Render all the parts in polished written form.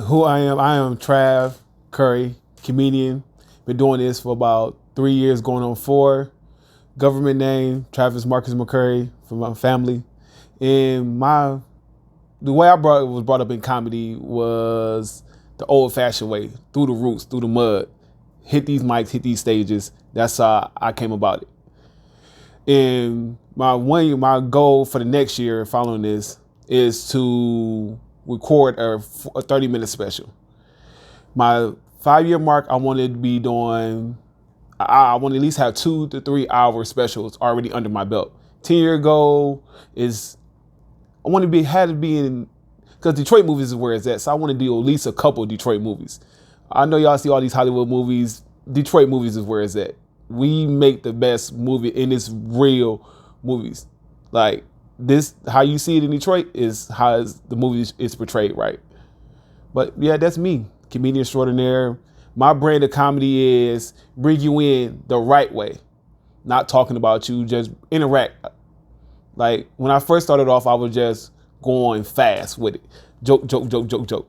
Who I am Trav Currie, comedian. Been doing this for about 3 years, going on 4. Government name, Travis Marcus McCurry, for my family. And the way I was brought up in comedy was the old fashioned way, through the roots, through the mud. Hit these mics, hit these stages. That's how I came about it. And my goal for the next year following this is to record a 30-minute special. My 5-year mark, I wanted to be doing, I want to at least have 2 to 3 hour specials already under my belt. 10-year goal is, I want to be, had to be in, because Detroit movies is where it's at. So I want to do at least a couple of Detroit movies. I know y'all see all these Hollywood movies. Detroit movies is where it's at. We make the best movie, and it's real movies. Like this, how you see it in Detroit is how the movie is portrayed, right? But yeah, that's me, comedian extraordinaire. My brand of comedy is bring you in the right way, not talking about you, just interact. Like when I first started off, I was just going fast with it. Joke, joke, joke, joke, joke.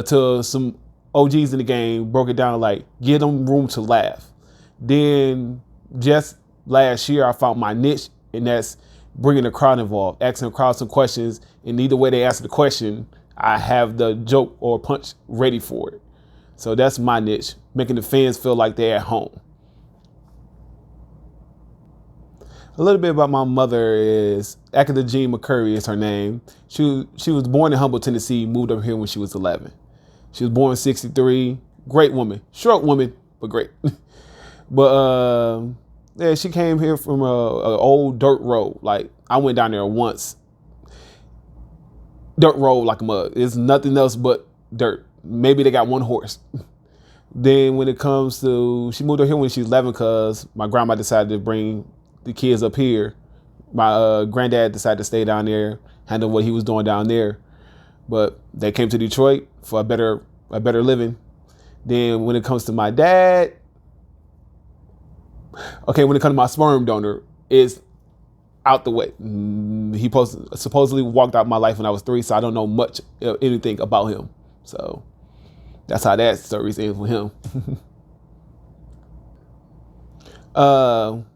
To some OGs in the game, broke it down like, give them room to laugh. Then just last year, I found my niche, and that's bringing the crowd involved, asking the crowd some questions, and either way they answer the question, I have the joke or punch ready for it. So that's my niche, making the fans feel like they're at home. A little bit about my mother is Agatha Jean McCurry is her name. She was born in Humble, Tennessee, moved up here when she was 11. She was born in 63. Great woman, short woman, but great. But yeah, she came here from a old dirt road. Like I went down there once. Dirt road like a mud. It's nothing else but dirt. Maybe they got one horse. Then when it comes to, she moved up here when she was 11 because my grandma decided to bring the kids up here. My granddad decided to stay down there, handle what he was doing down there. But they came to Detroit for a better living. Then when it comes to my dad, when it comes to my sperm donor, it's out the way. He supposedly walked out my life when I was 3, so I don't know much anything about him. So that's how that story's ends with him.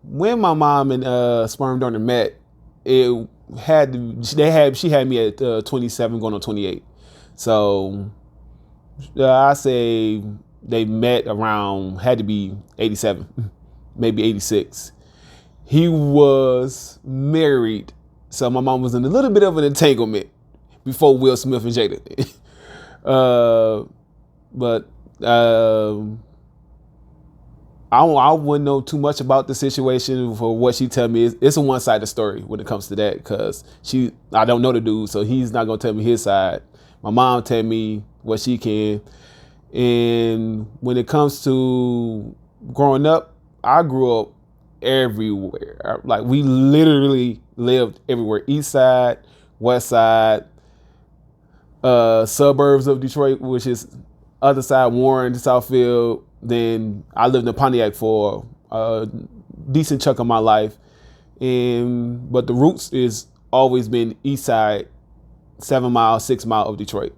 When my mom and sperm donor met, she had me at 27 going on 28. So I say they met around, had to be 87, maybe 86. He was married, so my mom was in a little bit of an entanglement before Will Smith and Jada. But I wouldn't know too much about the situation. For what she tell me, it's a one-sided story when it comes to that, because I don't know the dude, so he's not gonna tell me his side. My mom tell me what she can. And when it comes to growing up, I grew up everywhere. Like we literally lived everywhere. East side, west side, suburbs of Detroit, which is other side, Warren, Southfield. Then I lived in Pontiac for a decent chunk of my life. But the roots is always been east side, 7 mile, 6 mile of Detroit.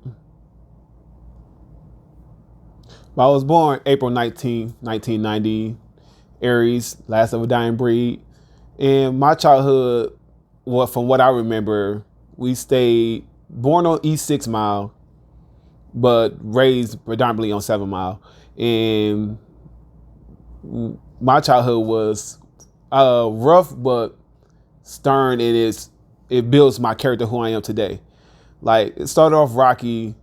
But I was born April 19, 1990, Aries, last of a dying breed. And my childhood, from what I remember, we stayed born on East 6 Mile, but raised predominantly on 7 Mile. And my childhood was rough but stern, and it builds my character, who I am today. Like it started off rocky,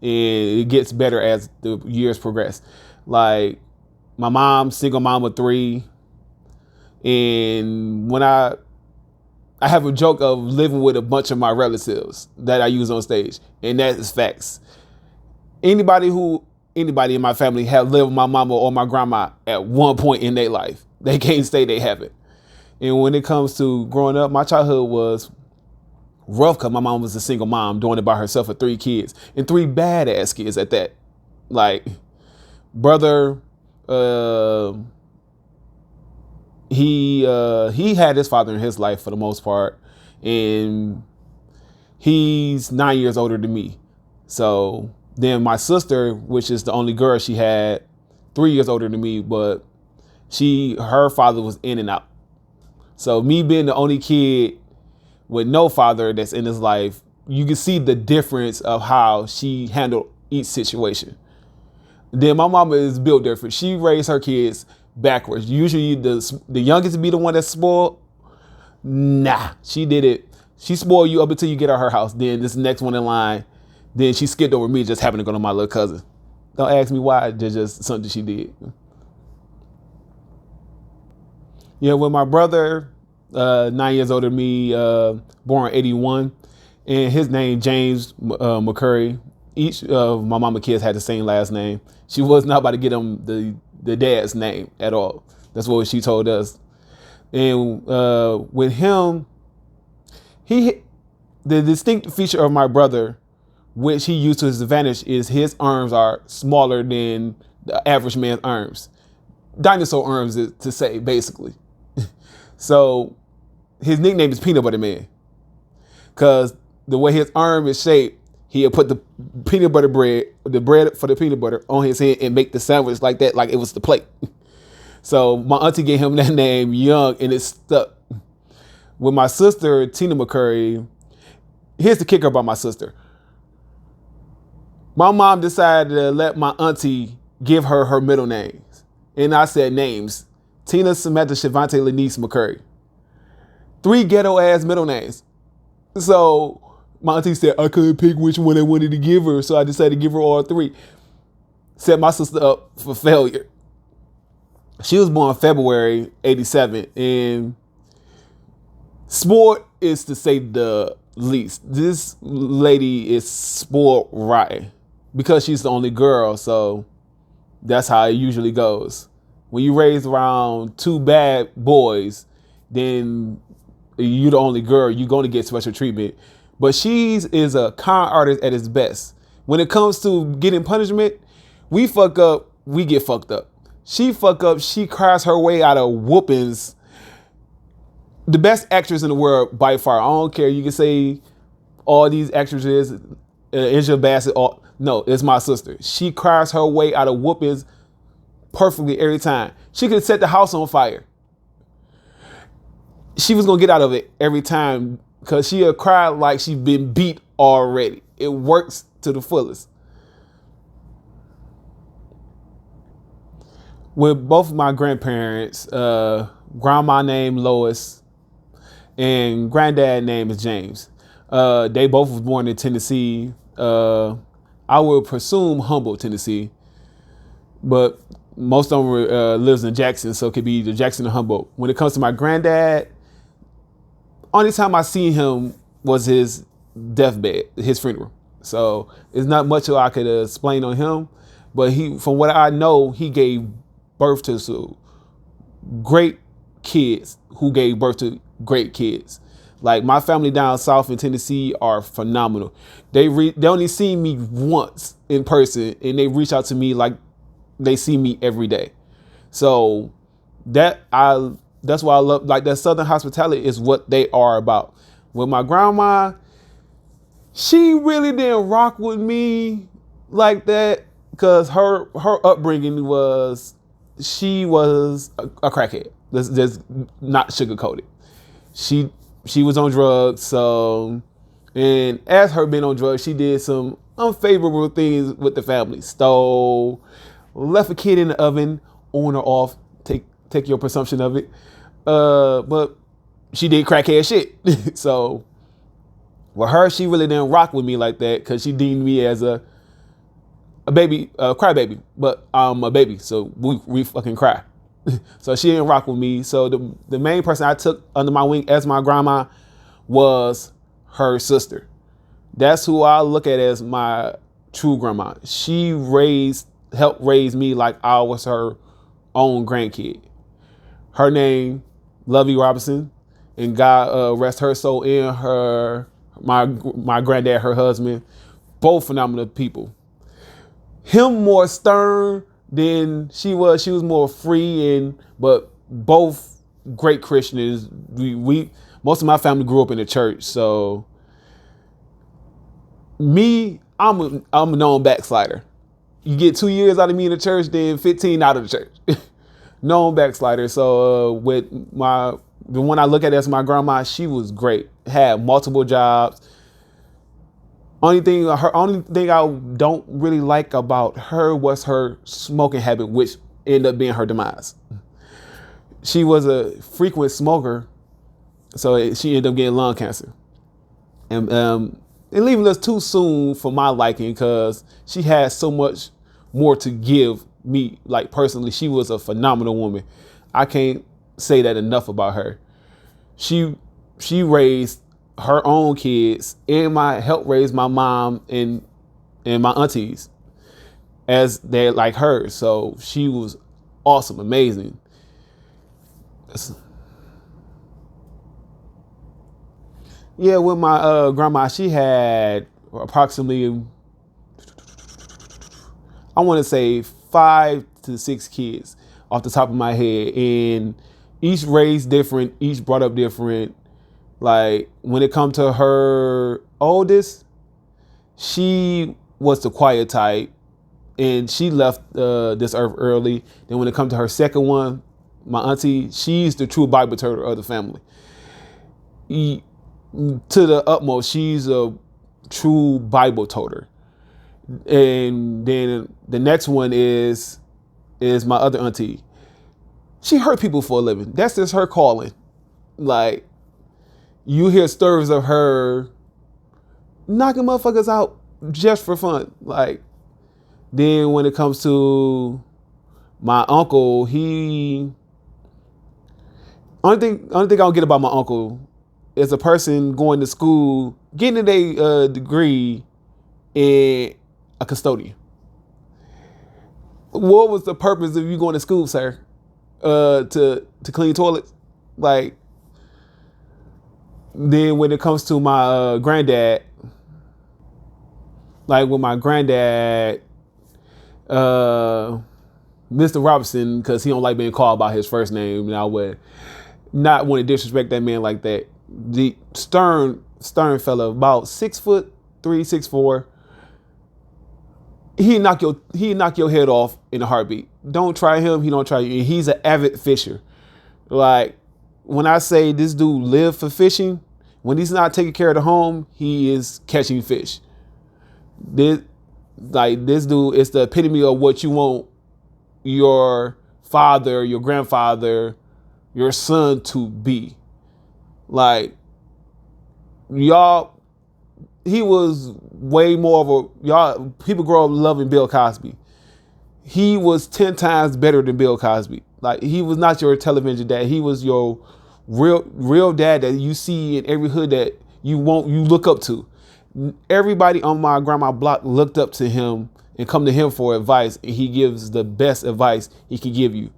and it gets better as the years progress. Like my mom, single mom of 3, and when I have a joke of living with a bunch of my relatives that I use on stage, and that is facts. Anybody in my family have lived with my mama or my grandma at one point in their life. They can't say they haven't. And when it comes to growing up, my childhood was rough because my mom was a single mom doing it by herself with 3 kids, and 3 badass kids at that. Like brother, he had his father in his life for the most part, and he's 9 years older than me. So then my sister, which is the only girl she had, 3 years older than me, but her father was in and out. So me being the only kid with no father that's in his life, you can see the difference of how she handled each situation. Then my mama is built different. She raised her kids backwards. Usually the youngest be the one that's spoiled. Nah, she did it. She spoiled you up until you get out her house. Then this next one in line, then she skipped over me, just happened to go to my little cousin. Don't ask me why, it's just something she did. Yeah, with my brother, 9 years older than me, born in 81, and his name James McCurry. Each of my mama kids had the same last name. She was not about to get him the dad's name at all. That's what she told us. And with him, the distinct feature of my brother, which he used to his advantage, is his arms are smaller than the average man's arms. Dinosaur arms, to say, basically. So his nickname is Peanut Butter Man, because the way his arm is shaped, he'll put the peanut butter bread, the bread for the peanut butter, on his head and make the sandwich like that, like it was the plate. So my auntie gave him that name young, and it stuck. With my sister, Tina McCurry, here's the kicker about my sister. My mom decided to let my auntie give her middle names. And I said names: Tina, Samantha, Shavante, Lenice McCurry. 3 ghetto ass middle names. So my auntie said I couldn't pick which one I wanted to give her, so I decided to give her all 3. Set my sister up for failure. She was born February 87, and sport is to say the least. This lady is spoiled rotten because she's the only girl, so that's how it usually goes. When you raise around 2 bad boys, then you're the only girl, you're going to get special treatment. But she is a con artist at its best. When it comes to getting punishment, we fuck up, we get fucked up. She fuck up, she cries her way out of whoopings. The best actress in the world by far. I don't care. You can say all these actresses, Angela Bassett. No, it's my sister. She cries her way out of whoopings perfectly every time. She could set the house on fire. She was gonna get out of it every time because she'll cry like she's been beat already. It works to the fullest. With both of my grandparents, grandma named Lois and granddad name is James. They both was born in Tennessee. I would presume Humboldt, Tennessee, but most of them lives in Jackson, so it could be either Jackson or Humboldt. When it comes to my granddad, only time I seen him was his deathbed, his funeral. So it's not much I could explain on him, but from what I know, he gave birth to great kids who gave birth to great kids. Like my family down south in Tennessee are phenomenal. They only see me once in person, and they reach out to me like they see me every day. So that's why I love, like, that Southern hospitality is what they are about. With my grandma, she really didn't rock with me like that because her upbringing was, she was a crackhead. Let's not sugarcoat it. She was on drugs, so, and as her being on drugs, she did some unfavorable things with the family. Stole, left a kid in the oven, on or off, take your presumption of it. But she did crackhead shit. So with her, she really didn't rock with me like that because she deemed me as a baby, crybaby. But I'm a baby, so we fucking cry. So she didn't rock with me. So the main person I took under my wing as my grandma was her sister. That's who I look at as my true grandma. She helped raise me like I was her own grandkid. Her name, Lovey Robinson, and God rest her soul in her. My granddad, her husband, both phenomenal people. Him more stern than she was. She was more free, but both great Christians. Most of my family grew up in the church, so me, I'm a known backslider. You get 2 years out of me in the church, then 15 out of the church. Known backslider. So with the one I look at as my grandma, she was great. Had multiple jobs. Only thing I don't really like about her was her smoking habit, which ended up being her demise. She was a frequent smoker, so she ended up getting lung cancer, and leaving us too soon for my liking, because she had so much more to give me. Like personally, she was a phenomenal woman. I can't say that enough about her. She raised her own kids and helped raise my mom and my aunties as they're like her. So she was awesome, amazing. Yeah, with my grandma, she had approximately, I want to say 5 to 6 kids off the top of my head, and each raised different, each brought up different. Like when it comes to her oldest, she was the quiet type, and she left this earth early. Then when it comes to her second one, my auntie, she's the true Bible toter of the family. To the utmost, she's a true Bible toter. And then the next one is my other auntie. She hurt people for a living. That's just her calling. Like, you hear stories of her knocking motherfuckers out just for fun. Like, then when it comes to my uncle, only thing I don't get about my uncle is a person going to school, getting a degree in a custodian. What was the purpose of you going to school, sir? To clean toilets? Like, then when it comes to my granddad, like with my granddad, Mr. Robinson, because he don't like being called by his first name, and I would not want to disrespect that man like that. The stern fella, about 6'3", 6'4". He knock your head off in a heartbeat. Don't try him. He don't try you. And he's an avid fisher. Like, when I say this dude live for fishing, when he's not taking care of the home, he is catching fish. This dude is the epitome of what you want your father, your grandfather, your son to be. Like, y'all, he was way more of people grow up loving Bill Cosby. He was 10 times better than Bill Cosby. Like, he was not your television dad. He was your real dad that you see in every hood that you look up to. Everybody on my grandma block looked up to him and come to him for advice, and he gives the best advice he can give you.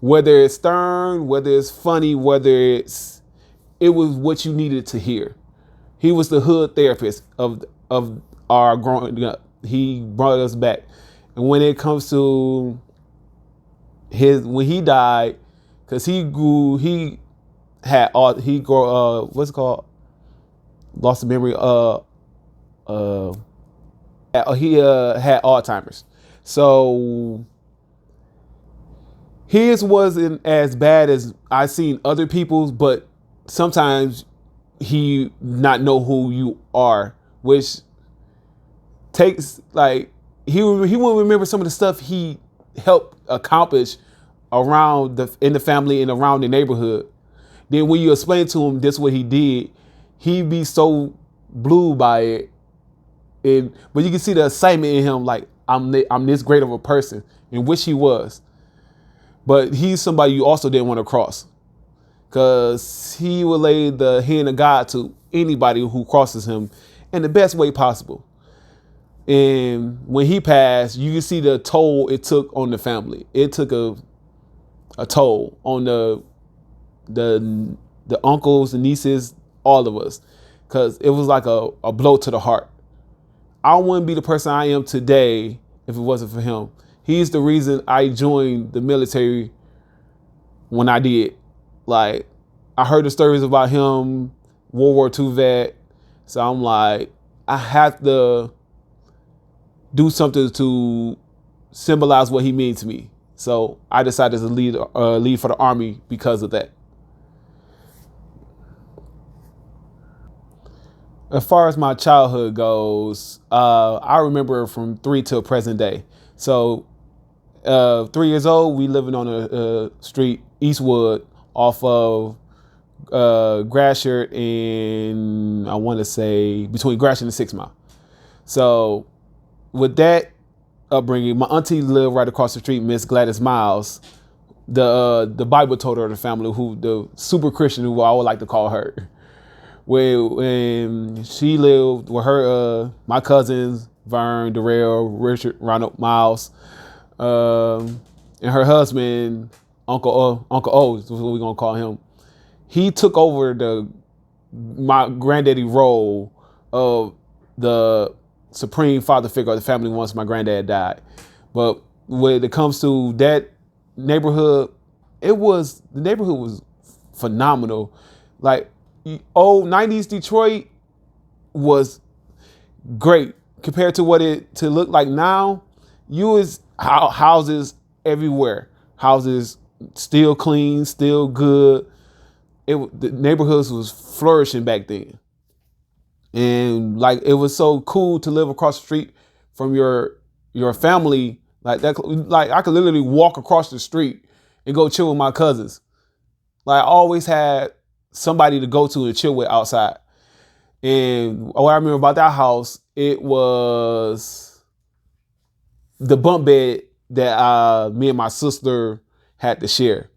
Whether it's stern, whether it's funny, it was what you needed to hear. He was the hood therapist of our growing up. He brought us back. And when it comes to when he died, because he had what's it called? Lost the memory. He had Alzheimer's. So his wasn't as bad as I seen other people's, but sometimes he not know who you are, which takes, like, he won't remember some of the stuff he helped accomplish in the family and around the neighborhood. Then when you explain to him this what he did, he'd be so blue by it. But you can see the excitement in him, like, I'm this great of a person, in which he was. But he's somebody you also didn't want to cross, because he will lay the hand of God to anybody who crosses him in the best way possible. And when he passed, you can see the toll it took on the family. It took a toll on the uncles, the nieces, all of us, because it was like a blow to the heart. I wouldn't be the person I am today if it wasn't for him. He's the reason I joined the military when I did. Like, I heard the stories about him, World War II vet. So I'm like, I have to do something to symbolize what he means to me. So I decided to leave for the Army because of that. As far as my childhood goes, I remember from 3 till present day. So 3 years old, we living on a street, Eastwood, off of Gratiot and I want to say between Gratiot and 6 Mile. So with that upbringing, my auntie lived right across the street, Miss Gladys Miles, the Bible toter of the family, who the super Christian, who I would like to call her. When she lived with her, my cousins, Vern, Darrell, Richard, Ronald, Miles, and her husband, Uncle O, is what we're gonna call him. He took over my granddaddy role of the supreme father figure of the family once my granddad died. But when it comes to that neighborhood, the neighborhood was phenomenal. Like, old 90s Detroit was great compared to what it to look like now. You was houses everywhere, houses still clean, still good. The neighborhoods was flourishing back then, and like it was so cool to live across the street from your family like that. Like I could literally walk across the street and go chill with my cousins. Like I always had somebody to go to and chill with outside. And what I remember about that house, it was the bunk bed that me and my sister had to share.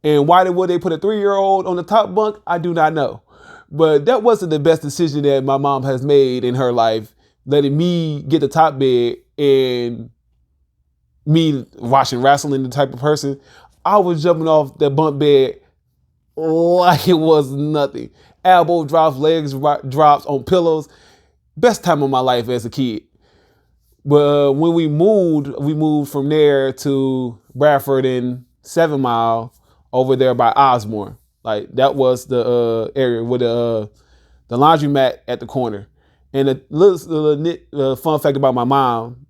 And why would they put a 3-year-old on the top bunk? I do not know. But that wasn't the best decision that my mom has made in her life, letting me get the top bed and me watching wrestling, the type of person. I was jumping off that bunk bed like it was nothing. Elbow drops, legs drops on pillows. Best time of my life as a kid. But when we moved from there to Bradford and 7 Mile over there by Osborne. Like that was the area with the laundromat at the corner. And a little fun fact about my mom,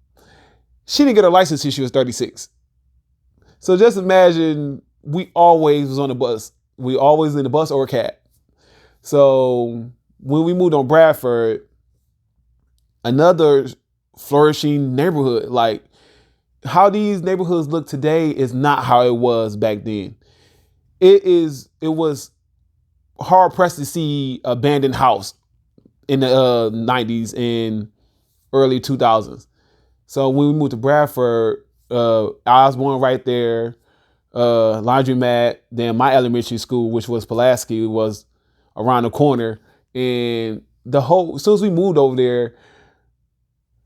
she didn't get her license until she was 36. So just imagine we always was on the bus. We always in the bus or a cab. So when we moved on Bradford, another flourishing neighborhood, like how these neighborhoods look today is not how it was back then. It was hard pressed to see abandoned house in the 90s and early 2000s. So when we moved to Bradford, Osborne right there, laundromat, then my elementary school, which was Pulaski, was around the corner. And as soon as we moved over there,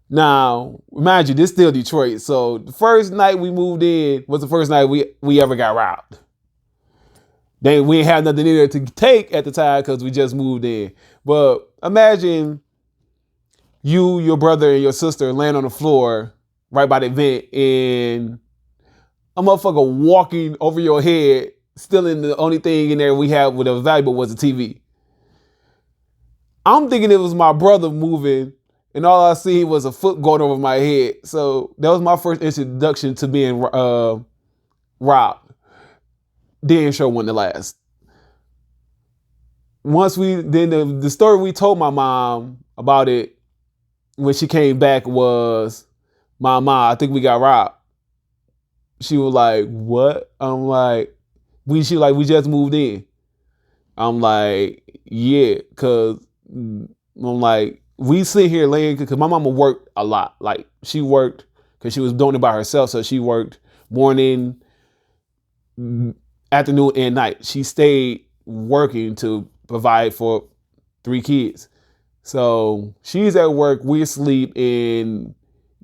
now, mind you, this is still Detroit. So the first night we moved in was the first night we ever got robbed. Then we didn't have nothing in there to take at the time because we just moved in. But imagine you, your brother, and your sister laying on the floor right by the vent and a motherfucker walking over your head, stealing the only thing in there we had with a valuable was a TV. I'm thinking it was my brother moving, and all I see was a foot going over my head. So that was my first introduction to being robbed. Then sure wasn't the last. The story we told my mom about it when she came back was, Mama, I think we got robbed. She was like, what? I'm like, we just moved in. I'm like, yeah, cause I'm like, we sit here laying, cause my mama worked a lot. Like she worked cause she was doing it by herself. So she worked morning, afternoon, and night. She stayed working to provide for 3 kids. So she's at work, we're asleep, and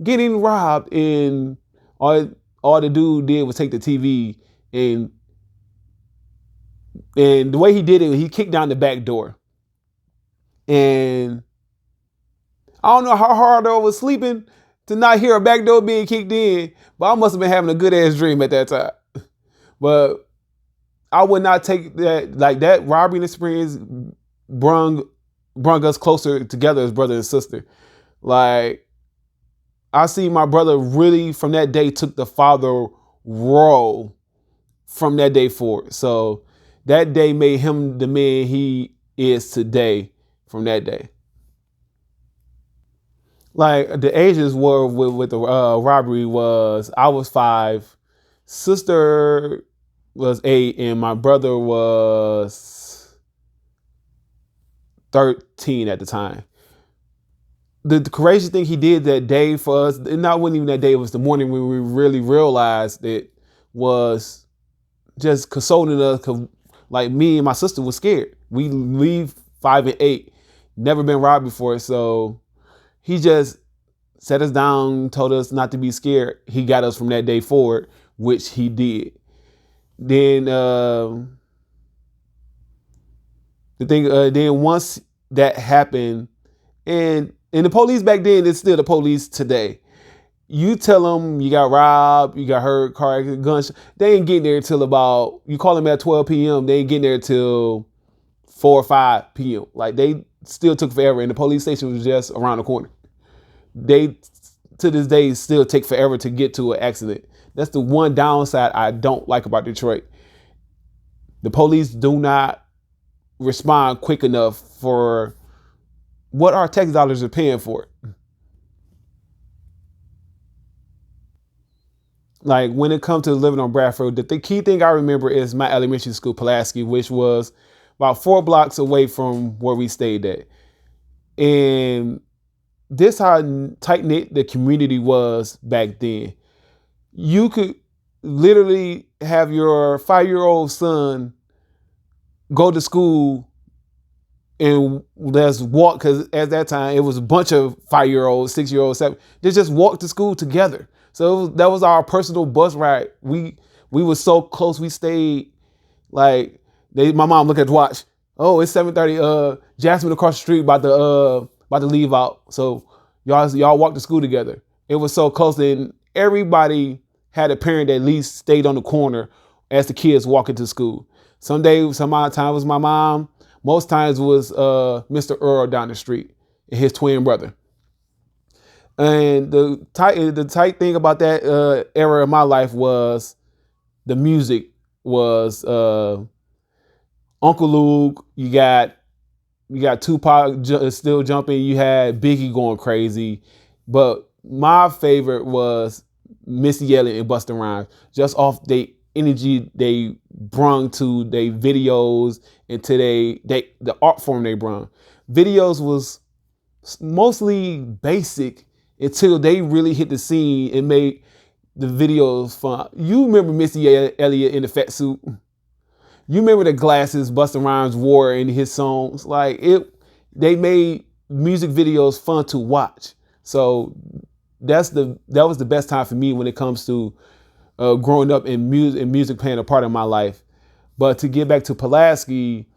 getting robbed, and all the dude did was take the TV, and the way he did it, he kicked down the back door. And I don't know how hard I was sleeping to not hear a back door being kicked in, but I must have been having a good ass dream at that time. But I would not take that, like that robbery experience brung us closer together as brother and sister. Like I see my brother really from that day took the father role from that day forward. So that day made him the man he is today from that day. Like the ages were with the robbery was I was 5, sister was 8, and my brother was 13 at the time. The crazy thing he did that day for us, and not wasn't even that day, it was the morning when we really realized it, was just consoling us, because like me and my sister was scared. We leave 5 and 8, never been robbed before, so he just set us down, told us not to be scared. He got us from that day forward, which he did. Then then once that happened, and the police back then, it's still the police today. You tell them you got robbed, you got hurt, car accident, gunshot. They ain't getting there till about, you call them at 12 p.m. They ain't getting there till 4 or 5 p.m. Like they still took forever, and the police station was just around the corner. They, to this day, still take forever to get to an accident. That's the one downside I don't like about Detroit. The police do not respond quick enough for what our tax dollars are paying for it. Like when it comes to living on Bradford, the key thing I remember is my elementary school, Pulaski, which was about 4 blocks away from where we stayed at. And this how tight-knit the community was back then. You could literally have your 5-year-old son go to school and let's walk, because at that time it was a bunch of 5-year-olds, 6-year-olds, 7. They just walked to school together. So that was our personal bus ride. We were so close. We stayed like my mom looked at the watch. Oh, it's 7:30. Jasmine across the street about to leave out. So y'all walked to school together. It was so close, and everybody had a parent that at least stayed on the corner as the kids walking to school. Some time was my mom. Most times was Mr. Earl down the street and his twin brother. And the tight thing about that era of my life was the music was Uncle Luke. You got Tupac still jumping. You had Biggie going crazy, but my favorite was Missy Elliott and Busta Rhymes, just off the energy they brung to their videos and to the art form they brung. Videos was mostly basic until they really hit the scene and made the videos fun. You remember Missy Elliott in the fat suit? You remember the glasses Busta Rhymes wore in his songs? Like they made music videos fun to watch. So that was the best time for me when it comes to growing up and music playing a part of my life. But to get back to Pulaski,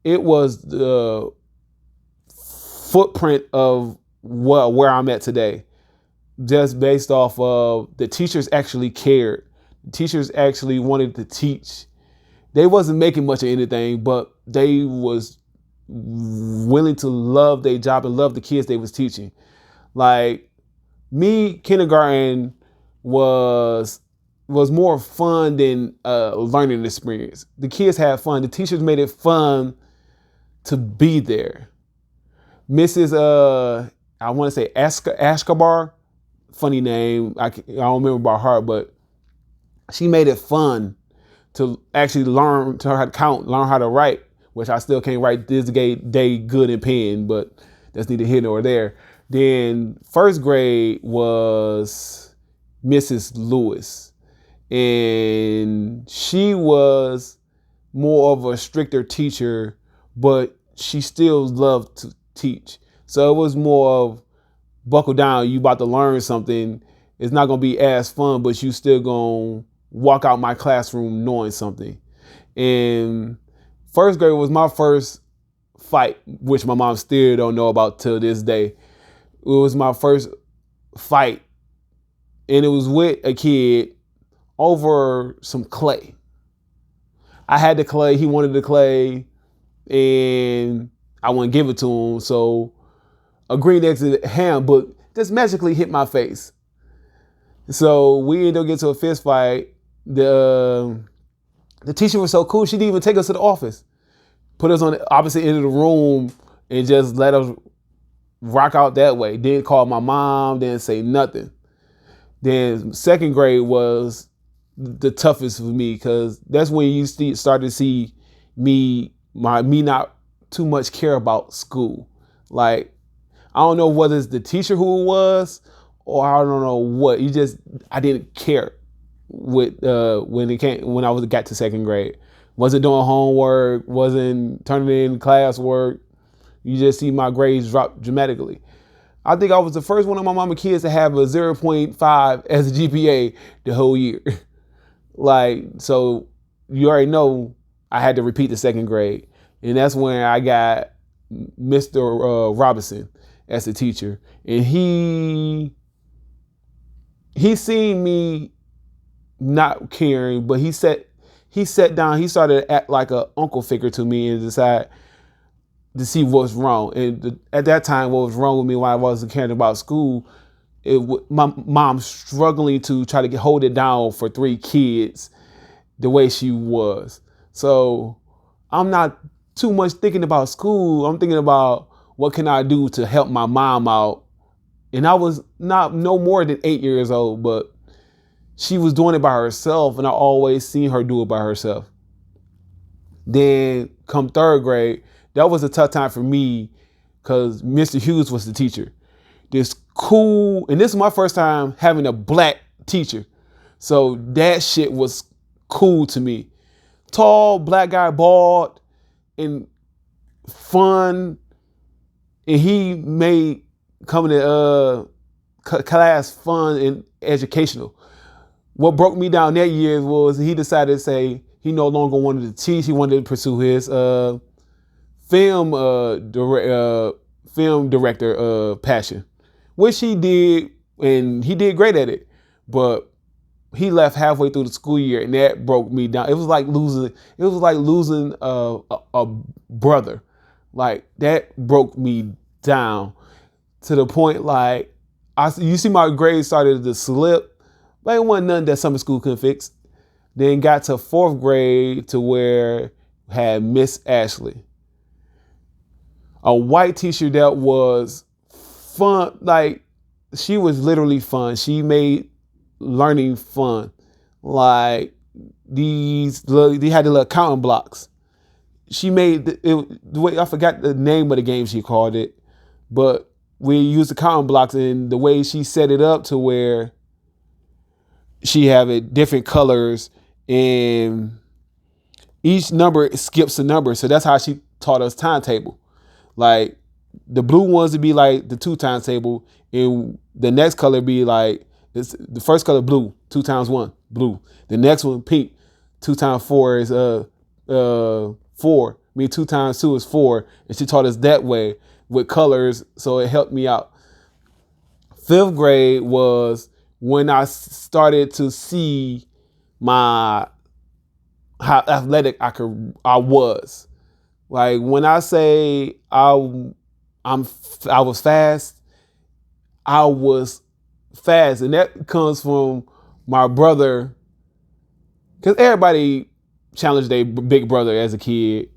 it was the footprint of where I'm at today, just based off of the teachers actually cared. The teachers actually wanted to teach. They wasn't making much of anything, but they was willing to love their job and love the kids they was teaching. Like me, kindergarten was more fun than a learning experience. The kids had fun. The teachers made it fun to be there. Mrs. I want to say Ashkabar, funny name. I don't remember by heart, but she made it fun to actually learn how to count, learn how to write, which I still can't write this day good in pen, but that's neither here nor there. Then first grade was Mrs. Lewis, and she was more of a stricter teacher, but she still loved to teach. So it was more of buckle down, you about to learn something. It's not gonna be as fun, but you still gonna walk out my classroom knowing something. And first grade was my first fight, which my mom still don't know about till this day. It was my first fight, and it was with a kid over some clay. I had the clay, he wanted the clay, and I wouldn't give it to him. So a green egg ham, but just magically hit my face. So we ended up getting to a fist fight. The teacher was so cool, she didn't even take us to the office. Put us on the opposite end of the room and just let us rock out that way. Didn't call my mom, didn't say nothing. Then second grade was the toughest for me because that's when you start to see me not too much care about school. Like, I don't know whether it's the teacher who it was or I don't know what. I didn't care with when I got to second grade. Wasn't doing homework, wasn't turning in classwork. You just see my grades drop dramatically. I think I was the first one of my mama kids to have a 0.5 as a GPA the whole year. Like, so you already know I had to repeat the second grade. And that's when I got Mr. Robinson as a teacher. And he seen me not caring, but he sat down, he started to act like an uncle figure to me and decided to see what's wrong. And at that time, what was wrong with me when I wasn't caring about school, my mom struggling to try to hold it down for 3 kids the way she was. So I'm not too much thinking about school. I'm thinking about what can I do to help my mom out. And I was no more than 8 years old, but she was doing it by herself, and I always seen her do it by herself. Then come third grade, that was a tough time for me because Mr. Hughes was the teacher. This cool, and this is my first time having a black teacher. So that shit was cool to me. Tall, black guy, bald, and fun. And he made coming to class fun and educational. What broke me down that year was he decided to say he no longer wanted to teach. He wanted to pursue his film director passion, which he did, and he did great at it. But he left halfway through the school year, and that broke me down. It was like losing a brother. Like, that broke me down to the point like you see my grades started to slip. But it wasn't nothing that summer school couldn't fix. Then got to 4th grade to where had Miss Ashley, a white teacher that was fun. Like, she was literally fun. She made learning fun. Like, they had the little counting blocks. She made the way, I forgot the name of the game she called it, but we used the counting blocks, and the way she set it up to where she have it different colors and each number skips a number. So that's how she taught us timetable. Like, the blue ones would be like the 2 timetable, and the next color be like, it's the first color blue, 2 times 1, blue. The next one pink, 2 times 4 is 4. I mean, 2 times 2 is 4. And she taught us that way with colors, so it helped me out. 5th grade was when I started to see how athletic I was. Like, when I say I was fast, I was fast. And that comes from my brother, because everybody challenged their big brother as a kid.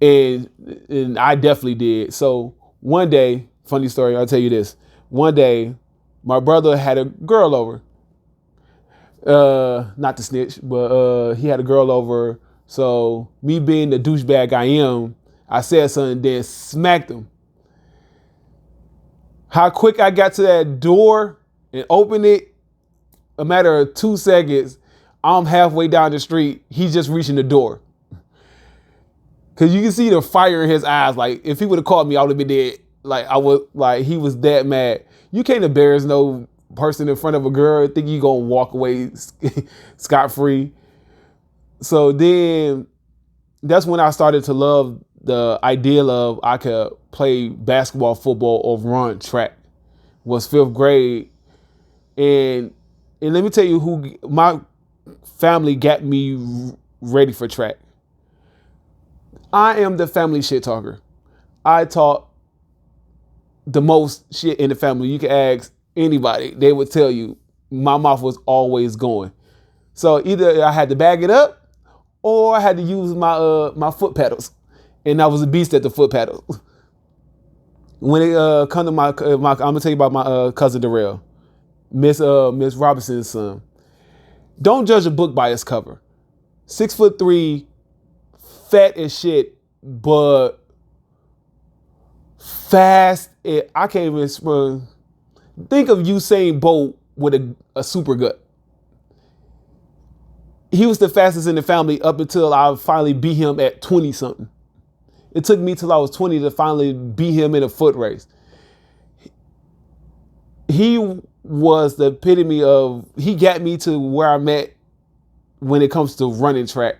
And I definitely did. So one day, funny story, I'll tell you this. One day, my brother had a girl over. Not to snitch, but he had a girl over. So me being the douchebag I am, I said something, then smacked him. How quick I got to that door and opened it, a matter of 2 seconds, I'm halfway down the street. He's just reaching the door. Cause you can see the fire in his eyes. Like, if he would have caught me, I would have been dead. He was that mad. You can't embarrass no person in front of a girl, think you gonna walk away scot-free. So then that's when I started to love the idea of I could play basketball, football, or run track. Was 5th grade. And let me tell you who my family got me ready for track. I am the family shit talker. I talk the most shit in the family. You can ask anybody, they would tell you my mouth was always going. So either I had to bag it up or I had to use my foot pedals. And I was a beast at the foot pedals. When it come to I'm gonna tell you about my cousin Darrell, Miss Robinson's son. Don't judge a book by its cover. 6'3", fat as shit, but fast. I can't even think of Usain Bolt with a super gut. He was the fastest in the family up until I finally beat him at 20 something. It took me till I was 20 to finally beat him in a foot race. He was the epitome of, he got me to where I'm at when it comes to running track,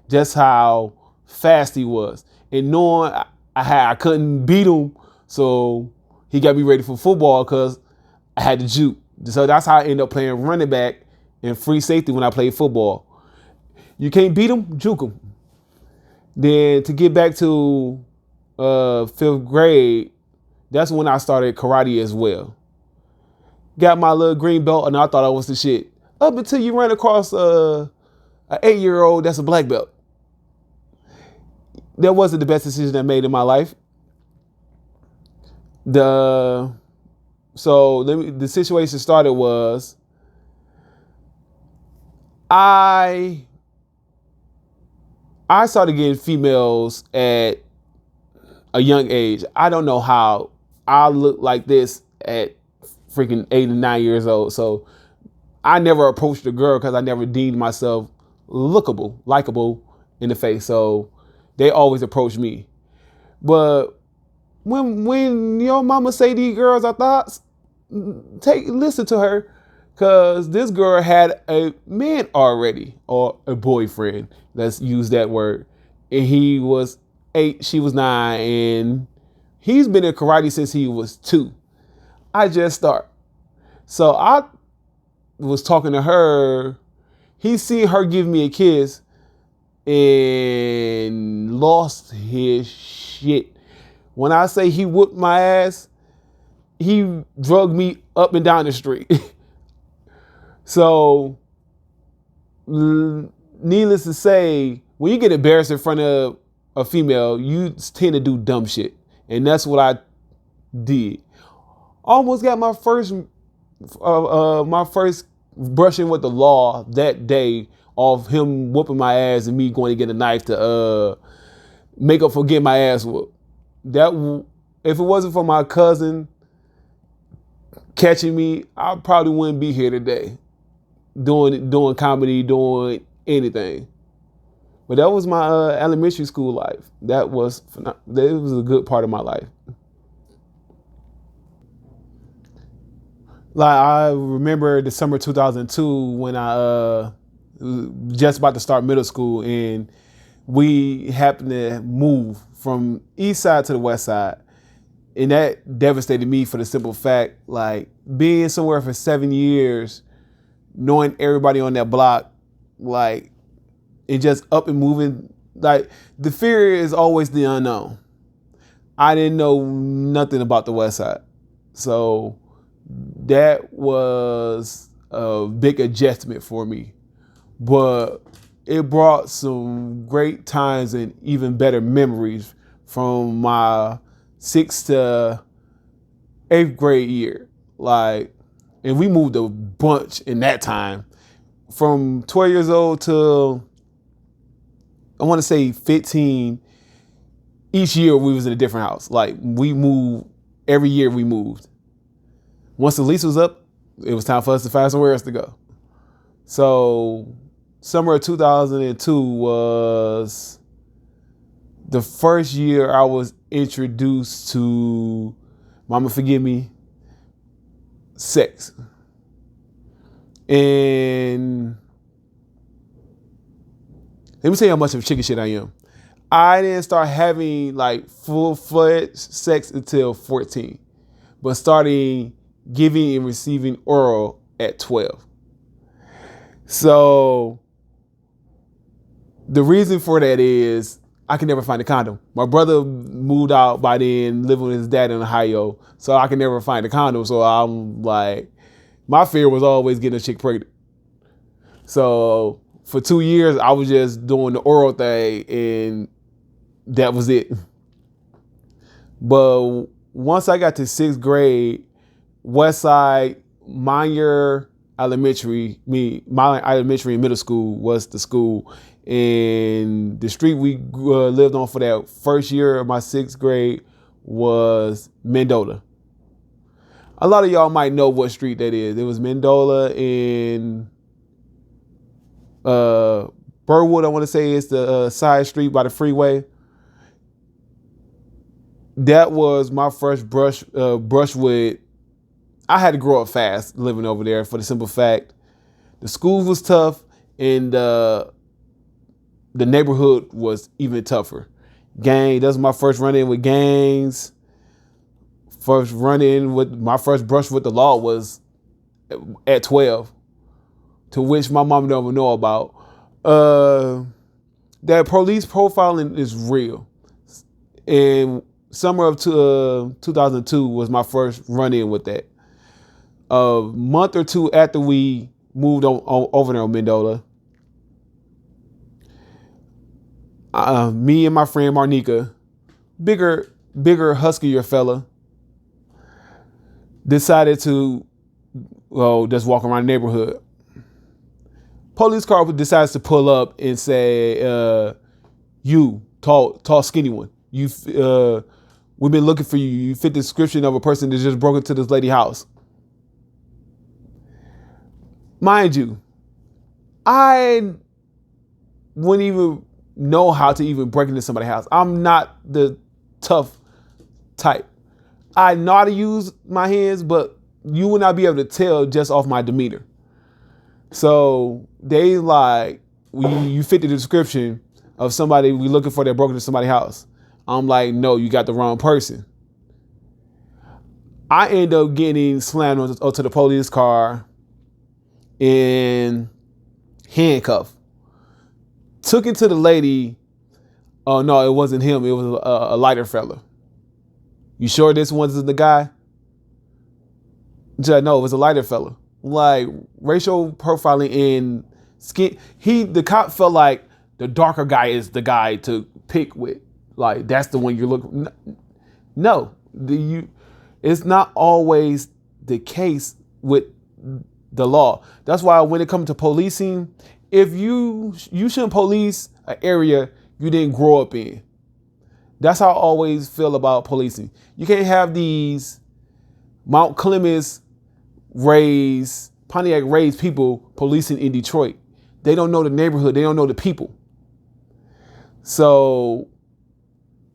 just how fast he was. And knowing I couldn't beat him, so he got me ready for football because I had to juke. So that's how I ended up playing running back and free safety when I played football. You can't beat him, juke him. Then to get back to 5th grade, that's when I started karate as well. Got my little green belt and I thought I was the shit. Up until you run across an 8-year-old that's a black belt. That wasn't the best decision I made in my life. The situation started was I started getting females at a young age. I don't know how I looked like this at freaking 8 and 9 years old. So I never approached a girl because I never deemed myself likable in the face. So they always approached me. But when your mama say these girls are thoughts, listen to her, because this girl had a man already, or a boyfriend. Let's use that word. And he was 8, she was 9, and he's been in karate since he was 2. I just started. So I was talking to her. He seen her give me a kiss and lost his shit. When I say he whooped my ass, he drugged me up and down the street. So, needless to say, when you get embarrassed in front of a female, you tend to do dumb shit. And that's what I did. Almost got my first brushing with the law that day of him whooping my ass and me going to get a knife to make up for getting my ass whooped. If it wasn't for my cousin catching me, I probably wouldn't be here today doing comedy, doing anything. But that was my elementary school life. That was a good part of my life. Like, I remember December 2002 when I was just about to start middle school, and we happened to move from east side to the west side. And that devastated me for the simple fact, like, being somewhere for 7 years, knowing everybody on that block, like, and just up and moving, like, the fear is always the unknown. I didn't know nothing about the west side. So that was a big adjustment for me. But it brought some great times and even better memories from my 6th to 8th grade year. Like, and we moved a bunch in that time. From 12 years old to, I want to say 15, each year we was in a different house. Like, we moved, every year we moved. Once the lease was up, it was time for us to find somewhere else to go. So summer of 2002 was the first year I was introduced to, mama forgive me, sex. And let me tell you how much of a chicken shit I am. I didn't start having like full-fledged sex until 14, but starting giving and receiving oral at 12. So the reason for that is I can never find a condom. My brother moved out by then, living with his dad in Ohio, so I can never find a condom. So I'm like, my fear was always getting a chick pregnant. So for 2 years, I was just doing the oral thing, and that was it. But once I got to 6th grade, Westside Meyer Elementary, my elementary and middle school was the school. And the street we lived on for that first year of my 6th grade was Mendola. A lot of y'all might know what street that is. It was Mendola and Burwood, I want to say, is the side street by the freeway. That was my first brush with. I had to grow up fast living over there for the simple fact the school was tough and the neighborhood was even tougher. That was my first run-in with gangs. My first brush with the law was at 12, to which my mom don't even know about. That police profiling is real. And summer of 2002 was my first run-in with that. A month or two after we moved over there on Mendola, me and my friend Marnika, bigger, huskier fella, decided to just walk around the neighborhood. Police car decides to pull up and say, "You tall, skinny one. We've been looking for you. You fit the description of a person that just broke into this lady's house." Mind you, I wouldn't even know how to even break into somebody's house. I'm not the tough type. I know how to use my hands, but you would not be able to tell just off my demeanor. So they like, you fit the description of somebody we looking for that broke into somebody's house. I'm like, no, you got the wrong person. I end up getting slammed onto the police car and handcuffed. Took it to the lady. Oh no, it wasn't him. It was a lighter fella. You sure this wasn't the guy? No, it was a lighter fella. Like racial profiling in skin. The cop felt like the darker guy is the guy to pick with. Like that's the one you're looking. No, it's not always the case with the law. That's why when it comes to policing, if you shouldn't police an area you didn't grow up in. That's how I always feel about policing. You can't have these Mount Clemens Pontiac raised people policing in Detroit. They don't know the neighborhood. They don't know the people. So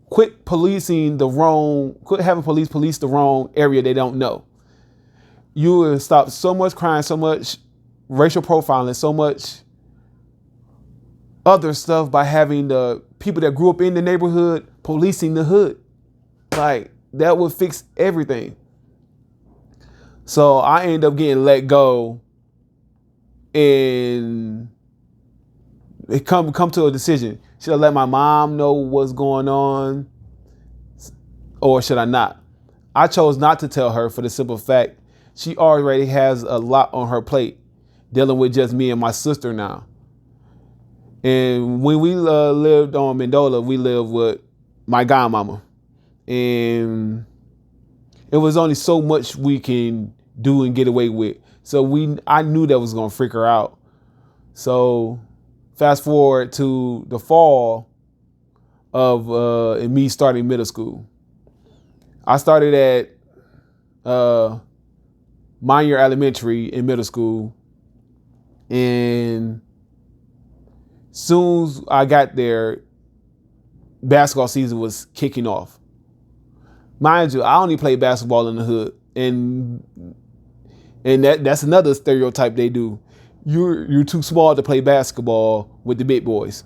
quit having police the wrong area they don't know. You will stop so much crime, so much racial profiling, so much other stuff by having the people that grew up in the neighborhood policing the hood. Like that would fix everything. So I ended up getting let go, and it come to a decision. Should I let my mom know what's going on, or should I not? I chose not to tell her for the simple fact she already has a lot on her plate dealing with just me and my sister now. And when we lived on Mendola, we lived with my godmama. And it was only so much we can do and get away with. So I knew that was going to freak her out. So fast forward to the fall of me starting middle school. I started at Meyer Elementary in middle school. And soon as I got there, basketball season was kicking off. Mind you, I only played basketball in the hood, and that's another stereotype they do. You're too small to play basketball with the big boys.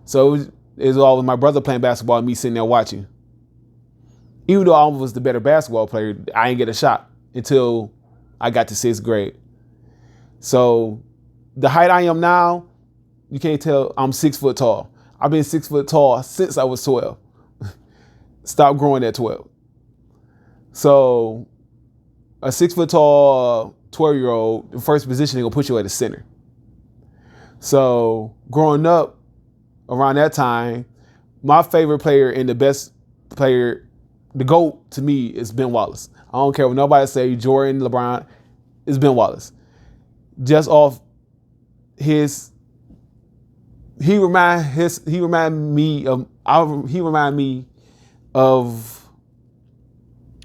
So it was always my brother playing basketball and me sitting there watching. Even though I was the better basketball player, I didn't get a shot until I got to 6th grade. So the height I am now, you can't tell I'm 6 foot tall. I've been 6 foot tall since I was 12. Stopped growing at 12. So a 6 foot tall 12-year-old, the first position they're gonna put you at the center. So growing up around that time, my favorite player and the best player, the GOAT to me, is Ben Wallace. I don't care what nobody say, Jordan, LeBron, it's Ben Wallace. Just off his, he remind me of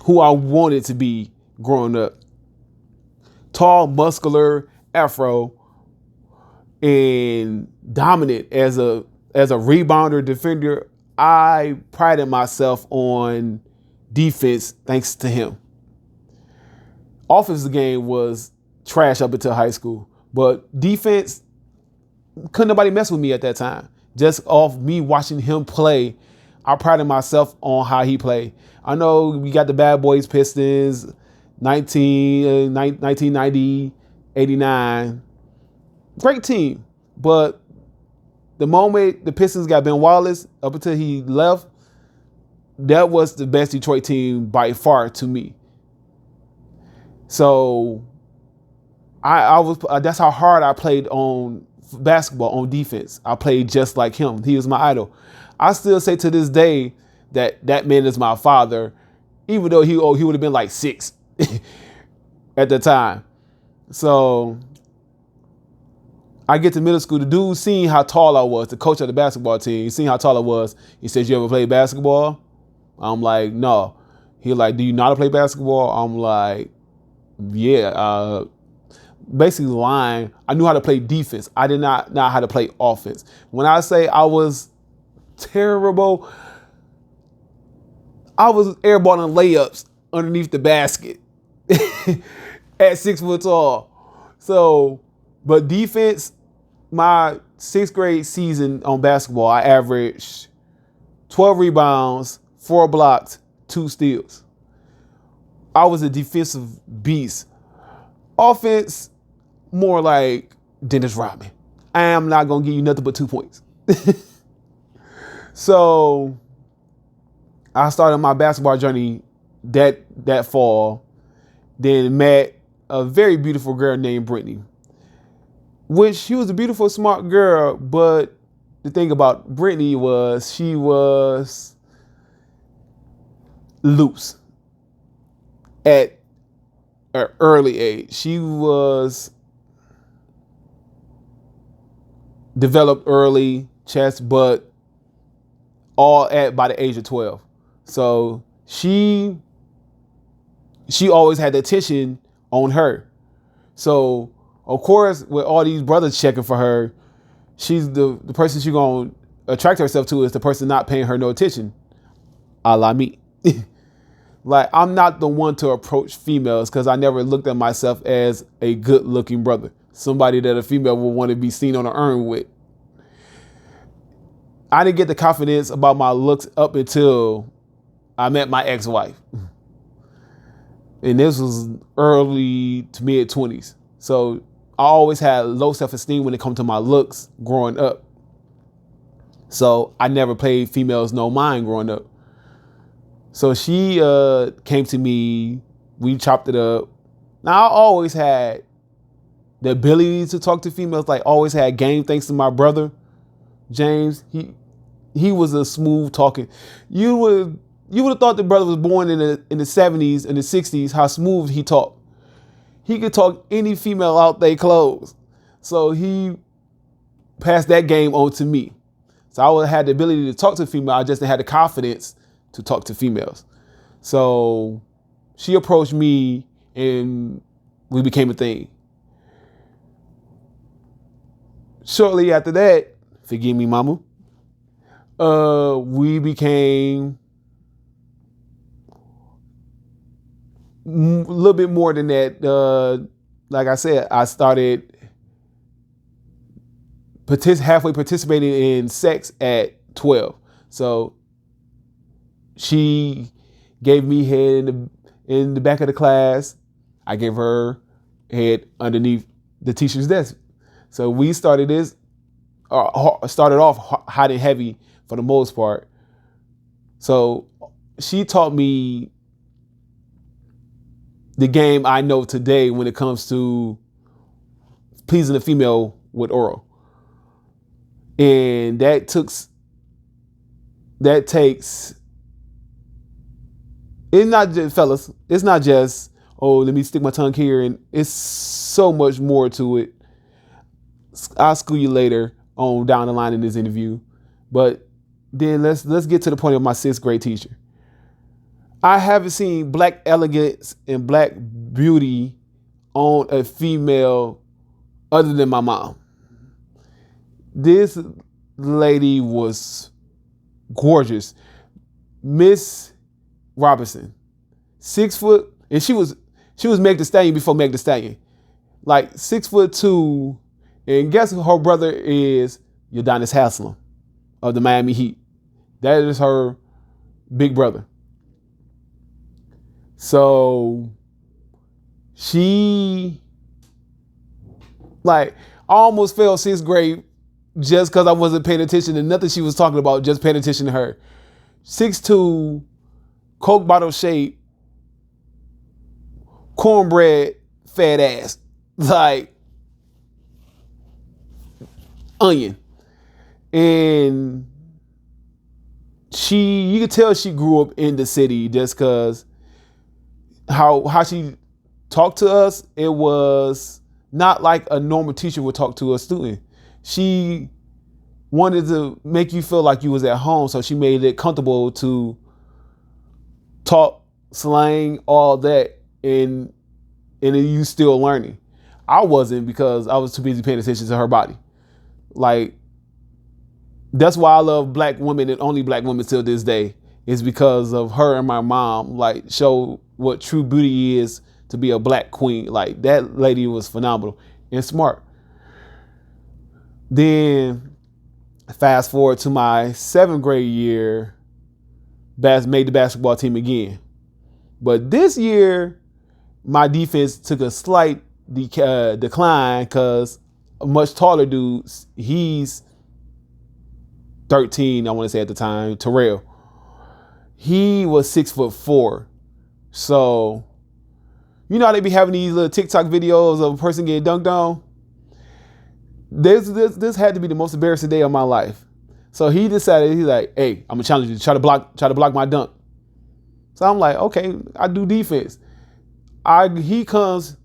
who I wanted to be growing up. Tall, muscular, afro, and dominant as a rebounder, defender. I prided myself on defense thanks to him. Offensive game was trash up until high school, but defense, couldn't nobody mess with me at that time. Just off me watching him play, I prided myself on how he played. I know we got the Bad Boys Pistons, 1990, 89. Great team. But the moment the Pistons got Ben Wallace, up until he left, that was the best Detroit team by far to me. So that's how hard I played on basketball, on defense. I played just like him. He was my idol. I still say to this day that man is my father, even though he would have been like 6 at the time. So I get to middle school. The dude seen how tall I was, the coach of the basketball team. He seen how tall I was. He says, "You ever play basketball?" I'm like, "No." He like, "Do you know how to play basketball?" I'm like, "Yeah." Basically lying. I knew how to play defense. I did not know how to play offense. When I say I was terrible, I was airballing layups underneath the basket at 6 foot tall. So, but defense, my 6th grade season on basketball, I averaged 12 rebounds, 4 blocks, 2 steals. I was a defensive beast. Offense, more like Dennis Rodman. I am not going to give you nothing but 2 points. So I started my basketball journey that fall. Then met a very beautiful girl named Brittany, which she was a beautiful, smart girl. But the thing about Brittany was she was loose at an early age. She was developed early, chest, but all by the age of 12. So she always had the attention on her. So of course, with all these brothers checking for her, she's the person she's gonna attract herself to is the person not paying her no attention, a la me. Like, I'm not the one to approach females because I never looked at myself as a good looking brother, somebody that a female would want to be seen on an urn with. I didn't get the confidence about my looks up until I met my ex-wife. And this was early to mid 20s. So I always had low self-esteem when it comes to my looks growing up. So I never paid females no mind growing up. So she came to me, we chopped it up. Now I always had the ability to talk to females, like always had game thanks to my brother, James. He was a smooth talking. You would have thought the brother was born in the 70s and the 60s, how smooth he talked. He could talk any female out their clothes. So he passed that game on to me. So I had the ability to talk to female. I just didn't have the confidence to talk to females. So she approached me and we became a thing. Shortly after that, forgive me, mama, we became a little bit more than that. Like I said, I started halfway participating in sex at 12. So she gave me head in the back of the class. I gave her head underneath the teacher's desk. So we started this started off hot and heavy for the most part. So she taught me the game I know today when it comes to pleasing a female with oral. And that takes, it's not just, fellas, it's not just, oh, let me stick my tongue here, and it's so much more to it. I'll school you later on down the line in this interview. But then let's get to the point of my 6th grade teacher. I haven't seen black elegance and black beauty on a female other than my mom. This lady was gorgeous. Miss Robinson, 6 foot, and she was Meg Thee Stallion before Meg Thee Stallion. Like 6'2", and guess who her brother is? Udonis Haslam of the Miami Heat. That is her big brother. So she, like, I almost failed 6th grade just because I wasn't paying attention to nothing she was talking about, just paying attention to her. 6'2", Coke bottle shape, cornbread, fat ass, like onion. And you could tell she grew up in the city just because how she talked to us. It was not like a normal teacher would talk to a student. She wanted to make you feel like you was at home, so she made it comfortable to talk slang, all that, and you still learning. I wasn't, because I was too busy paying attention to her body. Like, that's why I love black women, and only black women till this day, is because of her and my mom. Like, show what true beauty is to be a black queen. Like, that lady was phenomenal and smart. Then fast forward to my 7th grade year, made the basketball team again. But this year, my defense took a slight decline because a much taller dude, he's 13, I want to say at the time, Terrell. He was 6'4". So, you know how they be having these little TikTok videos of a person getting dunked on? This had to be the most embarrassing day of my life. So he decided, he's like, hey, I'm gonna challenge you, try to block my dunk. So I'm like, okay, I do defense. He comes,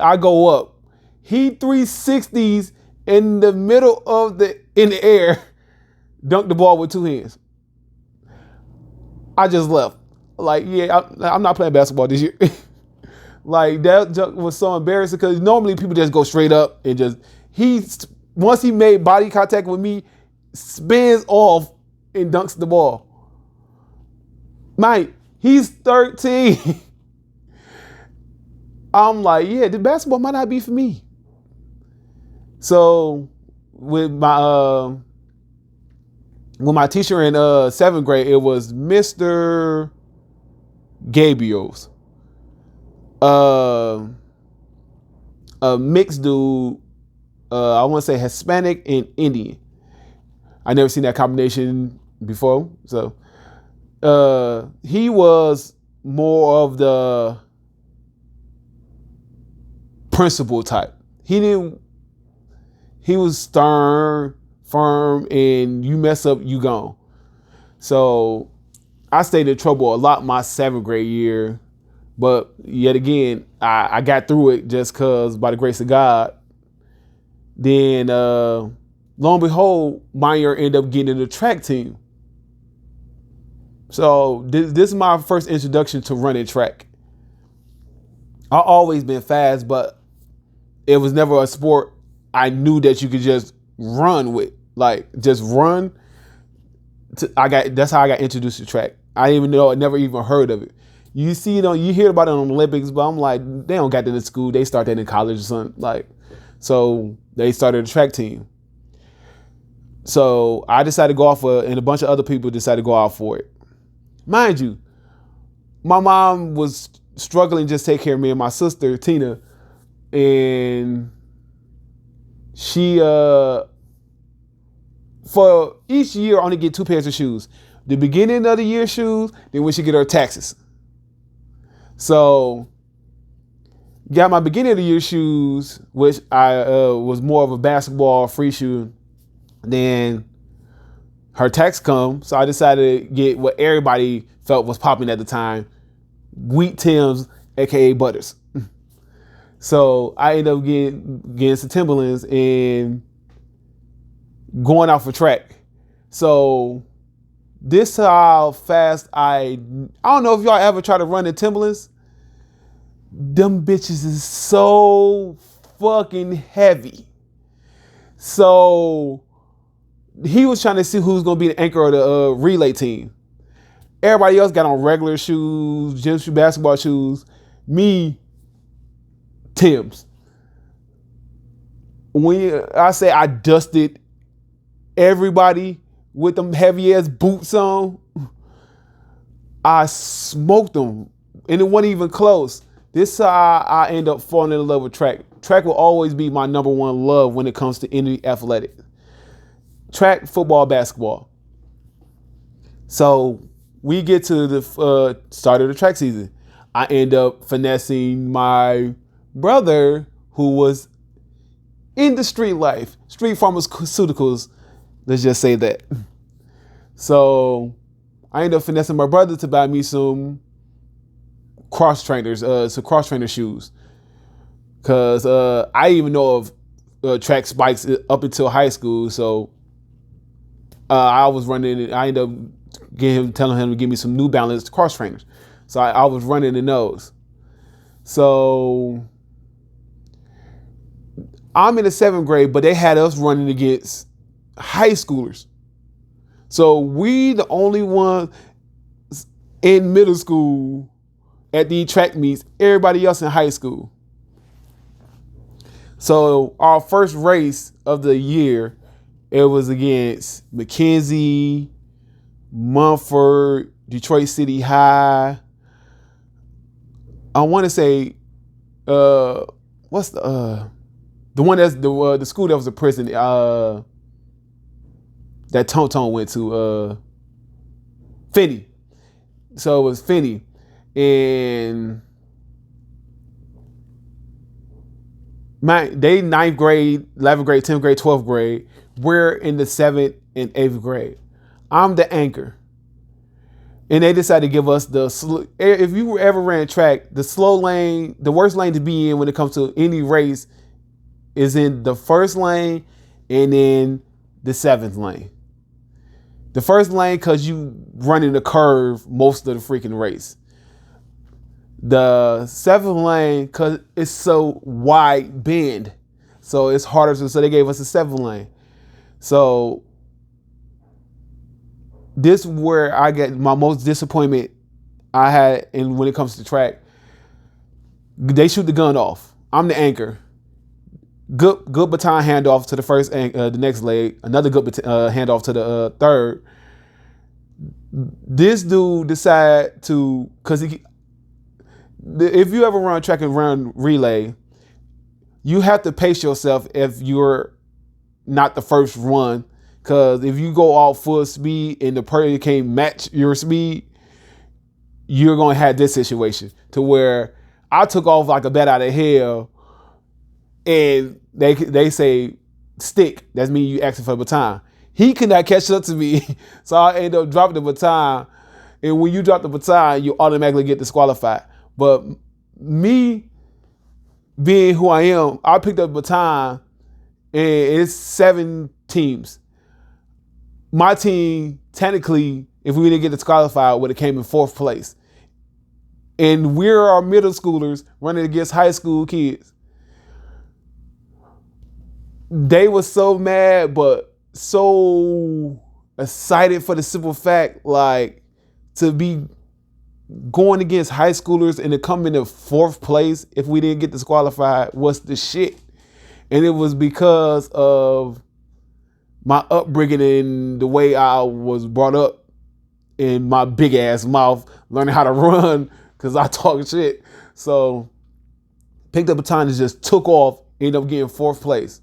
I go up. He 360s in the middle of in the air, dunked the ball with 2 hands. I just left. Like, yeah, I'm not playing basketball this year. Like, that was so embarrassing because normally people just go straight up and once he made body contact with me, spins off and dunks the ball. Mike, he's 13. I'm like, yeah, the basketball might not be for me. So with my teacher in 7th grade, it was Mr. Gabriel's. A mixed dude, I want to say Hispanic and Indian. I never seen that combination before. So he was more of the principal type. He was stern, firm, and you mess up, you gone. So I stayed in trouble a lot my 7th grade year. But yet again, I got through it just because, by the grace of God. Then, lo and behold, my year ended up getting in the track team. So this is my first introduction to running track. I've always been fast, but it was never a sport I knew that you could just run with. Like, just run. That's how I got introduced to track. I didn't even know, I never even heard of it. You see it you hear about it on the Olympics, but I'm like, they don't got that in school. They start that in college or something. Like, so they started a track team. So I decided to go off and a bunch of other people decided to go out for it. Mind you, my mom was struggling just to take care of me and my sister, Tina. And she for each year, I only get 2 pairs of shoes. The beginning of the year shoes, then when she get her taxes. So got my beginning of the year shoes, which I was more of a basketball free shoe. Then her tax come, so I decided to get what everybody felt was popping at the time, wheat Timbs, aka Butters. So I ended up getting some Timberlands and going out for track. So this how fast I don't know if y'all ever try to run in Timberlands. Them bitches is so fucking heavy. So he was trying to see who's gonna be the anchor of the relay team. Everybody else got on regular shoes, gym shoe, basketball shoes. Me, Tim's. When I say I dusted everybody with them heavy ass boots on, I smoked them, and it wasn't even close. This is how I end up falling in love with track. Track will always be my number one love when it comes to any athletic. Track, football, basketball. So we get to the start of the track season. I end up finessing my brother who was in the street life, street pharmaceuticals, let's just say that. So I end up finessing my brother to buy me some cross trainer shoes. Cause I even know of track spikes up until high school. So I was running, I ended up telling him to give me some New Balance cross trainers. So I was running in those. So I'm in the 7th grade, but they had us running against high schoolers. So we the only ones in middle school at the track meets, everybody else in high school. So our first race of the year, it was against McKenzie, Mumford, Detroit City High. I want to say, what's the one that's the school that was a prison that Tone went to, Finney. So it was Finney. And they 9th grade, 11th grade, 10th grade, 12th grade. We're in the 7th and 8th grade. I'm the anchor. And they decided to give us if you ever ran track, the slow lane, the worst lane to be in when it comes to any race is in the first lane and then the 7th lane. The first lane, because you running the curve most of the freaking race. The 7th lane, because it's so wide bend. So it's harder so they gave us a 7th lane. So this is where I get my most disappointment I had when it comes to track. They shoot the gun off. I'm the anchor. Good baton handoff to the next leg. Another good handoff to the third. This dude decided to, because if you ever run track and run relay, you have to pace yourself if you're not the first one. Because if you go all full speed and the person can't match your speed, you're going to have this situation to where I took off like a bat out of hell and they say stick. That means you asking for the baton. He could not catch up to me. So I ended up dropping the baton. And when you drop the baton, you automatically get disqualified. But me being who I am, I picked up the baton and it's 7 teams. My team, technically, if we didn't get disqualified, would have came in 4th place. And we're our middle schoolers running against high school kids. They were so mad, but so excited for the simple fact, like, to be going against high schoolers and to come in the 4th place if we didn't get disqualified was the shit. And it was because of my upbringing and the way I was brought up in my big ass mouth, learning how to run because I talk shit. So picked up a baton and just took off, ended up getting 4th place.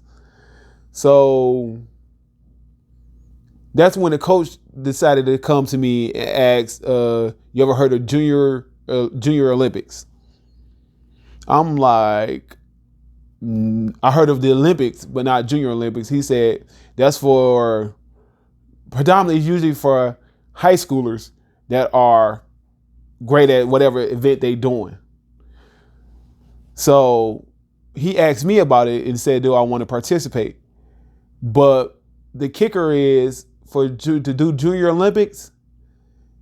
So That's when the coach decided to come to me and ask, "You ever heard of Junior Olympics?" I'm like, I heard of the Olympics, but not Junior Olympics. He said that's for predominantly usually for high schoolers that are great at whatever event they doing. So he asked me about it and said, do I want to participate? But the kicker is to do Junior Olympics,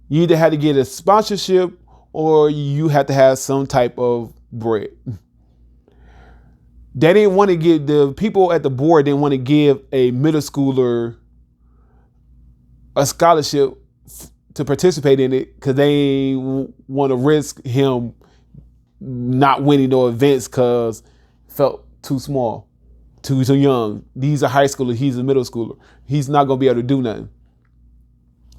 you either had to get a sponsorship or you had to have some type of bread. They didn't want to give, the people at the board didn't want to give a middle schooler a scholarship to participate in it because they want to risk him not winning no events because felt too small, too young. These are high schoolers. He's a middle schooler. He's not gonna be able to do nothing.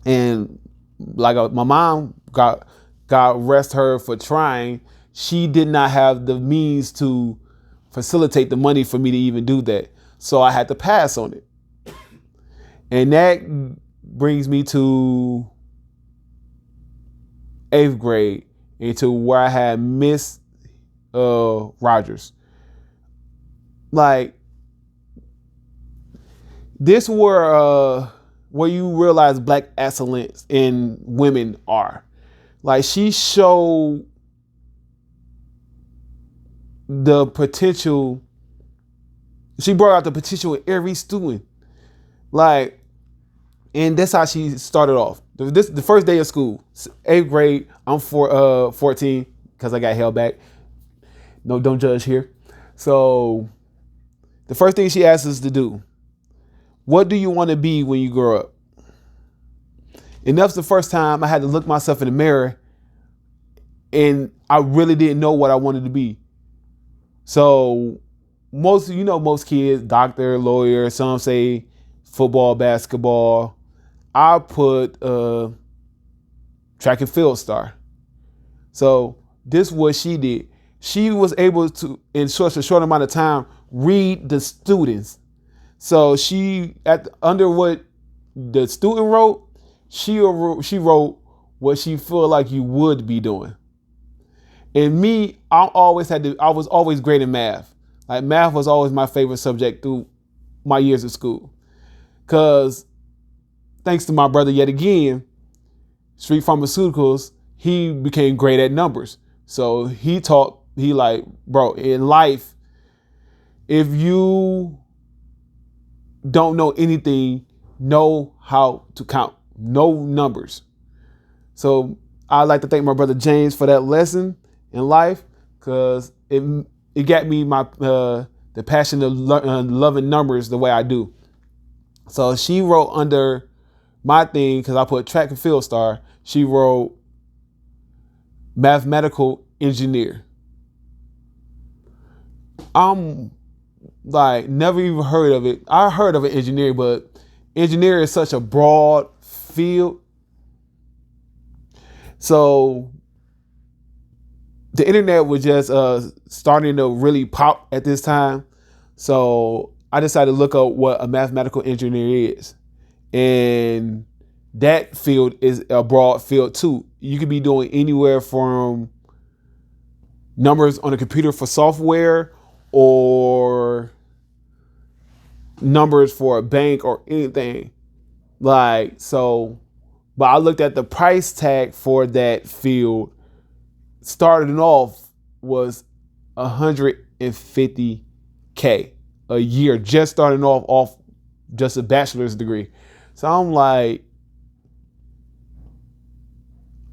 And like my mom got rest her for trying. She did not have the means to facilitate the money for me to even do that. So I had to pass on it. And that brings me to 8th grade into where I had Miss Rogers. Like, this where you realize black excellence in women are. Like, she showed the potential. She brought out the potential in every student. Like, and that's how she started off. The first day of school, 8th grade. I'm 14 because I got held back. No, don't judge here. So the first thing she asked us to do, what do you want to be when you grow up? And that's the first time I had to look myself in the mirror and I really didn't know what I wanted to be. So most kids, doctor, lawyer, some say football, basketball. I put track and field star. So this is what she did. She was able to, in such a short amount of time, read the students. So she, under what the student wrote, she wrote what she felt like you would be doing. And me, I was always great in math. Like, math was always my favorite subject through my years of school. Because thanks to my brother yet again, Street Pharmaceuticals, he became great at numbers. So he like, bro, in life, if you don't know anything, know how to count, know numbers. So I'd like to thank my brother James for that lesson in life, because it got me the passion of loving numbers the way I do. So she wrote under my thing, because I put track and field star, she wrote mathematical engineer. I'm like, never even heard of it. I heard of an engineer, but engineer is such a broad field. So the internet was just starting to really pop at this time. So I decided to look up what a mathematical engineer is. And that field is a broad field too. You could be doing anywhere from numbers on a computer for software, or numbers for a bank, or anything. Like, so, but I looked at the price tag for that field. Starting off was $150K a year, just starting off just a bachelor's degree. So I'm like,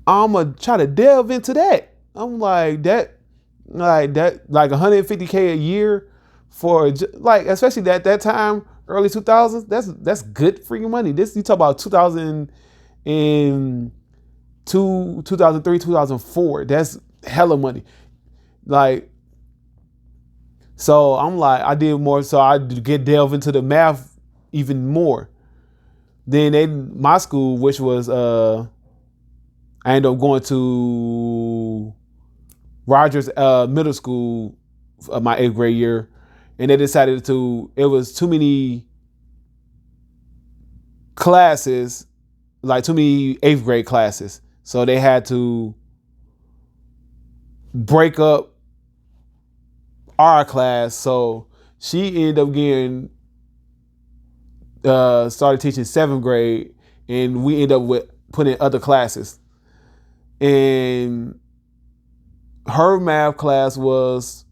I'm gonna try to delve into that. I'm like, like 150K a year for, like, especially that time, early 2000s. That's good freaking money. This, you talk about 2002, 2003, 2004. That's hella money. Like, so I'm like, I did more. So I delve into the math even more. Then my school, which was I ended up going to Rogers Middle School my 8th grade year, and they decided it was too many classes, like too many 8th grade classes. So they had to break up our class. So she ended up getting started teaching 7th grade, and we ended up with putting other classes. And her math class was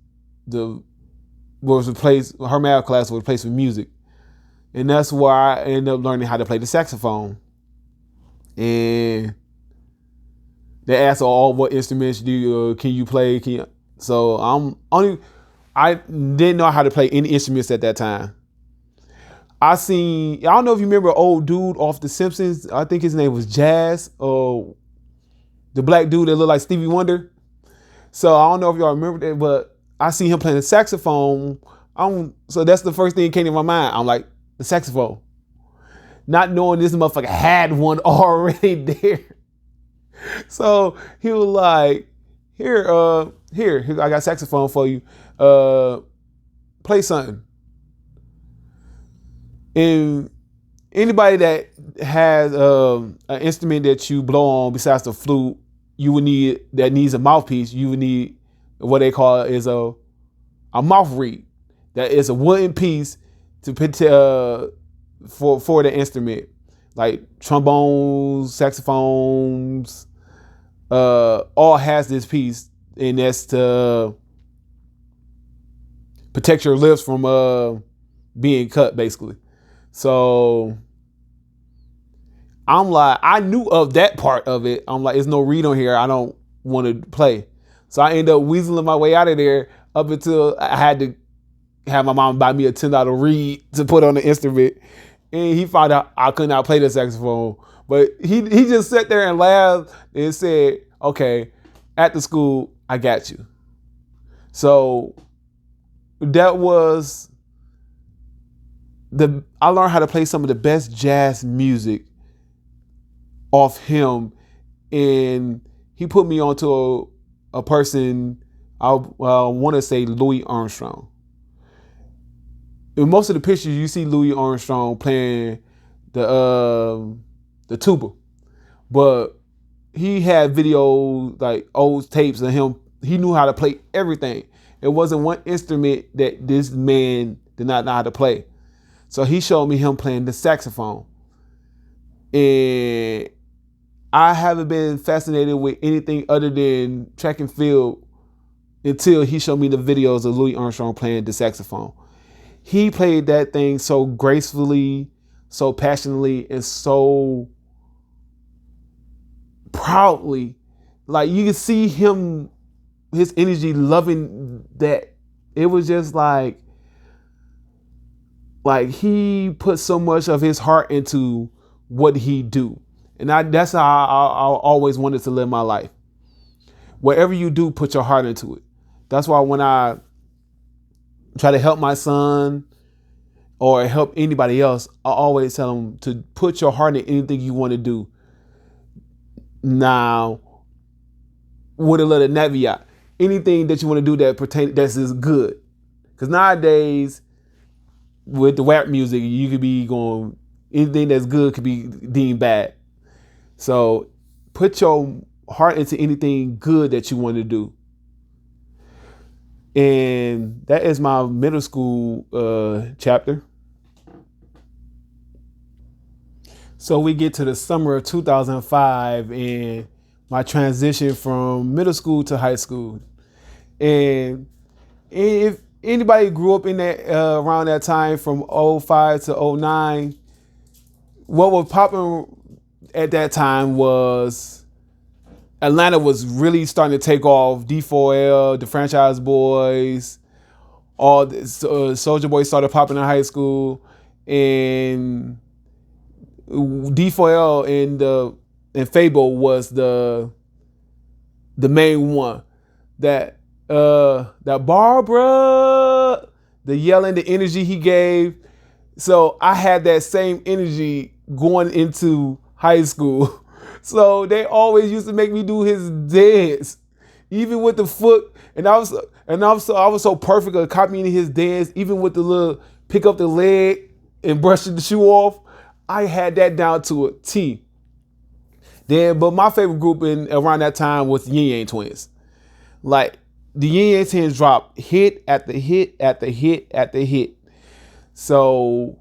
replaced. Her math class was replaced with music, and that's where I ended up learning how to play the saxophone. And they asked, "Oh, what instruments can you play?" So I didn't know how to play any instruments at that time. I don't know if you remember an old dude off The Simpsons. I think his name was Jazz, or the black dude that looked like Stevie Wonder. So I don't know if y'all remember that, but I seen him playing the saxophone. So that's the first thing that came to my mind. I'm like, the saxophone. Not knowing this motherfucker had one already there. So he was like, here, I got saxophone for you. Play something. And anybody that has an instrument that you blow on besides the flute, that needs a mouthpiece, you would need what they call is a mouth reed. That is a wooden piece to put for the instrument, like trombones, saxophones, all has this piece, and that's to protect your lips from being cut, basically. So I'm like, I knew of that part of it. I'm like, there's no reed on here. I don't want to play. So I ended up weaseling my way out of there up until I had to have my mom buy me a $10 reed to put on the instrument. And he found out I could not play the saxophone. But he just sat there and laughed and said, okay, at the school, I got you. So that was I learned how to play some of the best jazz music off him, and he put me onto a person, I want to say Louis Armstrong. In most of the pictures, you see Louis Armstrong playing the tuba, but he had videos, like old tapes of him. He knew how to play everything. It wasn't one instrument that this man did not know how to play. So he showed me him playing the saxophone. And I haven't been fascinated with anything other than track and field until he showed me the videos of Louis Armstrong playing the saxophone. He played that thing so gracefully, so passionately, and so proudly. Like, you can see him, his energy, loving that. It was just like he put so much of his heart into what he do. And that's how I always wanted to live my life. Whatever you do, put your heart into it. That's why when I try to help my son or help anybody else, I always tell them to put your heart in anything you want to do. Now, with a little caveat, anything that you want to do that's is good. Because nowadays, with the rap music, you could be going, anything that's good could be deemed bad. So put your heart into anything good that you want to do. And that is my middle school chapter. So we get to the summer of 2005 and my transition from middle school to high school. And if anybody grew up in that around that time from 05 to 09, what was popping at that time was Atlanta was really starting to take off. D4L, the Franchise Boys, all this, Soulja Boy started popping in high school, and D4L and Fable was the main one. That Barbara, the yelling, the energy he gave. So I had that same energy going into high school. So they always used to make me do his dance, even with the foot. And I was so perfect at copying his dance, even with the little pick up the leg and brushing the shoe off. I had that down to a T. Then, but my favorite group in around that time was the Yin Yang Twins. Like the Yin Yang Twins dropped hit after hit after hit after hit. So,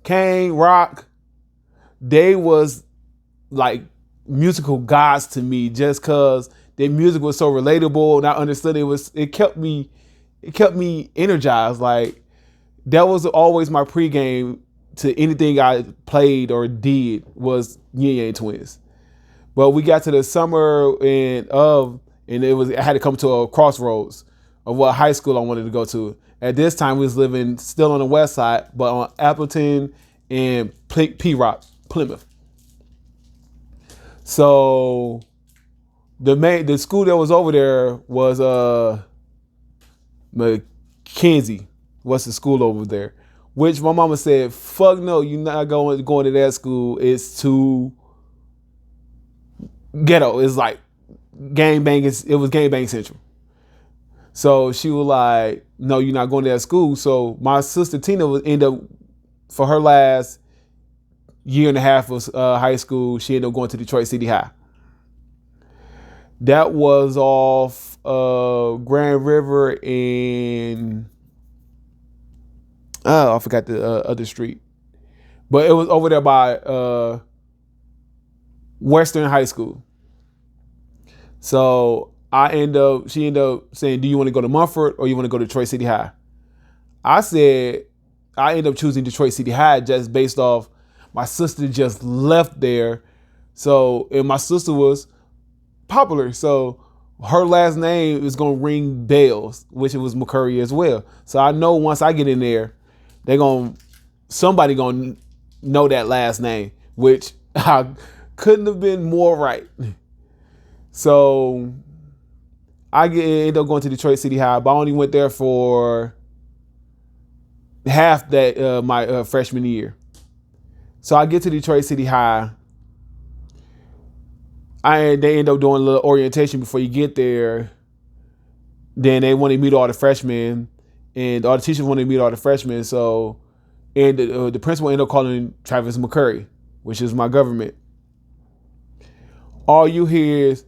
KRACK, they was like musical gods to me just because their music was so relatable and I understood it kept me energized. Like that was always my pregame to anything I played or did was Yin Yang Twins. But we got to the summer and I had to come to a crossroads of what high school I wanted to go to. At this time we was living still on the west side, but on Appleton and P-Rock, Plymouth. So the school that was over there was Mackenzie. What's the school over there? Which my mama said, fuck no, you're not going to that school. It's too ghetto. It's like gangbang. It was gangbang central. So she was like, no, you're not going to that school. So my sister Tina would end up, for her last year and a half of high school, she ended up going to Detroit City High. That was off Grand River and I forgot the other street, but it was over there by Western High School. So she ended up saying, do you want to go to Mumford or you want to go to Detroit City High? I said, I ended up choosing Detroit City High just based off my sister just left there. So, and my sister was popular. So her last name is going to ring bells, which it was McCurry as well. So I know once I get in there, somebody going to know that last name, which I couldn't have been more right. So I ended up going to Detroit City High, but I only went there for half that my freshman year. So I get to Detroit City High. They end up doing a little orientation before you get there. Then they wanted to meet all the freshmen, and all the teachers wanted to meet all the freshmen. So, and the principal ended up calling Travis McCurry, which is my government. All you hear is,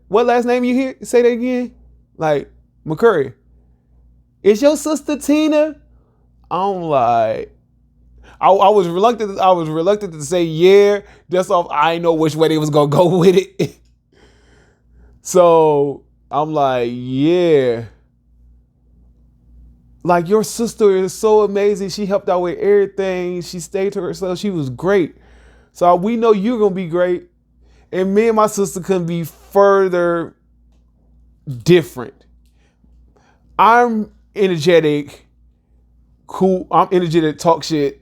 what last name you hear? Say that again. Like, McCurry. It's your sister Tina? I'm like, I was reluctant to say yeah. Just off, I didn't know which way they was gonna go with it. So I'm like, yeah. Like, your sister is so amazing. She helped out with everything. She stayed to herself. She was great. So we know you're gonna be great. And me and my sister couldn't be further different. I'm energetic, cool. I'm energetic, talk shit.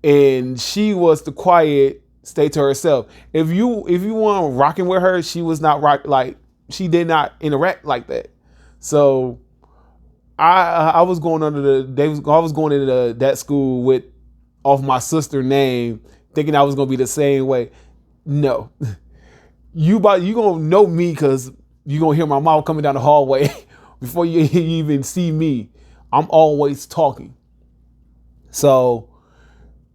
And she was the quiet, stay to herself. If you want rocking with her, she was not she did not interact like that. So I was going into that school with off my sister name, thinking I was gonna be the same way. No, you gonna know me because you gonna hear my mouth coming down the hallway before you even see me. I'm always talking. So,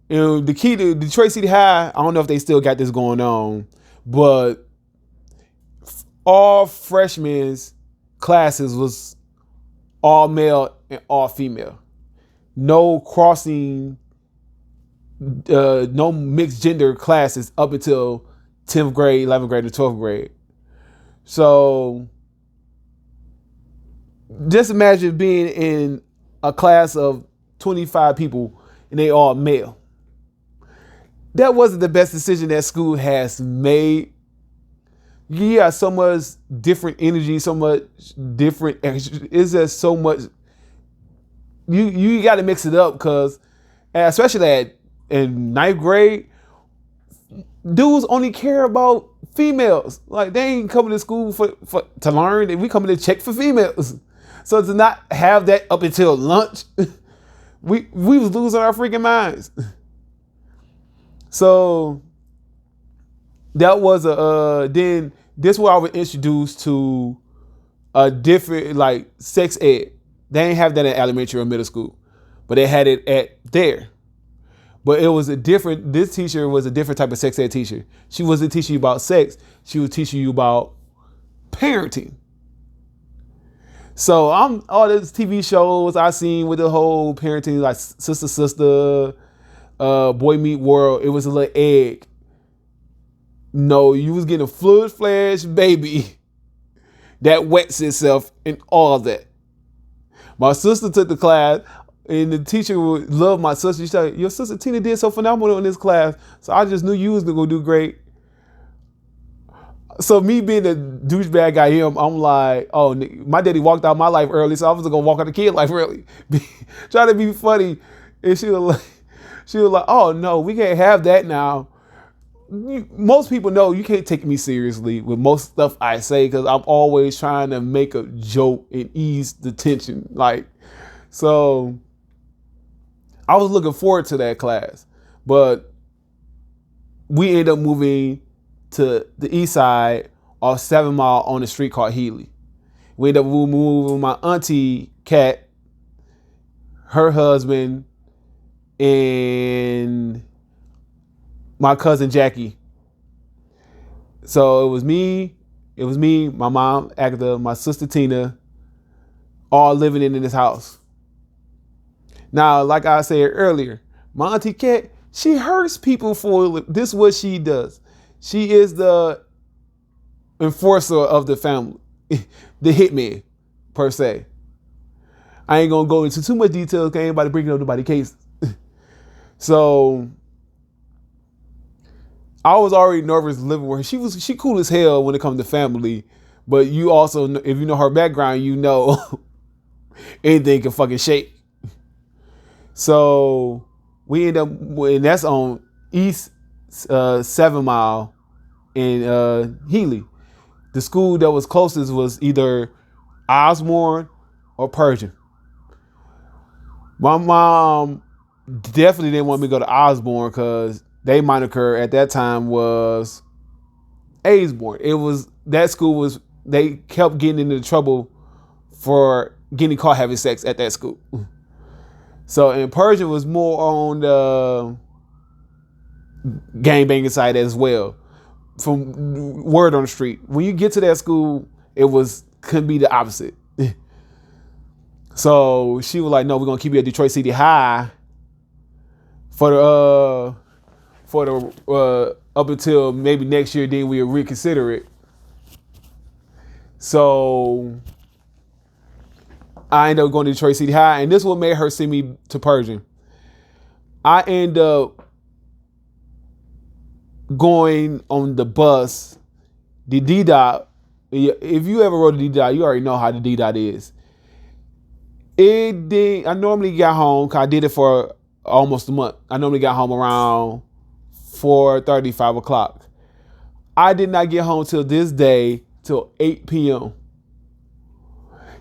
the key to Detroit City High, I don't know if they still got this going on, but all freshmen's classes was all male and all female. No crossing, no mixed gender classes up until 10th grade, 11th grade, and 12th grade. So just imagine being in a class of 25 people and they all male. That wasn't the best decision that school has made. You got so much different energy, so much different. It's just so much. You got to mix it up because, especially in 9th grade, dudes only care about females. Like, they ain't coming to school to learn. We coming to check for females. So to not have that up until lunch, we was losing our freaking minds. So that was then this where I was introduced to a different, like, sex ed. They ain't have that in elementary or middle school. but they had it at there. But it was this teacher was a different type of sex ed teacher. She wasn't teaching you about sex. She was teaching you about parenting. So all these TV shows I seen with the whole parenting, like Sister, Boy Meet World, it was a little egg. No, you was getting a fluid-fledged baby that wets itself and all of that. My sister took the class, and the teacher would love my sister. She said, your sister Tina did so phenomenal in this class, so I just knew you was going to do great. So me being the douchebag I am, I'm like, oh, my daddy walked out my life early, so I was going to walk out the kid life early. Trying to be funny. And she was like, oh, no, we can't have that now. Most people know you can't take me seriously with most stuff I say because I'm always trying to make a joke and ease the tension. So I was looking forward to that class, but we ended up moving to the east side off 7 Mile on a street called Healy. We ended up moving my auntie, Kat, her husband, and my cousin, Jackie. So it was me, my mom, Agatha, my sister, Tina, all living in this house. Now, like I said earlier, my auntie, Kat, she hurts people for this is what she does. She is the enforcer of the family, the hitman, per se. I ain't gonna go into too much detail because ain't anybody bringing up nobody's cases. So I was already nervous living with her. She cool as hell when it comes to family, but you also, if you know her background, you know anything can fucking shake. So we end up, and that's on East 7 Mile in Healy. The school that was closest was either Osborne or Persian. My mom definitely didn't want me to go to Osborne because they moniker at that time was Aisborne. That school they kept getting into trouble for getting caught having sex at that school. So, and Persian was more on the gangbanging side as well. From word on the street, when you get to that school, couldn't be the opposite. So she was like, "No, we're gonna keep you at Detroit City High for the up until maybe next year. Then we'll reconsider it." So I ended up going to Detroit City High, and this is what made her send me to Persian. I end up going on the bus, the D-Dot. If you ever rode a D-Dot, you already know how the D-Dot is. I normally got home, because I did it for almost a month. I normally got home around 4:30, 5 o'clock. I did not get home till this day, till 8 p.m.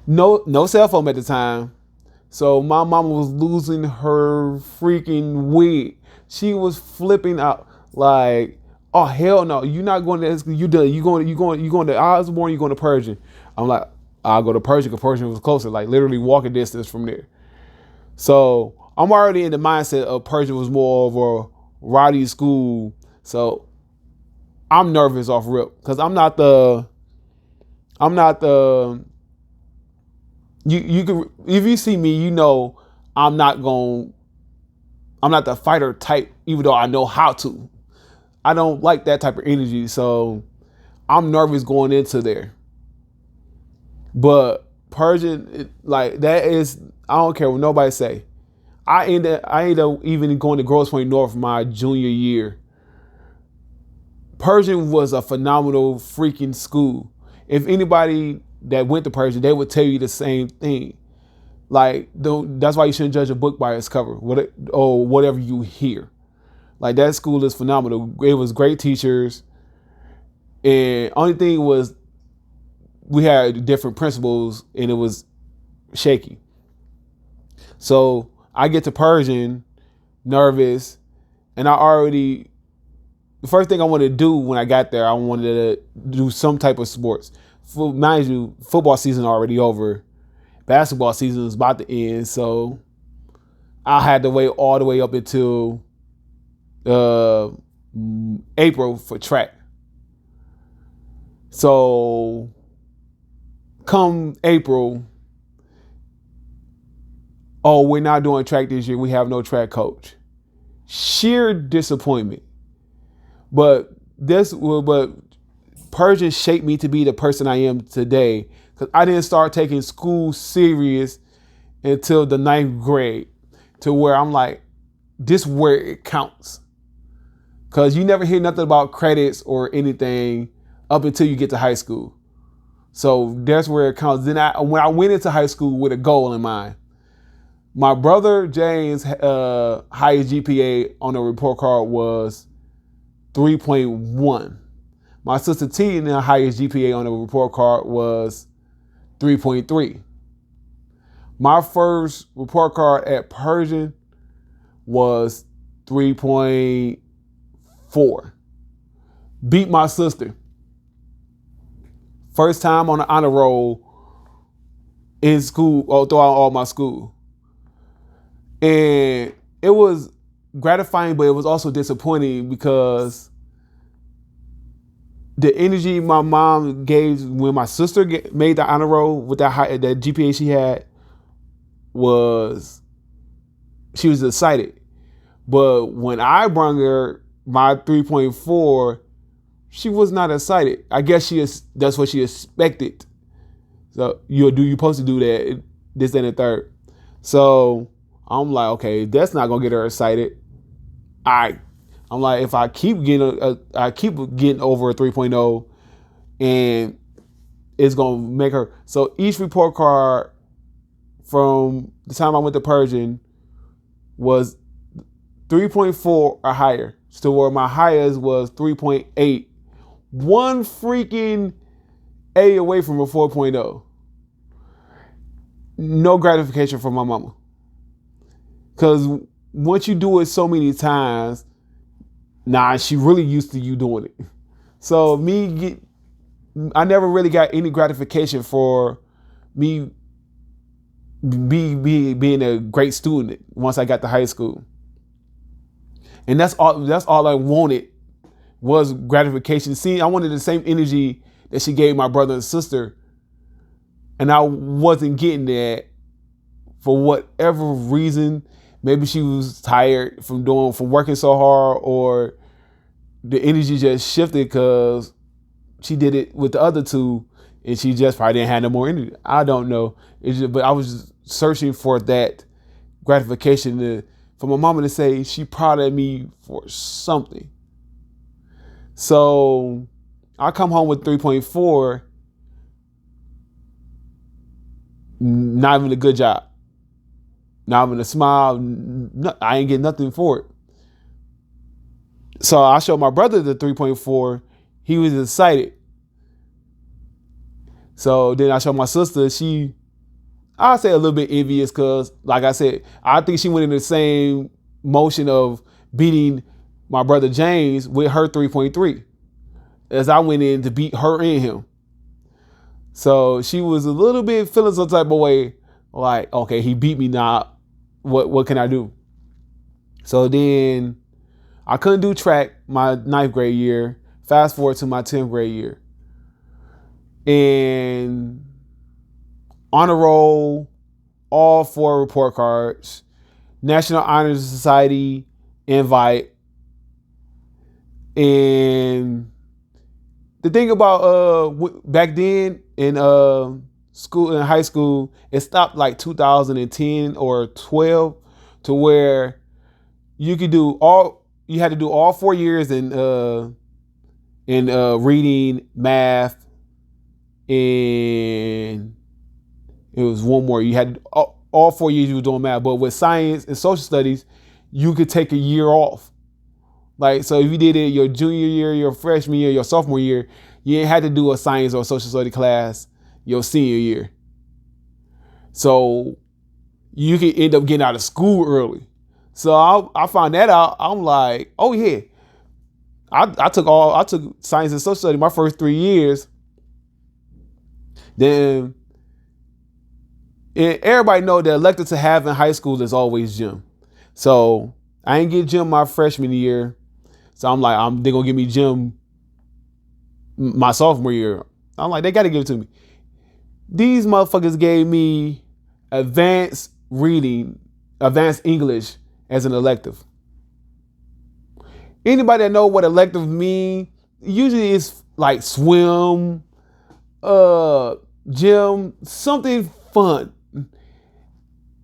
No cell phone at the time. So my mama was losing her freaking wig. She was flipping out like, oh hell no, you're not going to school. You done. You going to Osborne, you going to Persian. I'm like, I'll go to Persian because Persian was closer, like literally walking distance from there. So I'm already in the mindset of Persian was more of a rowdy school. So I'm nervous off rip because I'm not the you can, if you see me, you know I'm not the fighter type, even though I know how to. I don't like that type of energy, so I'm nervous going into there. But Persian, like that is, I don't care what nobody say. I ended up even going to Grosse Pointe North my junior year. Persian was a phenomenal freaking school. If anybody that went to Persian, they would tell you the same thing. Like, that's why you shouldn't judge a book by its cover, or whatever you hear. Like, that school is phenomenal. It was great teachers. And only thing was, we had different principals, and it was shaky. So I get to Persian, nervous, and the first thing I wanted to do when I got there, I wanted to do some type of sports. Mind you, football season already over. Basketball season is about to end, so I had to wait all the way up until April for track. So come April, oh, we're not doing track this year. We have no track coach. Sheer disappointment. But Persian shaped me to be the person I am today, because I didn't start taking school serious until the 9th grade, to where I'm like, this is where it counts. Because you never hear nothing about credits or anything up until you get to high school. So that's where it counts. Then when I went into high school with a goal in mind, my brother James' highest GPA on the report card was 3.1. My sister T, the highest GPA on the report card was 3.3. My first report card at Persian was 3.4. Beat my sister. First time on the honor roll in school, or throughout all my school. And it was gratifying, but it was also disappointing, because the energy my mom gave when my sister made the honor roll with that GPA she had, she was excited. But when I brought her my 3.4, she was not excited. I guess that's what she expected. So you supposed to do that, this and the third. So I'm like, okay, that's not gonna get her excited. I'm like, if I keep getting over a 3.0, and it's gonna make her. So each report card from the time I went to Persian was 3.4 or higher. So where my highest was 3.8. One freaking A away from a 4.0. No gratification from my mama. Because once you do it so many times, she really used to you doing it. So I never really got any gratification for me being a great student once I got to high school. And that's all I wanted, was gratification. See, I wanted the same energy that she gave my brother and sister, and I wasn't getting that for whatever reason. Maybe she was tired from working so hard, or the energy just shifted because she did it with the other two, and she just probably didn't have no more energy. I don't know. But I was just searching for that gratification for my mama to say she proud of me for something. So I come home with 3.4, not even a good job, not even a smile. I ain't getting nothing for it. So I showed my brother the 3.4. He was excited. So then I showed my sister. I'll say a little bit envious, because, like I said, I think she went in the same motion of beating my brother James with her 3.3 as I went in to beat her and him. So she was a little bit feeling some type of way, like, okay, he beat me now. What can I do? So then I couldn't do track my 9th grade year. Fast forward to my 10th grade year. And honor roll, all 4 report cards, National Honor Society invite. And the thing about back then in high school, it stopped like 2010 or 12, to where you had to do all 4 years in reading, math, and it was one more. You had all 4 years you were doing math, but with science and social studies, you could take a year off. Like, so if you did it your junior year, your freshman year, your sophomore year, you ain't had to do a science or social study class your senior year. So you could end up getting out of school early. So I found that out. I'm like, oh yeah. I took science and social study my first 3 years. Then everybody know the elective to have in high school is always gym. So I ain't get gym my freshman year. So I'm like, they gonna give me gym my sophomore year. I'm like, they gotta give it to me. These motherfuckers gave me advanced reading, advanced English as an elective. Anybody that know what elective mean, usually it's like swim, gym, something fun.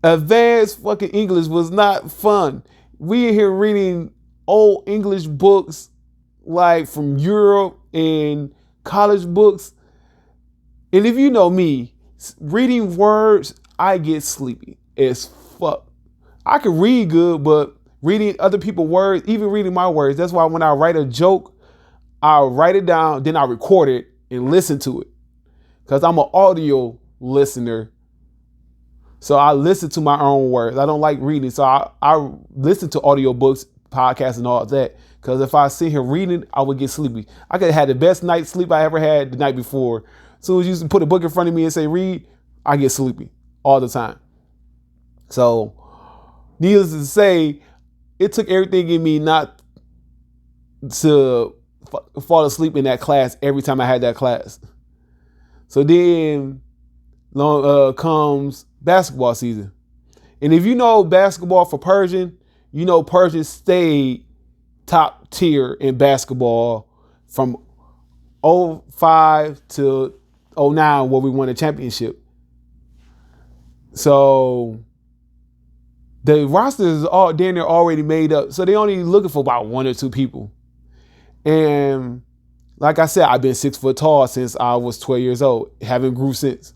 Advanced fucking English was not fun. We in here reading old English books like from Europe and college books. And if you know me, reading words, I get sleepy as fuck. I can read good, but reading other people's words, even reading my words, that's why when I write a joke, I'll write it down, then I record it and listen to it. Because I'm an audio listener. So I listen to my own words. I don't like reading. So I listen to audiobooks, podcasts, and all that. Because if I sit here reading, I would get sleepy. I could have had the best night's sleep I ever had the night before. As soon as you put a book in front of me and say read, I get sleepy all the time. So needless to say, it took everything in me not to fall asleep in that class every time I had that class. So then comes basketball season. And if you know basketball for Persian, you know Persian stayed top tier in basketball from 05 to 09 where we won a championship. So the roster is all damn near already made up. So they only looking for about 1 or 2 people. And like I said, I've been 6 foot tall since I was 12 years old. Haven't grew since.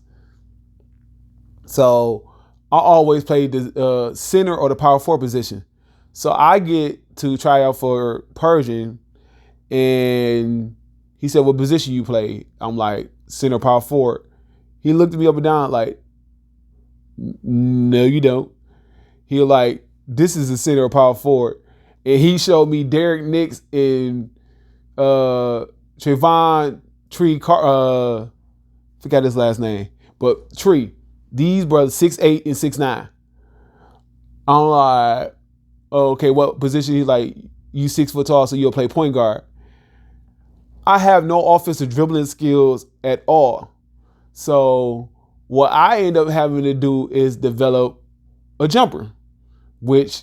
So I always played the center or the power forward position. So I get to try out for Persian, and he said, "What position you play?" I'm like, "Center, power forward." He looked at me up and down like, "No, you don't." He was like, "This is the center or power forward," and he showed me Derek Nix and Trayvon Tree. Forgot his last name, but Tree. These brothers 6'8" and 6'9". I'm like, okay, what position? He's like, you 6 foot tall, so you'll play point guard. I have no offensive dribbling skills at all. So what I end up having to do is develop a jumper, which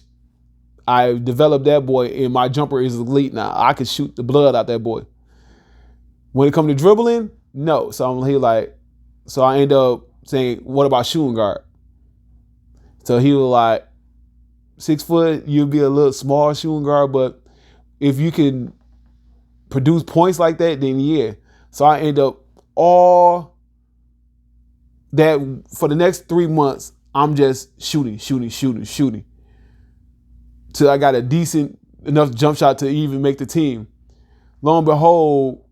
I developed that boy, and my jumper is elite now. I can shoot the blood out that boy. When it comes to dribbling, no. So I end up saying, what about shooting guard? So he was like, 6 foot, you'll be a little small shooting guard, but if you can produce points like that, then yeah. So I end up all that for the next 3 months, I'm just shooting. Till I got a decent enough jump shot to even make the team. Lo and behold,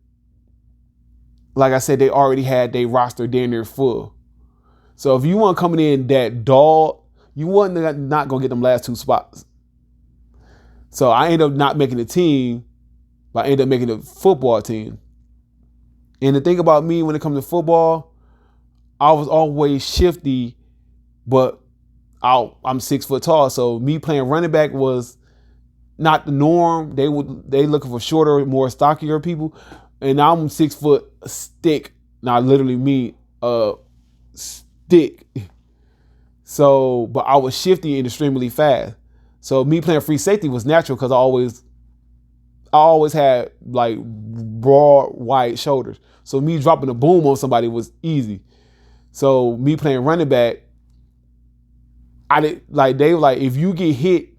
like I said, they already had their roster damn near full. So if you want coming in that dog, you wasn't not gonna get them last 2 spots. So I ended up not making the team, but I ended up making the football team. And the thing about me when it comes to football, I was always shifty, but I'm 6 foot tall. So me playing running back was not the norm. They looking for shorter, more stockier people. And I'm 6 foot stick. Now I literally mean stick. So, but I was shifty and extremely fast. So me playing free safety was natural because I always had like broad, wide shoulders. So me dropping a boom on somebody was easy. So me playing running back, they were like, if you get hit,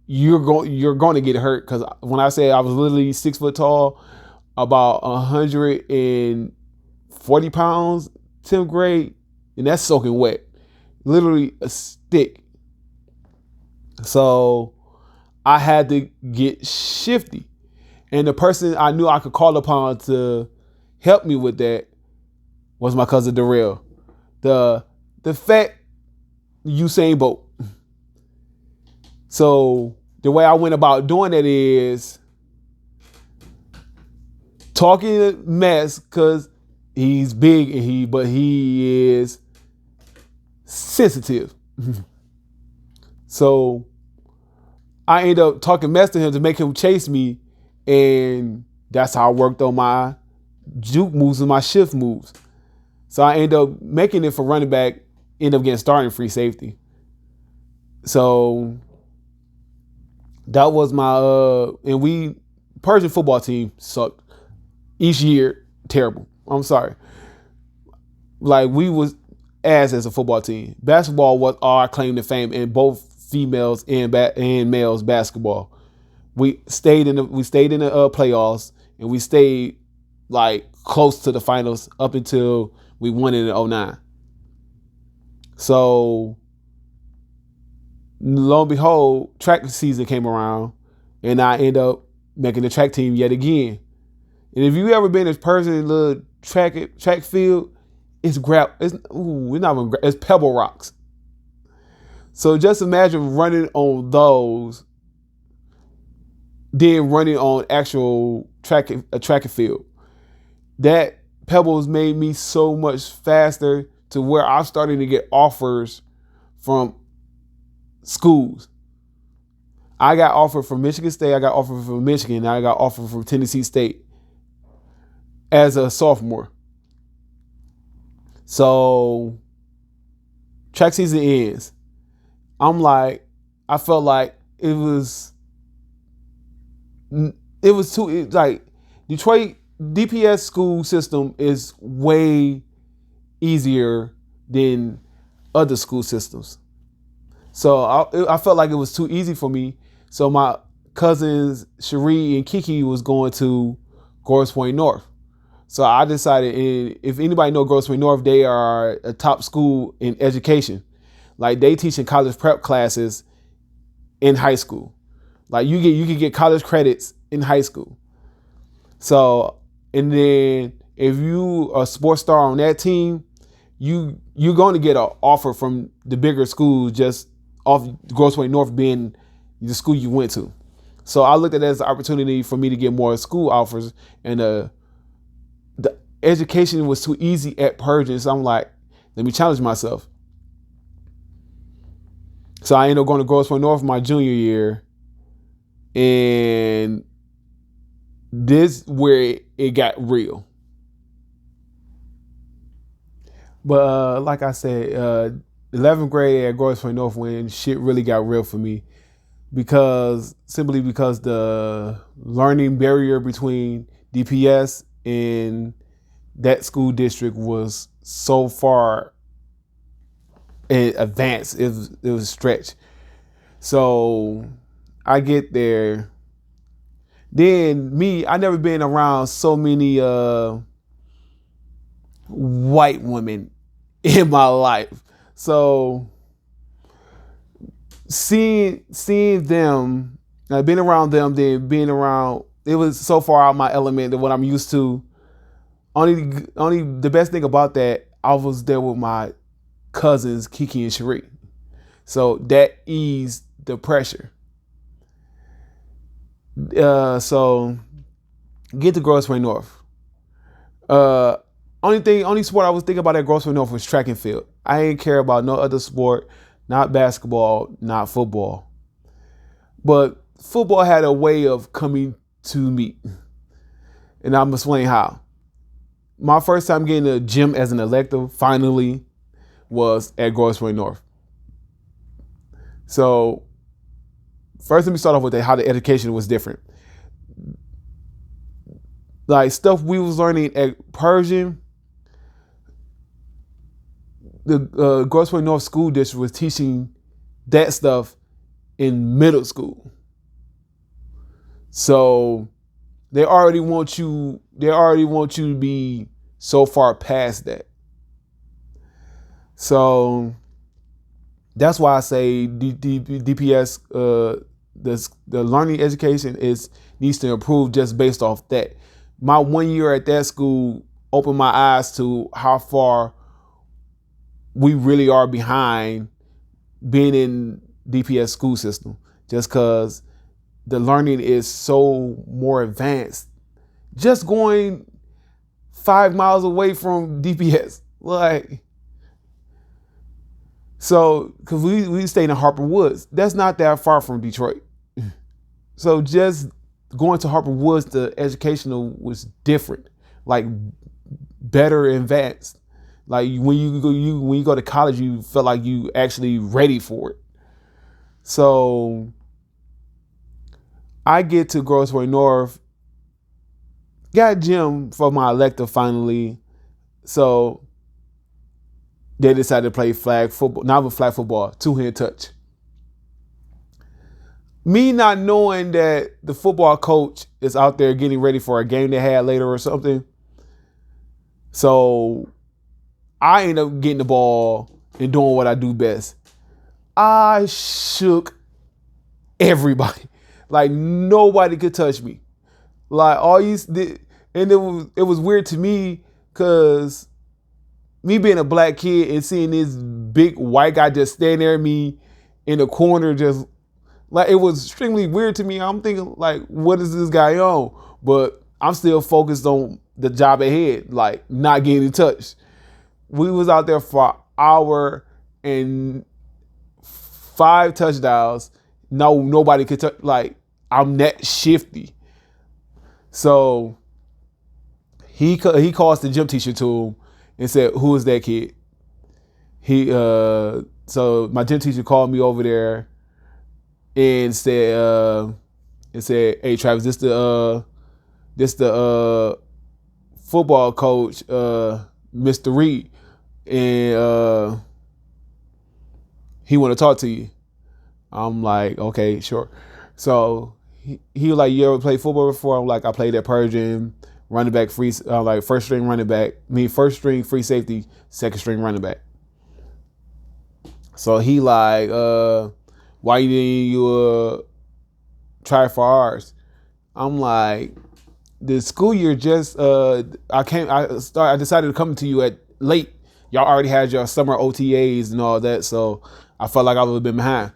you're going to get hurt. Because when I say I was literally 6 foot tall, about 140 pounds, 10th grade, and that's soaking wet. Literally a stick. So I had to get shifty. And the person I knew I could call upon to help me with that was my cousin Darrell. The fat Usain Bolt. So the way I went about doing that is talking mess because he's big but he is sensitive. So I ended up talking mess to him to make him chase me, and that's how I worked on my juke moves and my shift moves. So I ended up making it for running back, end up getting starting free safety. So that was my and we Persian football team sucked each year, terrible. I'm sorry. Like we was ass as a football team. Basketball was our claim to fame in both females and males basketball. We stayed in the playoffs, and we stayed like close to the finals up until we won it in 2009. So lo and behold, track season came around, and I end up making the track team yet again. And if you ever been in person in little track field, it's pebble rocks. So just imagine running on those, then running on actual track and field. That pebbles made me so much faster to where I'm starting to get offers from schools. I got offered from Michigan State, I got offered from Michigan, and I got offered from Tennessee State as a sophomore. So track season ends. I felt like it was like Detroit DPS school system is way easier than other school systems. So I felt like it was too easy for me. So my cousins Cherie and Kiki was going to Grosse Pointe North. So I decided, and if anybody know Grosse Pointe North, they are a top school in education. Like they teach in college prep classes in high school. Like you can get college credits in high school. So, and then if you are a sports star on that team, you're going to get an offer from the bigger schools just off Grosse Pointe North being the school you went to. So I looked at it as an opportunity for me to get more school offers, and the education was too easy at Persian. So I'm like, let me challenge myself. So I ended up going to Grosse Pointe North my junior year, and this where it got real. But like I said, 11th grade at Grosse Pointe North when shit really got real for me, simply because the learning barrier between DPS and that school district was so far advanced. It was a stretch. So I get there. Then I never been around so many white women in my life. So seeing them, being around them, then being around, it was so far out my element than what I'm used to. Only the best thing about that, I was there with my cousins Kiki and Cherie, so that eased the pressure. So get to Grosse Pointe North. Only sport I was thinking about at Grosse Pointe North was track and field. I didn't care about no other sport, not basketball, not football. But football had a way of coming to me, and I'm gonna explain how. My first time getting a gym as an elective finally was at Grosse Pointe North. So first, let me start off with how the education was different. Like stuff we was learning at Persian, the Grosse Pointe North School District was teaching that stuff in middle school. So they already want you to be so far past that. So that's why I say DPS, the learning education needs to improve just based off that. My 1 year at that school opened my eyes to how far we really are behind being in DPS school system, just because the learning is so more advanced. Just going 5 miles away from DPS, like, so because we stayed in Harper Woods, that's not that far from Detroit. So just going to Harper Woods, the educational was different, like better advanced. Like when you go to college, you feel like you actually ready for it. So I get to Grosse Pointe North, got a gym for my elective finally. So they decided to play flag football, not with flag football, two-hand touch. Me not knowing that the football coach is out there getting ready for a game they had later or something. So I end up getting the ball and doing what I do best. I shook everybody. Like nobody could touch me. Like all you did, and it was weird to me because me being a black kid and seeing this big white guy just stand there at me in the corner, just like it was extremely weird to me. I'm thinking like, what is this guy on? But I'm still focused on the job ahead, like not getting touched. We was out there for an hour and 5 touchdowns. No, nobody could touch. Like I'm that shifty. So he calls the gym teacher to him and said, "Who is that kid?" So my gym teacher called me over there and said, "Hey Travis, this the football coach, Mr. Reed, and he want to talk to you." I'm like, okay, sure. So he was like, "You ever played football before?" I'm like, "I played at Persian, running back, free, like first string running back. First string free safety, second string running back." So he like, "Why didn't you try for ours?" I'm like, "The school year just I decided to come to you at late. Y'all already had your summer OTAs and all that, so I felt like I would have been behind."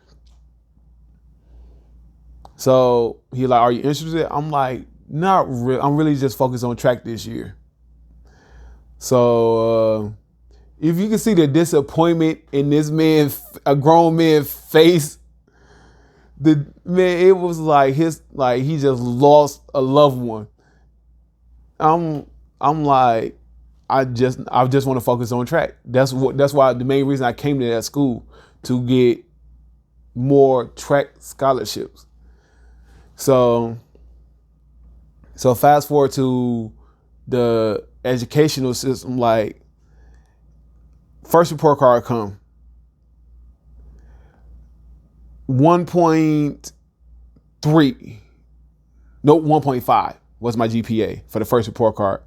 So he like, "Are you interested?" I'm like, "Not really. I'm really just focused on track this year." So if you can see the disappointment in this man, a grown man's face, it was like he just lost a loved one. I'm like, I just want to focus on track. That's why the main reason I came to that school, to get more track scholarships. So fast forward to the educational system, like first report card come. 1.3, no, 1.5 was my GPA for the first report card.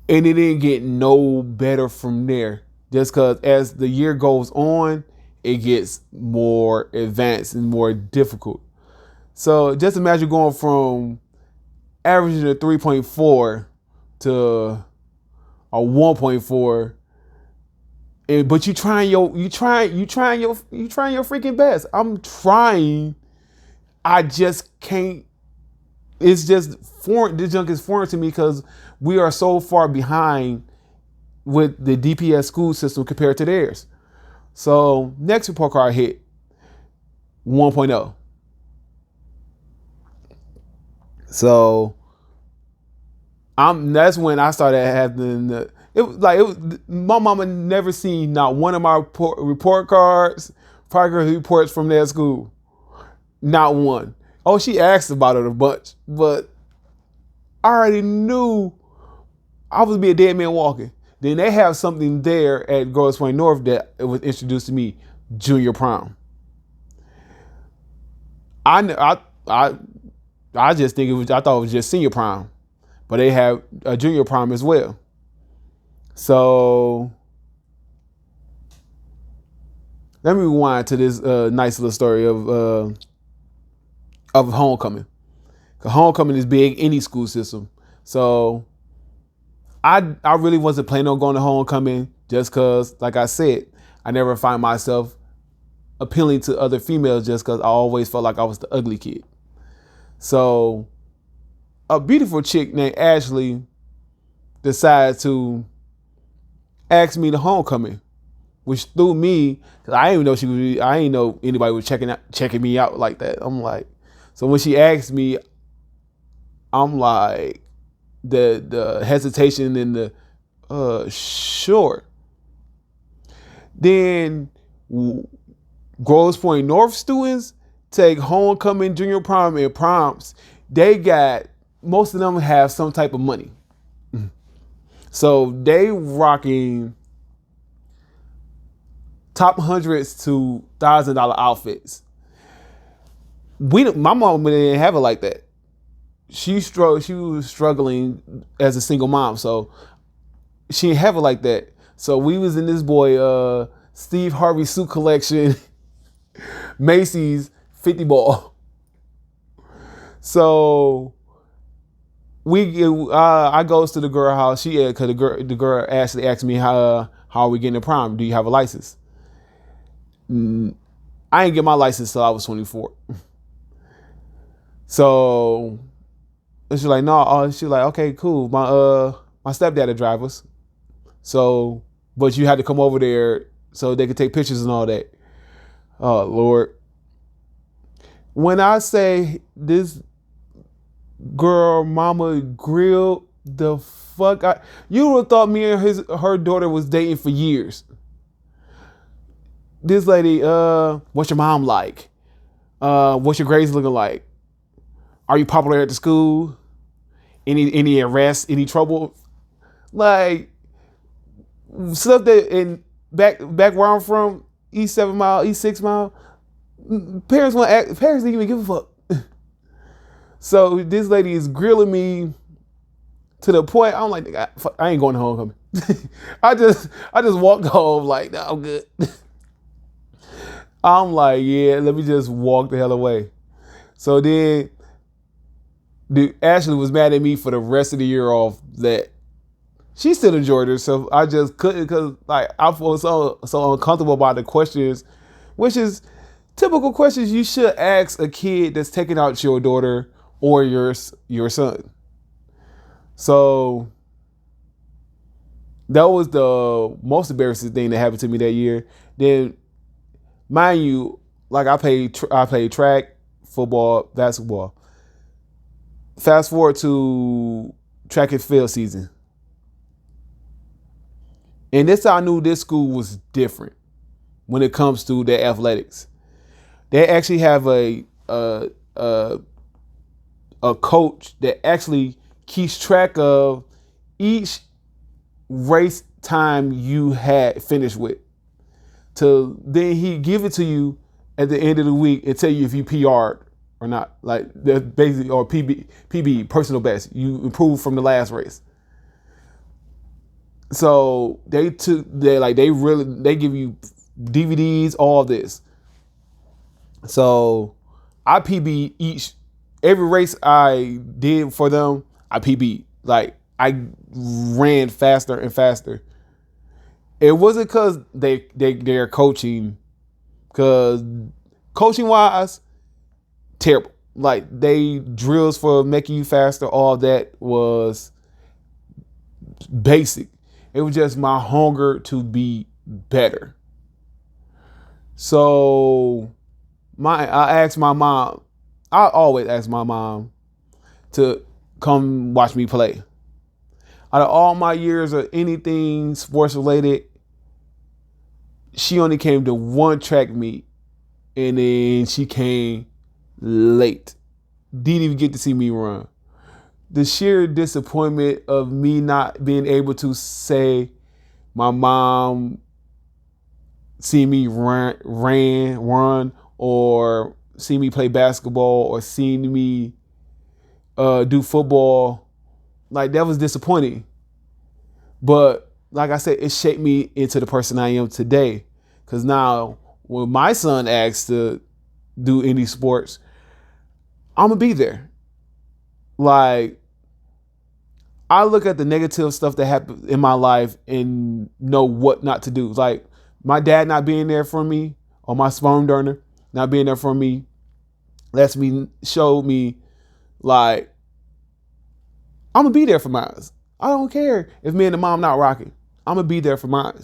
And it didn't get no better from there, just because as the year goes on, it gets more advanced and more difficult. So just imagine going from averaging a 3.4 to a 1.4, but you trying your freaking best. I'm trying. I just can't. It's just foreign. This junk is foreign to me because we are so far behind with the DPS school system compared to theirs. So next report card hit 1.0. So that's when I started having my mama never seen not one of my report cards, progress reports from that school. Not one. Oh, she asked about it a bunch, but I already knew I was be a dead man walking. Then they have something there at Grosse Pointe North that it was introduced to me, junior prom. I just think I thought it was just senior prom, but they have a junior prom as well. So let me rewind to this nice little story of homecoming. Cause homecoming is big any school system. So I really wasn't planning on going to homecoming just cause, like I said, I never find myself appealing to other females just cause I always felt like I was the ugly kid. So a beautiful chick named Ashley decided to ask me to homecoming, which threw me, cause I didn't even know I didn't know anybody was checking me out like that. I'm like, So when she asked me, I'm like, the hesitation and the sure. Then Grosse Pointe North students take homecoming, junior prom, and proms. They got, most of them have some type of money. So they rocking top hundreds to $1,000 outfits. My mom didn't have it like that. She was struggling as a single mom, so she didn't have it like that. So we was in this boy Steve Harvey suit collection, Macy's 50 ball. So I goes to the girl house. Cause the girl actually asked me how are we getting to prom? Do you have a license? I didn't get my license till I was 24. So she's like, no. She's like, okay, cool. My stepdad will drive us. So, but you had to come over there so they could take pictures and all that. Oh Lord. When I say this girl mama grilled the fuck out, you would have thought me and her daughter was dating for years. This lady, what's your mom like? What's your grades looking like? Are you popular at the school? Any arrests? Any trouble? Like stuff that in back where I'm from, East 7 Mile, East 6 Mile, parents didn't even give a fuck. So this lady is grilling me to the point I'm like, I ain't going to homecoming. I just walked home like, nah, I'm good. I'm like, yeah, let me just walk the hell away. So then Ashley was mad at me for the rest of the year off that. She still enjoyed herself. I just couldn't, because like I felt so uncomfortable about the questions, which is typical questions you should ask a kid that's taking out your daughter or your son. So that was the most embarrassing thing that happened to me that year. Then, mind you, like I played track, football, basketball. Fast forward to track and field season. And this I knew this school was different when it comes to their athletics. They actually have a coach that actually keeps track of each race time you had finished with. Then he give it to you at the end of the week and tell you if you PR'd or not. Like the basically, or PB, personal best. You improved from the last race. So they give you DVDs, all of this. So I PB every race I did for them, I PB. Like I ran faster and faster. It wasn't because they're coaching, because coaching wise, terrible. Like they drills for making you faster, all that was basic. It was just my hunger to be better. So I asked my mom, I always ask my mom to come watch me play. Out of all my years of anything sports related, she only came to one track meet, and then she came late. Didn't even get to see me run. The sheer disappointment of me not being able to say my mom see me run, or see me play basketball, or seeing me do football, like that was disappointing. But like I said, it shaped me into the person I am today. Because now when my son asks to do any sports, I'm going to be there. Like, I look at the negative stuff that happened in my life and know what not to do. Like my dad not being there for me, or my sperm donor not being there for me, showed me like I'm gonna be there for mine. I don't care if me and the mom not rocking. I'm gonna be there for mine.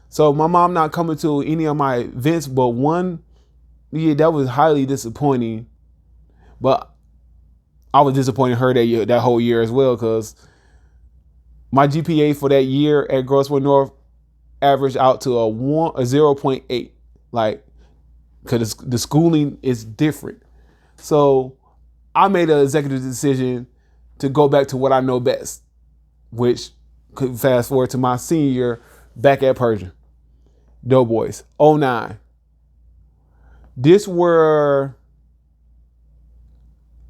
So my mom not coming to any of my events but one, yeah, that was highly disappointing. But I was disappointed in her that year, that whole year as well, because my GPA for that year at Grosswood North averaged out to a 0.8. Like, because the schooling is different. So I made an executive decision to go back to what I know best, which could fast forward to my senior year back at Persian. Doughboys, '09. This where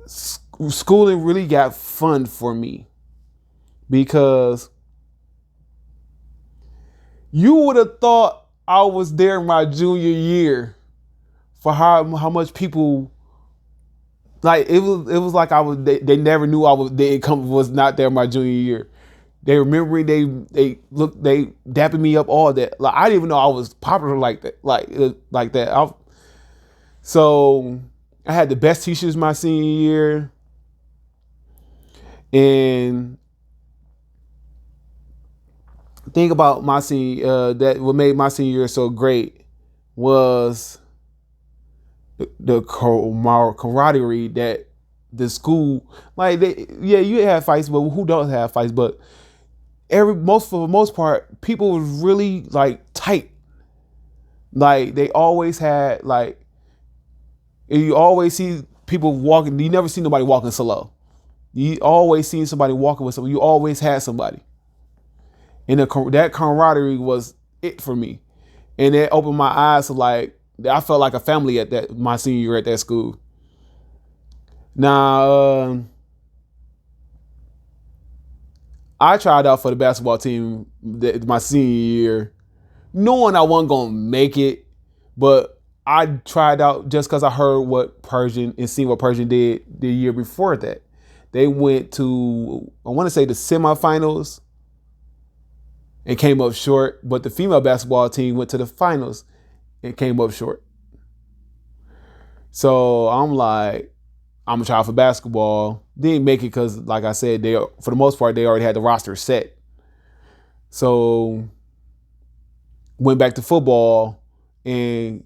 schooling really got fun for me, because you would have thought I was there my junior year for how much people, like, it was like they never knew I was not there my junior year. They remember they dapping me up, all that. Like, I didn't even know I was popular like that, like that. So I had the best teachers my senior year, and the thing about my senior that what made my senior year so great was the camaraderie that the school, like, you have fights, but who don't have fights? But for the most part, people was really like tight. Like, they always had, like, you always see people walking. You never see nobody walking solo. You always seen somebody walking with someone. You always had somebody. And that camaraderie was it for me. And it opened my eyes to, like, I felt like a family at my senior year at that school. Now, I tried out for the basketball team my senior year, knowing I wasn't going to make it, but I tried out just because I heard what Persian and seen what Persian did the year before that. They went to, I want to say, the semifinals and came up short, but the female basketball team went to the finals and came up short. So I'm like, I'm gonna try out for basketball. Didn't make it because, like I said, for the most part, they already had the roster set. So went back to football, and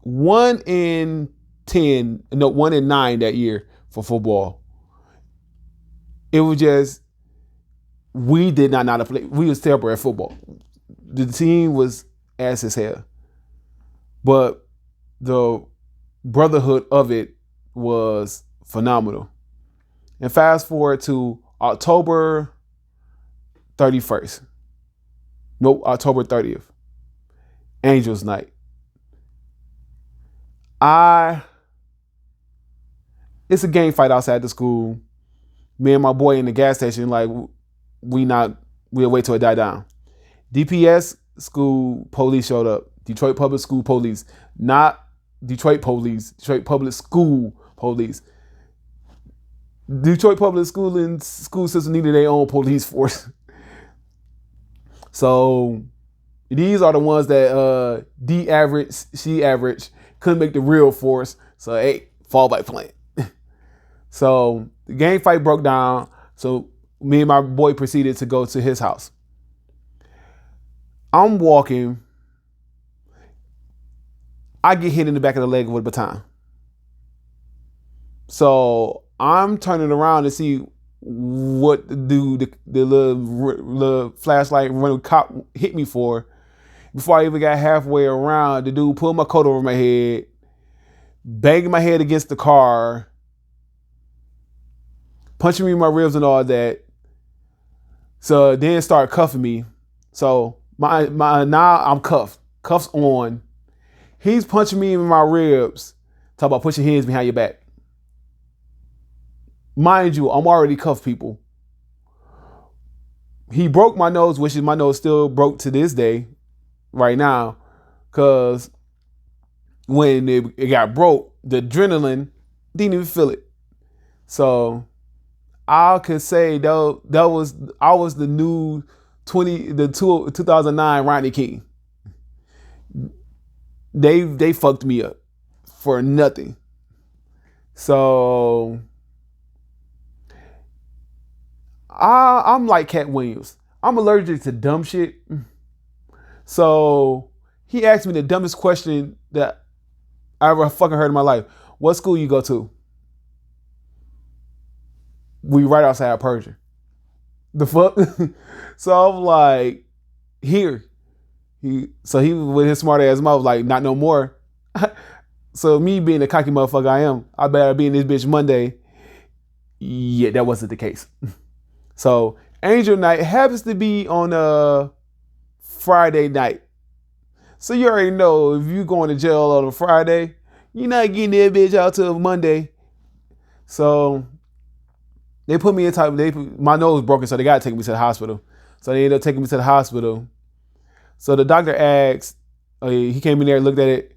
1 in 9 that year for football. It was just, we did not know how to play. We was terrible at football. The team was ass as hell. But the brotherhood of it was phenomenal. And fast forward to October 31st. Nope, October 30th. Angels Night. It's a game fight outside the school. Me and my boy in the gas station, like, we'll wait till it die down. DPS school police showed up. Detroit Public School Police. Not Detroit Police. Detroit Public School Police. Detroit Public School system needed their own police force. So these are the ones that D average, C average, couldn't make the real force. So, hey, fall back playing. So the game fight broke down. So me and my boy proceeded to go to his house. I'm walking. I get hit in the back of the leg with a baton. So I'm turning around to see what the dude, the little flashlight running cop hit me for. Before I even got halfway around, the dude pulled my coat over my head, banging my head against the car, punching me in my ribs and all that. So then start cuffing me. So now I'm cuffed. Cuffs on. He's punching me in my ribs. Talk about pushing hands behind your back. Mind you, I'm already cuffed, people. He broke my nose, which is my nose still broke to this day, right now, because when it got broke, the adrenaline didn't even feel it. So I could say I was the new 2009 Roney King. They fucked me up for nothing. So I'm like Cat Williams. I'm allergic to dumb shit. So he asked me the dumbest question that I ever fucking heard in my life. What school you go to? We right outside Persian. The fuck? So I'm like, here. So he with his smart ass mouth, like, not no more. So me being the cocky motherfucker I am, I better be in this bitch Monday. Yeah, that wasn't the case. So Angel Night happens to be on a Friday night. So you already know if you going to jail on a Friday, you're not getting that bitch out till Monday. So they put me in type. My nose was broken, so they gotta take me to the hospital. So they ended up taking me to the hospital. So the doctor asked, he came in there, looked at it.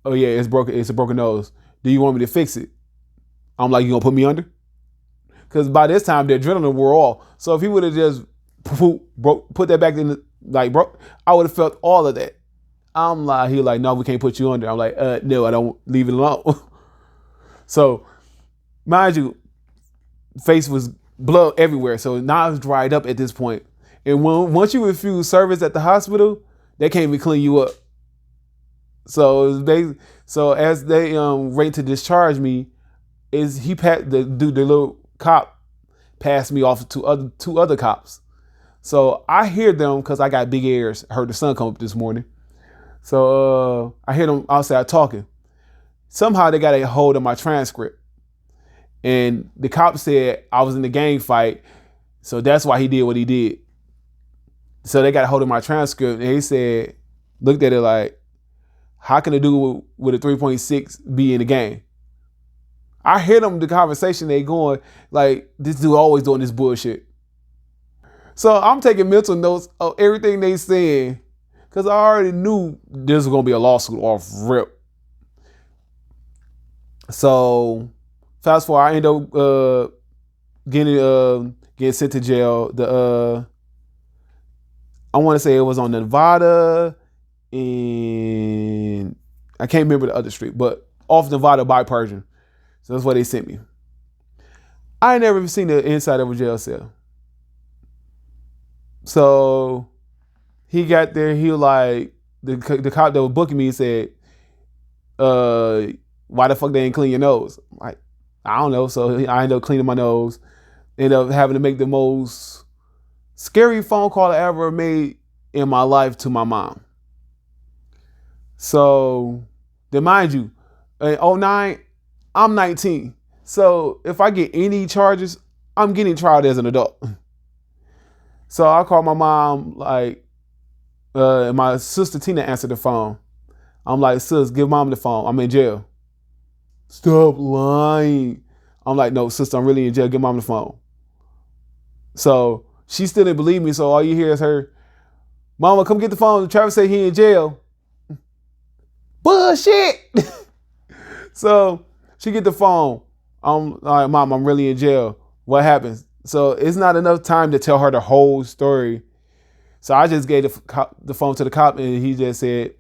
Oh yeah, it's broken. It's a broken nose. Do you want me to fix it? I'm like, you gonna put me under? Because by this time the adrenaline wore off. So if he would have just put that back in, I would have felt all of that. I'm like, he like, no, we can't put you under. I'm like, no, I don't. Leave it alone. So, mind you, face was blood everywhere. So now it's dried up at this point. And once you refuse service at the hospital, they can't even clean you up. So as they ready to discharge me, the little cop passed me off to two other cops. So I hear them because I got big ears. I heard the sun come up this morning. So I hear them outside talking. Somehow they got a hold of my transcript. And the cop said I was in the gang fight, so that's why he did what he did. So they got a hold of my transcript, and he said, looked at it like, how can a dude with a 3.6 be in the gang? I hear them, the conversation they going, like, this dude always doing this bullshit. So I'm taking mental notes of everything they saying, because I already knew this was going to be a lawsuit off rip. So fast forward, I end up getting sent to jail. I want to say it was on Nevada, and I can't remember the other street, but off Nevada by Persian. So that's where they sent me. I ain't never seen the inside of a jail cell. So he got there, he was like, the cop that was booking me said, why the fuck they ain't clean your nose? I'm like, I don't know. So I ended up cleaning my nose. Ended up having to make the most scary phone call I ever made in my life to my mom. So, then mind you, in 2009, I'm 19. So if I get any charges, I'm getting tried as an adult. So I called my mom, like, my sister Tina answered the phone. I'm like, sis, give mom the phone. I'm in jail. Stop lying. I'm like, no, sister, I'm really in jail. Give mom the phone. So she still didn't believe me. So all you hear is her, mama, come get the phone. Travis said he in jail. Bullshit. So she get the phone. I'm like, mom, I'm really in jail. What happens? So it's not enough time to tell her the whole story. So I just gave the phone to the cop, and he just said,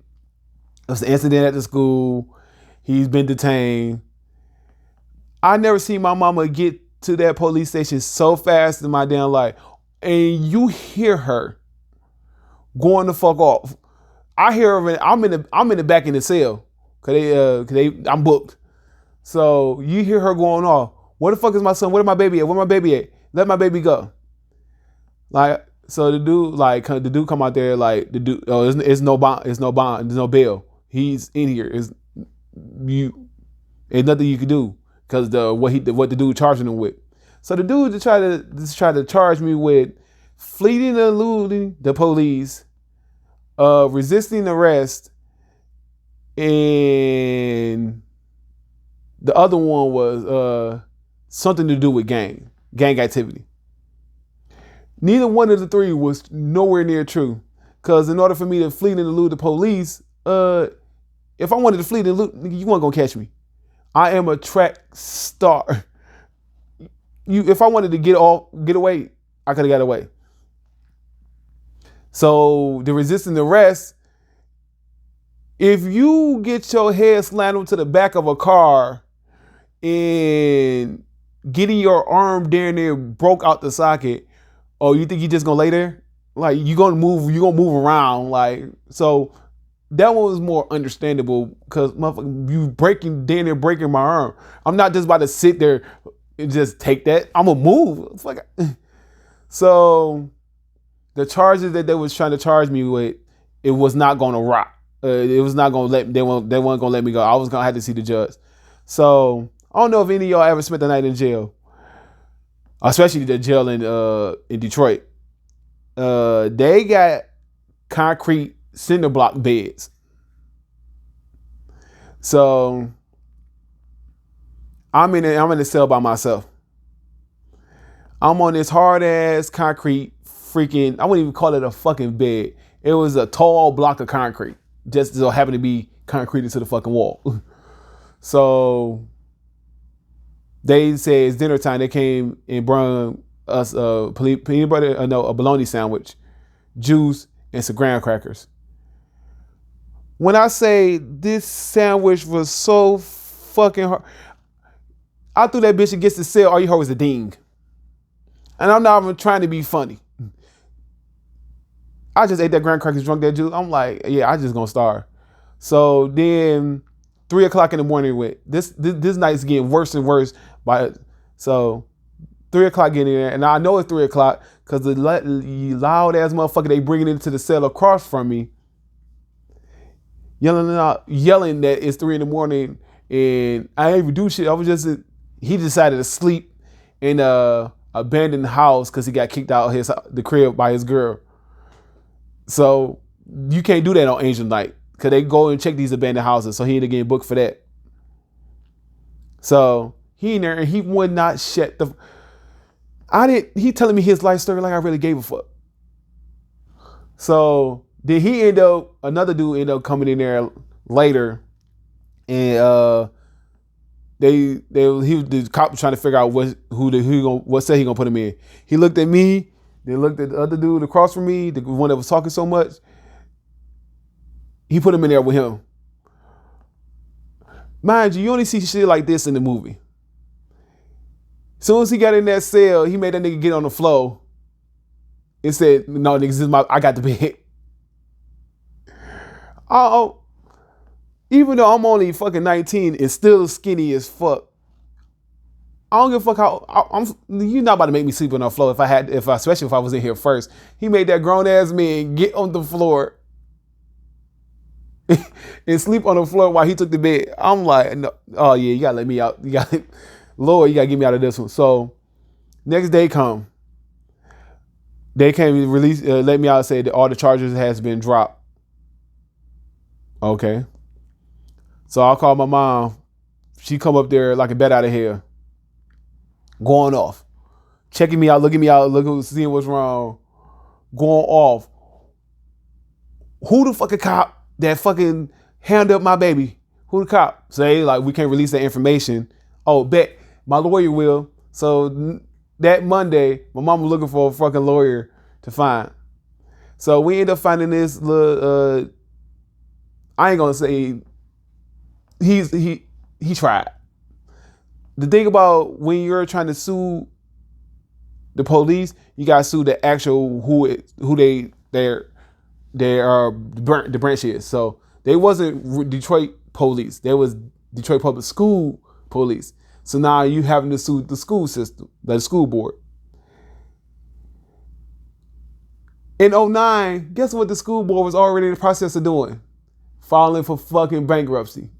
there's an incident at the school. He's been detained. I never seen my mama get to that police station so fast in my damn life. And you hear her going the fuck off. I hear her. I'm in the back in the cell because I'm booked. So you hear her going off. Where the fuck is my son? Where my baby at? Where my baby at? Let my baby go. Like, so the dude come out there like, the dude, oh, it's no bond, there's no bail. He's in here. There's nothing you can do because what the dude charging him with. So the dude tried to charge me with fleeing and eluding the police, resisting arrest, and the other one was something to do with gang activity. Neither one of the three was nowhere near true. Because in order for me to flee and elude the police, if I wanted to flee and elude, you weren't gonna catch me. I am a track star. If I wanted to get away, I could have got away. So the resisting arrest, if you get your head slammed to the back of a car and getting your arm down there broke out the socket, oh, you think you just gonna lay there? Like you gonna move around. Like, so that one was more understandable because motherfucker, you breaking my arm. I'm not just about to sit there and just take that. I'm gonna move. It's like, so the charges that they was trying to charge me with, it was not gonna rock. It was not gonna they weren't gonna let me go. I was gonna have to see the judge. So I don't know if any of y'all ever spent the night in jail, especially the jail in Detroit. They got concrete cinder block beds. So I'm in a cell by myself. I'm on this hard ass concrete freaking, I wouldn't even call it a fucking bed. It was a tall block of concrete. Just so happened to be concrete into the fucking wall. So they said it's dinner time. They came and brought us a peanut butter, a bologna sandwich, juice, and some graham crackers. When I say this sandwich was so fucking hard, I threw that bitch against the cell. All you heard was a ding. And I'm not even trying to be funny. I just ate that graham crackers, drunk that juice. I'm like, yeah, I just gonna starve. So then 3 o'clock in the morning went. This night's getting worse and worse. So 3 o'clock getting there, and I know it's 3 o'clock because the loud ass motherfucker they bringing into the cell across from me, yelling that it's 3 in the morning, and I didn't even do shit. I was just, he decided to sleep in a abandoned house because he got kicked out of the crib by his girl. So you can't do that on Angel Night because they go and check these abandoned houses. So he ended up getting booked for that. So he in there and he would not shut the. He telling me his life story like I really gave a fuck. So then another dude ended up coming in there later, and the cop was trying to figure out what set he gonna put him in. He looked at me, then looked at the other dude across from me, the one that was talking so much. He put him in there with him. Mind you only see shit like this in the movie. As soon as he got in that cell, he made that nigga get on the floor and said, "No, niggas, I got the bed." Even though I'm only fucking 19 and still skinny as fuck, I don't give a fuck how you're not about to make me sleep on the floor especially if I was in here first. He made that grown ass man get on the floor and sleep on the floor while he took the bed. I'm like, no, oh yeah, you gotta let me out. Lord, you gotta get me out of this one. So next day come. They came and let me out and say that all the charges has been dropped. Okay. So I called my mom. She come up there like a bat out of hell. Going off. Checking me out, seeing what's wrong. Going off. Who the fucking cop that fucking handed up my baby? Who the cop? Say, like, we can't release that information. Oh, bet. My lawyer will. So that Monday, my mom was looking for a fucking lawyer to find. So we ended up finding this little, I ain't gonna say, he tried. The thing about when you're trying to sue the police, you gotta sue the actual the branch is. So they wasn't Detroit police. They was Detroit Public School police. So now you having to sue the school system, the school board. In 2009, guess what the school board was already in the process of doing? Filing for fucking bankruptcy.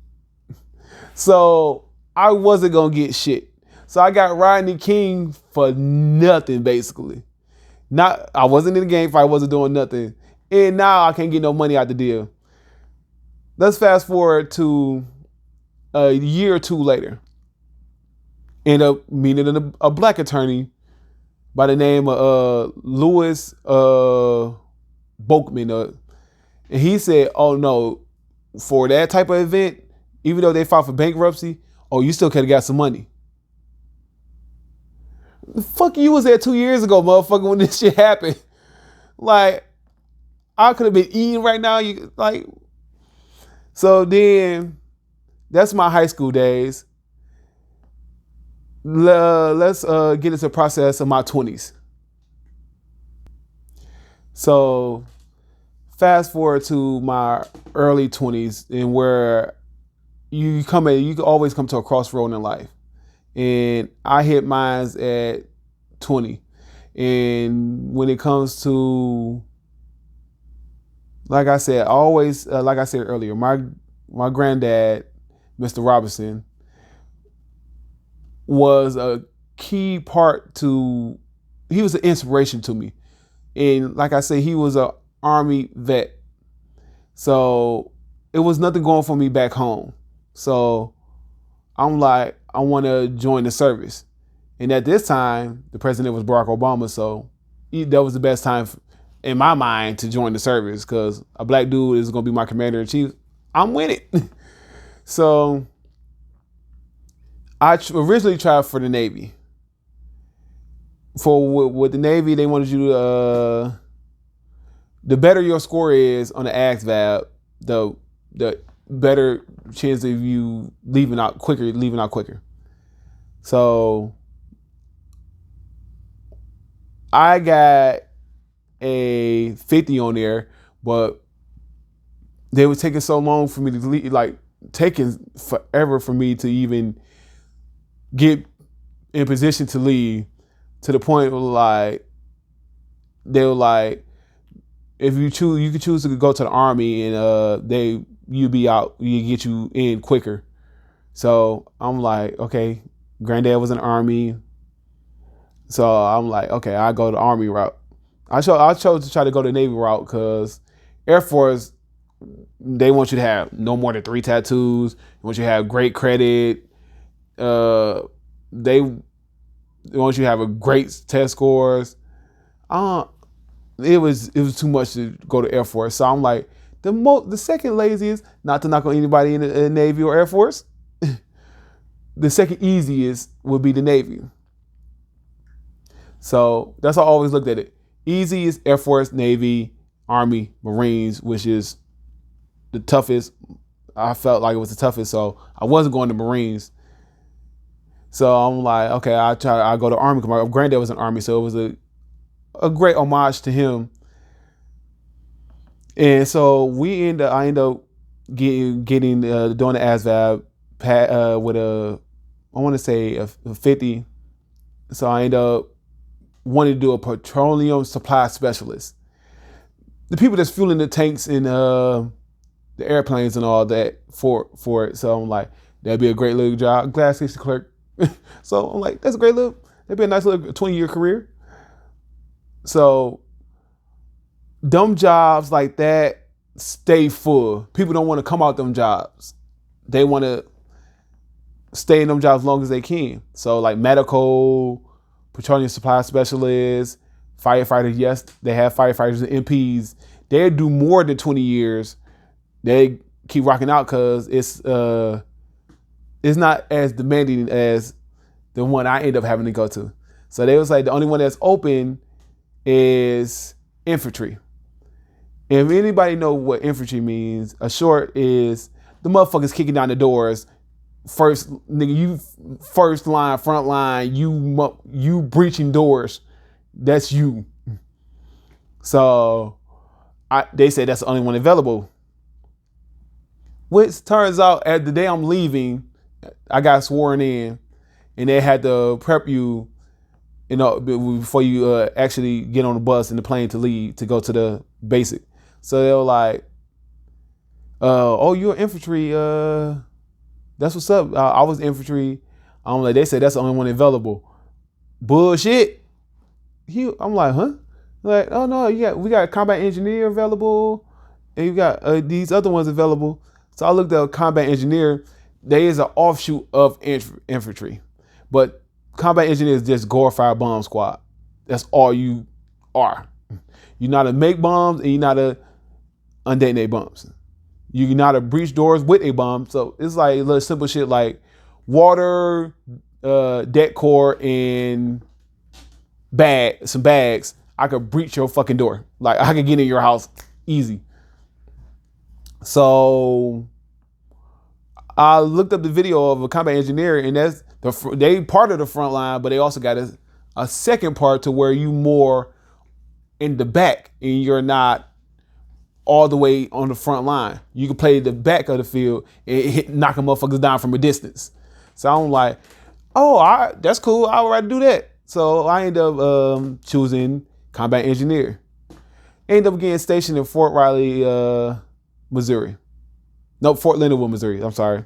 So I wasn't gonna get shit. So I got Rodney King for nothing, basically. I wasn't in the game fight, I wasn't doing nothing. And now I can't get no money out the deal. Let's fast forward to a year or two later. End up meeting a black attorney by the name of Louis Boakman. And he said, oh no, for that type of event, even though they filed for bankruptcy, oh, you still could have got some money. The fuck you was there 2 years ago, motherfucker, when this shit happened. Like, I could have been eating right now. So then, that's my high school days. Let's get into the process of my 20s. So fast forward to my early 20s, and where you always come to a crossroad in life. and I hit mines at 20. And when it comes to, like I said, always, like I said earlier, my granddad, Mr. Robinson, was a key part to, he was an inspiration to me. And like I said, he was an Army vet. So it was nothing going for me back home. So I'm like, I want to join the service. And at this time, the president was Barack Obama. So that was the best time in my mind to join the service, because a black dude is going to be my commander in chief. I'm with it. So I originally tried for the Navy. With the Navy, they wanted you to, the better your score is on the ASVAB, the better chance of you leaving out quicker. So I got a 50 on there, but they were taking so long for me to leave, like taking forever for me to even get in position to leave, to the point where like, they were like, if you choose, you could choose to go to the Army, and you get you in quicker. So I'm like, okay, granddad was in the Army. So I'm like, okay, I go the Army route. I chose to try to go the Navy route because Air Force, they want you to have no more than 3 tattoos. They want you to have great credit. They want you to have a great test scores. It was too much to go to Air Force. So I'm like, the second laziest, not to knock on anybody in the Navy or Air Force, the second easiest would be the Navy. So that's how I always looked at it. Easy is Air Force, Navy, Army, Marines, which is the toughest. I felt like it was the toughest, so I wasn't going to Marines. So I'm like, okay, I go to Army. My granddad was in Army, so it was a great homage to him. And so I end up getting doing the ASVAB with I want to say a 50. So I end up wanting to do a petroleum supply specialist. The people that's fueling the tanks and the airplanes and all that for it. So I'm like, that'd be a great little job. Glass station clerk. So I'm like, that'd be a nice little 20-year career. So dumb jobs like that stay full. People don't want to come out them jobs. They want to stay in them jobs as long as they can. So like medical, petroleum supply specialists, firefighters. Yes, they have firefighters and MPs. They do more than 20 years. They keep rocking out because it's not as demanding as the one I end up having to go to. So they was like, the only one that's open is infantry. If anybody know what infantry means, a short is the motherfuckers kicking down the doors. First, nigga, you first line, front line, you breaching doors. That's you. So they said that's the only one available. Which turns out at the day I'm leaving, I got sworn in, and they had to prep you, before you actually get on the bus and the plane to leave to go to the basic. So they were like, "Oh, you're infantry. That's what's up." I was infantry. I'm like, they said that's the only one available. Bullshit. I'm like, huh? Like, oh no, we got a combat engineer available, and you got these other ones available. So I looked at combat engineer. There is an offshoot of infantry, but combat engineer is just glorified bomb squad. That's all you are. You're not to make bombs, and you're not to undetonate bombs. You know how to breach doors with a bomb. So it's like a little simple shit like water, deck core, and some bags. I could breach your fucking door. Like I could get in your house easy. So I looked up the video of a combat engineer, and that's they part of the front line, but they also got a second part to where you more in the back and you're not all the way on the front line. You can play the back of the field and knock motherfuckers down from a distance. So I'm like, Oh, that's cool. I would rather do that. So I ended up choosing combat engineer. Ended up getting stationed in Fort Riley, Missouri. No, Fort Leonard Wood, Missouri. I'm sorry.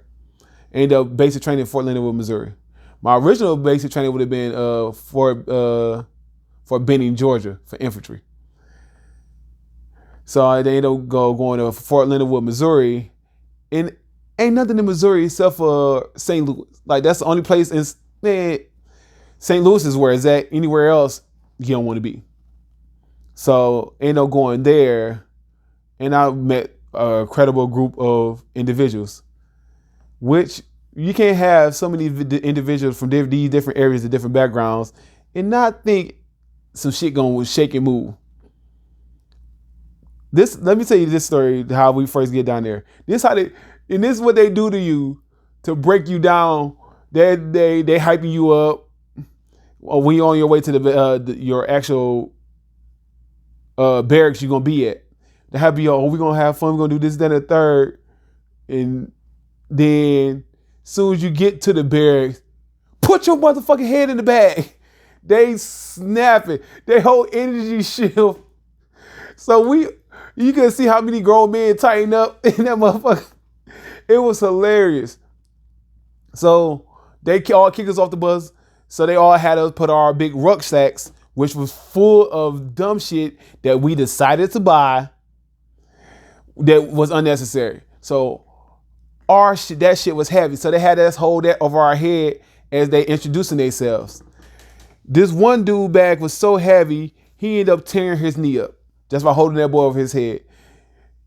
Ended up basic training in Fort Leonard Wood, Missouri. My original basic training would have been for Benning, Georgia, for infantry. So I ended up going to Fort Leonard Wood, Missouri, and ain't nothing in Missouri except for St. Louis. Like that's the only place in St. Louis is where it's at. Anywhere else, you don't want to be. So ended up going there, and I met a credible group of individuals, which you can't have so many individuals from these different areas and different backgrounds and not think some shit going to shake and move. Let me tell you this story, how we first get down there. This is what they do to you to break you down. They hyping you up when you're on your way to your actual barracks you're gonna be at. They have you, we're gonna have fun, we're gonna do this, then a third, and then as soon as you get to the barracks, put your motherfucking head in the bag. They snap it. They whole energy shift. So you can see how many grown men tighten up in that motherfucker. It was hilarious. So they all kicked us off the bus. So they all had us put our big rucksacks, which was full of dumb shit that we decided to buy that was unnecessary. So that shit was heavy. So they had us hold that over our head as they introducing themselves. This one dude bag was so heavy, he ended up tearing his knee up just by holding that boy over his head.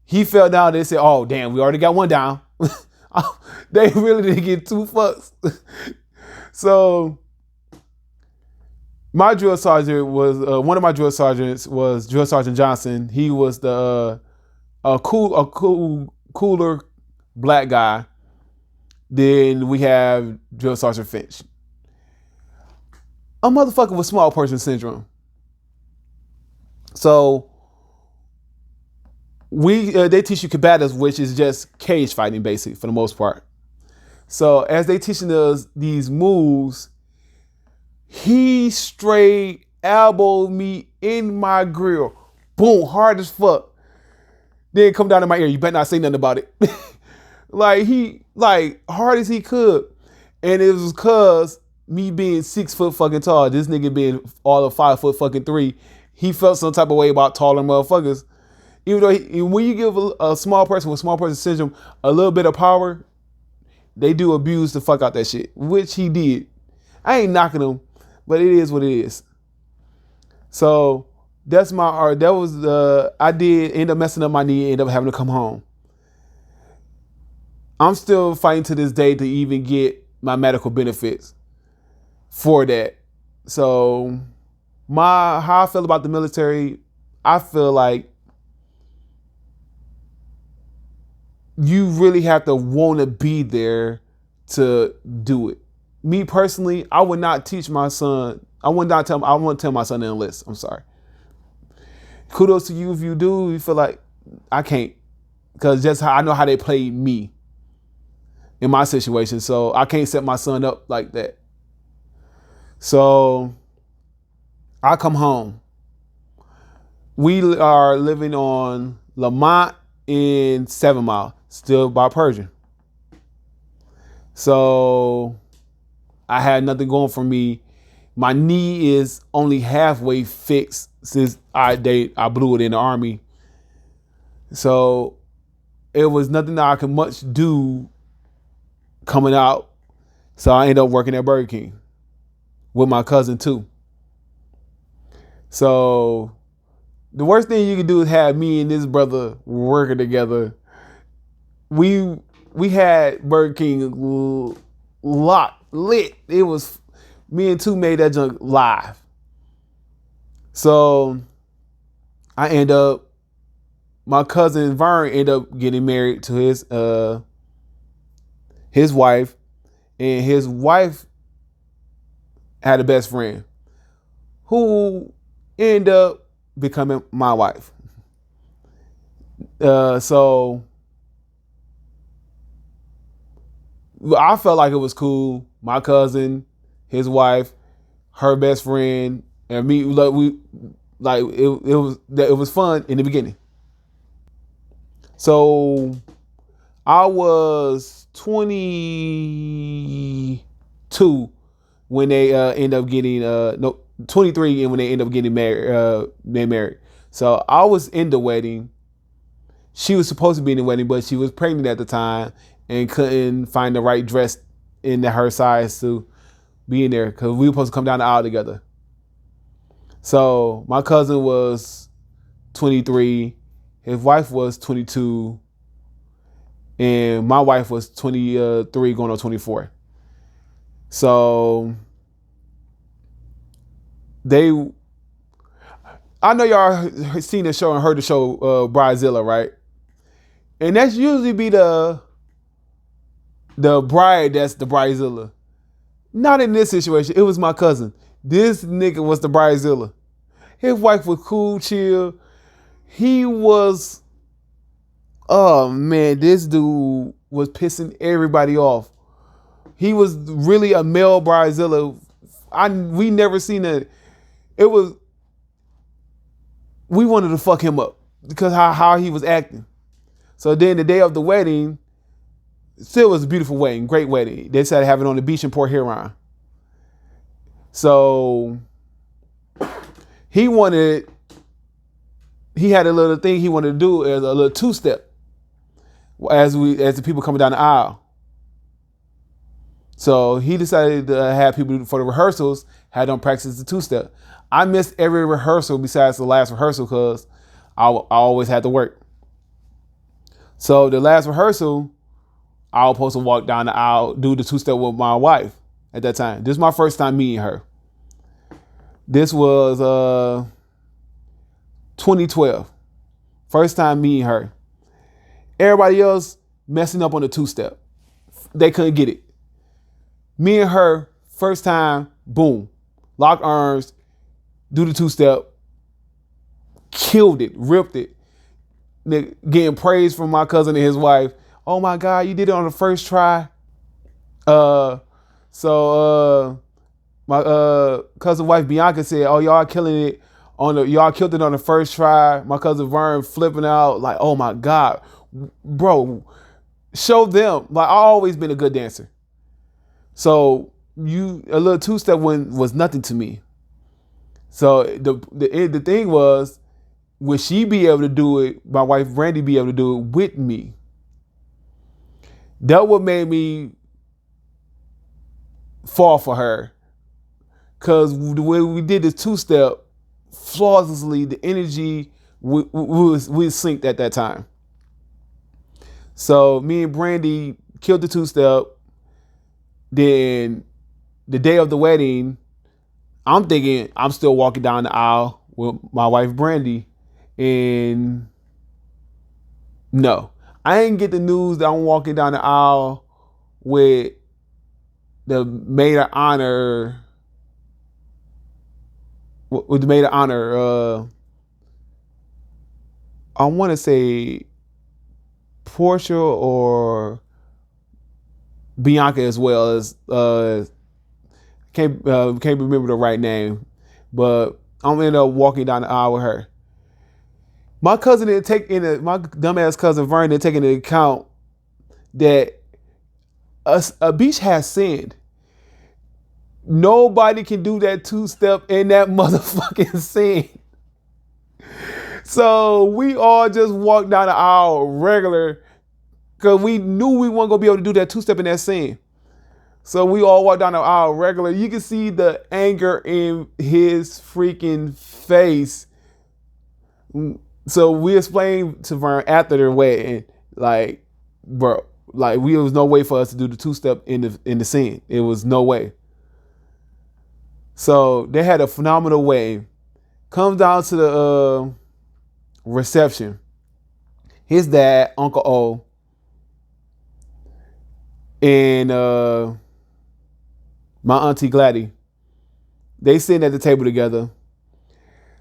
He fell down. They said, "Oh damn, we already got one down." They really didn't get 2 fucks. So my drill sergeant was one of my drill sergeants was Drill Sergeant Johnson. He was the cooler black guy. Then we have Drill Sergeant Finch, a motherfucker with small person syndrome. So they teach you combatives, which is just cage fighting, basically, for the most part. So as they teaching us these moves, he straight elbowed me in my grill, boom, hard as fuck. Then come down in my ear. You better not say nothing about it. like hard as he could, and it was cause me being 6 foot fucking tall, this nigga being all of 5 foot fucking 3, he felt some type of way about taller motherfuckers. Even though when you give a small person with small person syndrome a little bit of power, they do abuse the fuck out that shit, which he did. I ain't knocking him, but it is what it is. So that's my art. That was I did end up messing up my knee, end up having to come home. I'm still fighting to this day to even get my medical benefits for that. So how I feel about the military, I feel like you really have to want to be there to do it. Me personally, I would not teach my son. I wouldn't tell my son to enlist. I'm sorry. Kudos to you if you do. You feel like I can't, because just how I know how they played me in my situation. So I can't set my son up like that. So I come home. We are living on Lamont in 7 Mile, still by Persian. So I had nothing going for me. My knee is only halfway fixed since I blew it in the Army. So it was nothing that I could much do coming out. So I ended up working at Burger King with my cousin too. So the worst thing you could do is have me and this brother working together. We had Burger King lit. It was me and two made that junk live. So my cousin Vern ended up getting married to his wife, and his wife had a best friend who ended up becoming my wife. So I felt like it was cool. My cousin his wife, her best friend, and me. It was fun in the beginning. So I was 22 when they end up getting 23 and when they end up getting married. So I was in the wedding. She was supposed to be in the wedding, but she was pregnant at the time and couldn't find the right dress in her size to be in there because we were supposed to come down the aisle together. So my cousin was 23, his wife was 22, and my wife was 23 going on 24. So I know y'all seen the show and heard the show Bridezilla, right? And that's usually be the bride that's the Bridezilla. Not in this situation. It was my cousin. This nigga was the Bridezilla. His wife was cool, chill. He was, oh man, this dude was pissing everybody off. He was really a male Bridezilla. We never seen it. We wanted to fuck him up because how he was acting. So then the day of the wedding, still was a beautiful wedding, great wedding. They decided to have it on the beach in Port Huron. So he had a little thing he wanted to do as a little two-step as the people coming down the aisle. So he decided to have people for the rehearsals, had them practice the two-step. I missed every rehearsal besides the last rehearsal because I always had to work. So the last rehearsal, I was supposed to walk down the aisle, do the two-step with my wife at that time. This is my first time meeting her. This was 2012. First time meeting her. Everybody else messing up on the two-step. They couldn't get it. Me and her, first time, boom. Lock arms, do the two-step. Killed it, ripped it. Getting praise from my cousin and his wife. Oh my God, you did it on the first try. My cousin wife Bianca said, "Oh, y'all killing it y'all killed it on the first try." My cousin Vern flipping out like, "Oh my God, bro, show them." Like I always been a good dancer, so a little two-step was nothing to me. So the thing was, would she be able to do it? My wife Brandy be able to do it with me? That what made me fall for her. Cause the way we did the two-step flawlessly, the energy we synced at that time. So me and Brandy killed the two-step. Then the day of the wedding, I'm thinking I'm still walking down the aisle with my wife Brandy. And no, I didn't get the news that I'm walking down the aisle with the maid of honor. With the maid of honor, I want to say Portia or Bianca as well as can't remember the right name, but I'm ended up walking down the aisle with her. My cousin didn't take my dumbass cousin Vern didn't take into account that a beach has sand. Nobody can do that two-step in that motherfucking sand. So we all just walked down the aisle regular because we knew we weren't gonna be able to do that two-step in that sand. So we all walked down the aisle regular. You can see the anger in his freaking face. So we explained to Vern after the wedding, like, bro, like there was no way for us to do the two-step in the scene. It was no way. So they had a phenomenal wedding. Comes down to the reception. His dad, Uncle O, and my auntie Gladys, they sitting at the table together.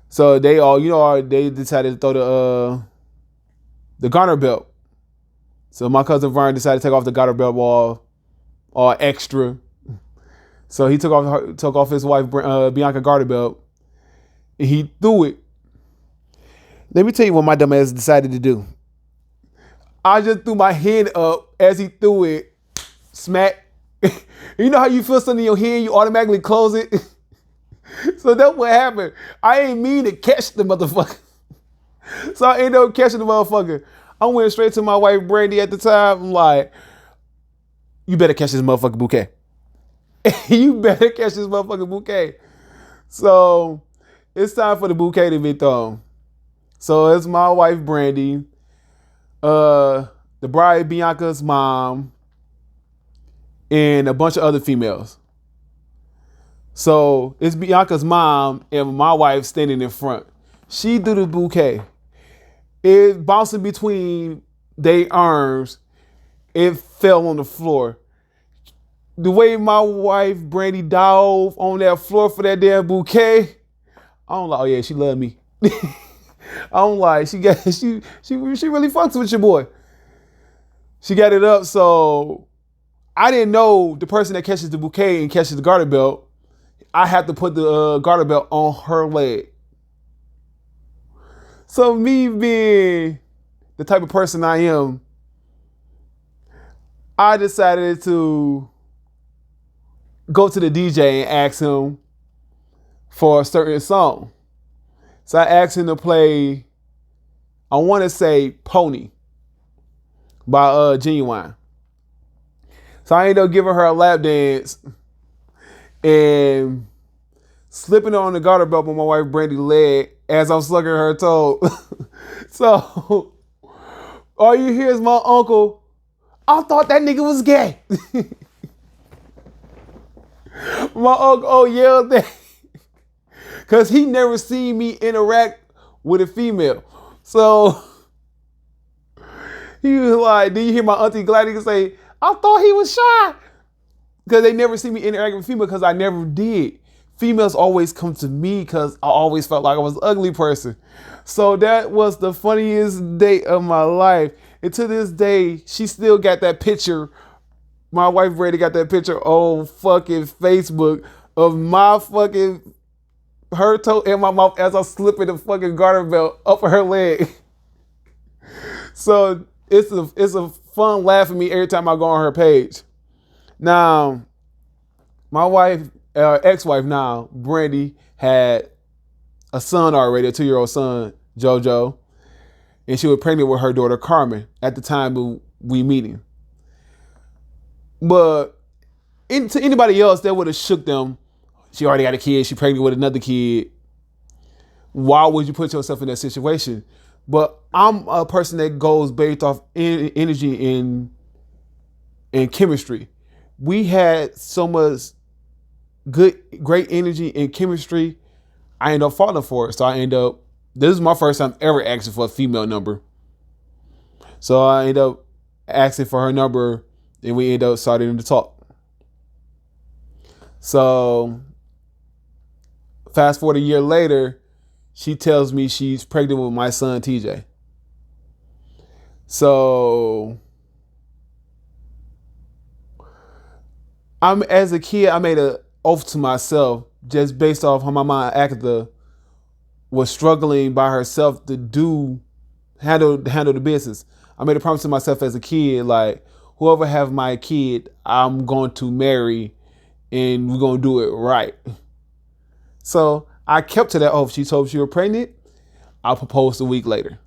So they all, they decided to throw the garter belt. So my cousin Vern decided to take off the garter belt all extra. So he took off his wife Bianca garter belt, and he threw it. Let me tell you what my dumb ass decided to do. I just threw my hand up as he threw it. Smack. You know how you feel something in your hand, you automatically close it? So that's what happened. I ain't mean to catch the motherfucker. So I ended up catching the motherfucker. I went straight to my wife Brandy at the time. I'm like, you better catch this motherfucking bouquet. You better catch this motherfucking bouquet. So it's time for the bouquet to be thrown. So it's my wife Brandy, the bride Bianca's mom, and a bunch of other females. So it's Bianca's mom and my wife standing in front. She threw the bouquet. It bouncing between their arms. It fell on the floor. The way my wife Brandy dove on that floor for that damn bouquet, I'm like, oh yeah, she loved me. I'm like, she really fucks with your boy. She got it up, so I didn't know the person that catches the bouquet and catches the garter belt, I had to put the garter belt on her leg. So me being the type of person I am, I decided to go to the DJ and ask him for a certain song. So I asked him to play, I want to say Pony by Genuine. So I ended up giving her a lap dance and slipping on the garter belt on my wife Brandy's leg as I'm sucking her toe. So all you hear is my uncle, I thought that nigga was gay. My uncle yelled that because he never seen me interact with a female. So he was like, did you hear my auntie Gladys say, I thought he was shy? Because they never see me interact with female because I never did. Females always come to me because I always felt like I was an ugly person. So that was the funniest day of my life. And to this day, she still got that picture. My wife Brady got that picture on fucking Facebook of my fucking her toe in my mouth as I slip in the fucking garter belt up her leg. So it's a fun laugh for me every time I go on her page. Now, my wife, ex-wife now, Brandy, had a son already, a 2-year-old son, JoJo, and she was pregnant with her daughter Carmen at the time we meeting. But to anybody else, that would have shook them. She already got a kid. She pregnant with another kid. Why would you put yourself in that situation? But I'm a person that goes based off energy and chemistry. We had so much great energy and chemistry. I ended up falling for it. So this is my first time ever asking for a female number. So I ended up asking for her number and we ended up starting to talk. So fast forward a year later, she tells me she's pregnant with my son, TJ. So as a kid, I made an oath to myself just based off how my mom Agatha was struggling by herself to handle the business. I made a promise to myself as a kid, like, whoever have my kid, I'm going to marry and we're going to do it right. So I kept to that oath. She told me she was pregnant. I proposed a week later.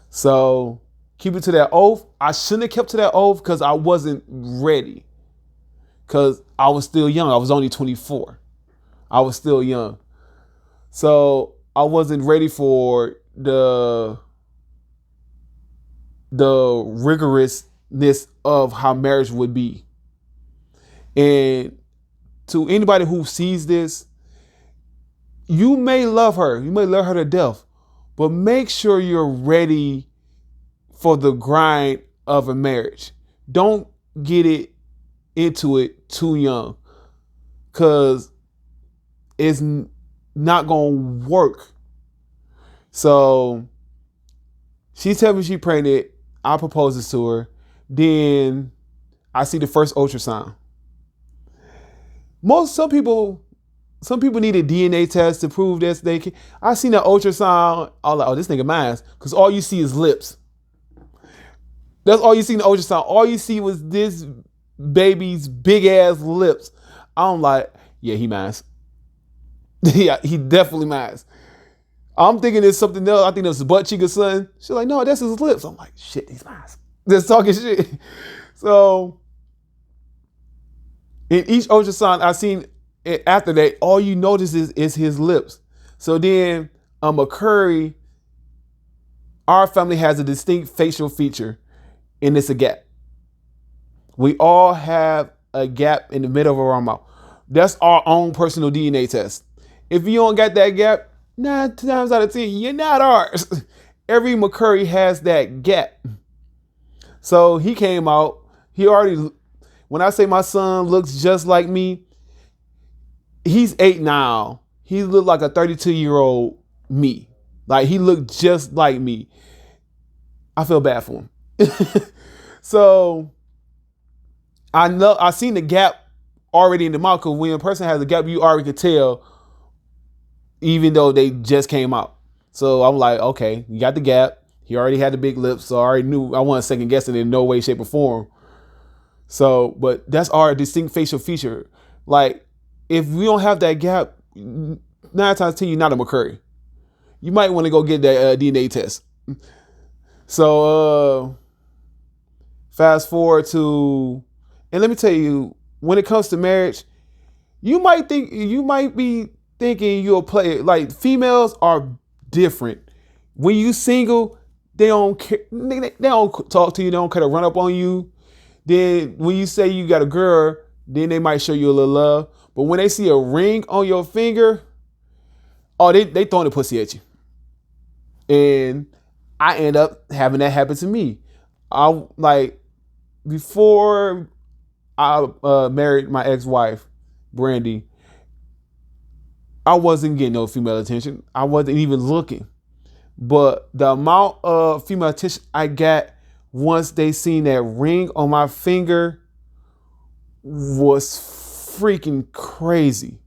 So keep it to that oath. I shouldn't have kept to that oath because I wasn't ready. Because I was still young. I was only 24. I was still young. So I wasn't ready for the rigorousness of how marriage would be. And to anybody who sees this, you may love her. You may love her to death. But make sure you're ready for the grind of a marriage. Don't get into it too young. Because it's not going to work. So she tells me she's pregnant. I propose to her. Then I see the first ultrasound. Some people need a DNA test to prove this. I seen an ultrasound. I was like, oh, this nigga mine, because all you see is lips. That's all you see in the ultrasound. All you see was this baby's big ass lips. I'm like, yeah, he mine. Yeah, he definitely mine. I'm thinking it's something else. I think it's butt cheek or something. She's like, no, that's his lips. I'm like, shit, he's mine. Just talking shit. So in each ultrasound I seen it, after that, all you notice is his lips. So then McCurry, our family has a distinct facial feature, and it's a gap. We all have a gap in the middle of our mouth. That's our own personal DNA test. If you don't got that gap, 9 times out of 10, you're not ours. Every McCurry has that gap. So he came out. When I say my son looks just like me, he's 8 now. He looked like a 32-year-old me. Like, he looked just like me. I feel bad for him. So I seen the gap already in the mouth, because when a person has a gap, you already could tell, even though they just came out. So I'm like, okay, you got the gap. He already had the big lips, so I already knew I wasn't second guessing it in no way, shape, or form. So, but that's our distinct facial feature. Like, if we don't have that gap, 9 times 10, you're not a McCurry. You might want to go get that DNA test. So, fast forward to, and let me tell you, when it comes to marriage, you might be thinking you'll play, like, females are different. When you single, they don't care, they don't talk to you, they don't kind of run up on you. Then when you say you got a girl, then they might show you a little love. But when they see a ring on your finger, oh, they throwing the pussy at you. And I end up having that happen to me. Before I married my ex-wife, Brandy, I wasn't getting no female attention. I wasn't even looking. But the amount of female attention I got once they seen that ring on my finger was freaking crazy.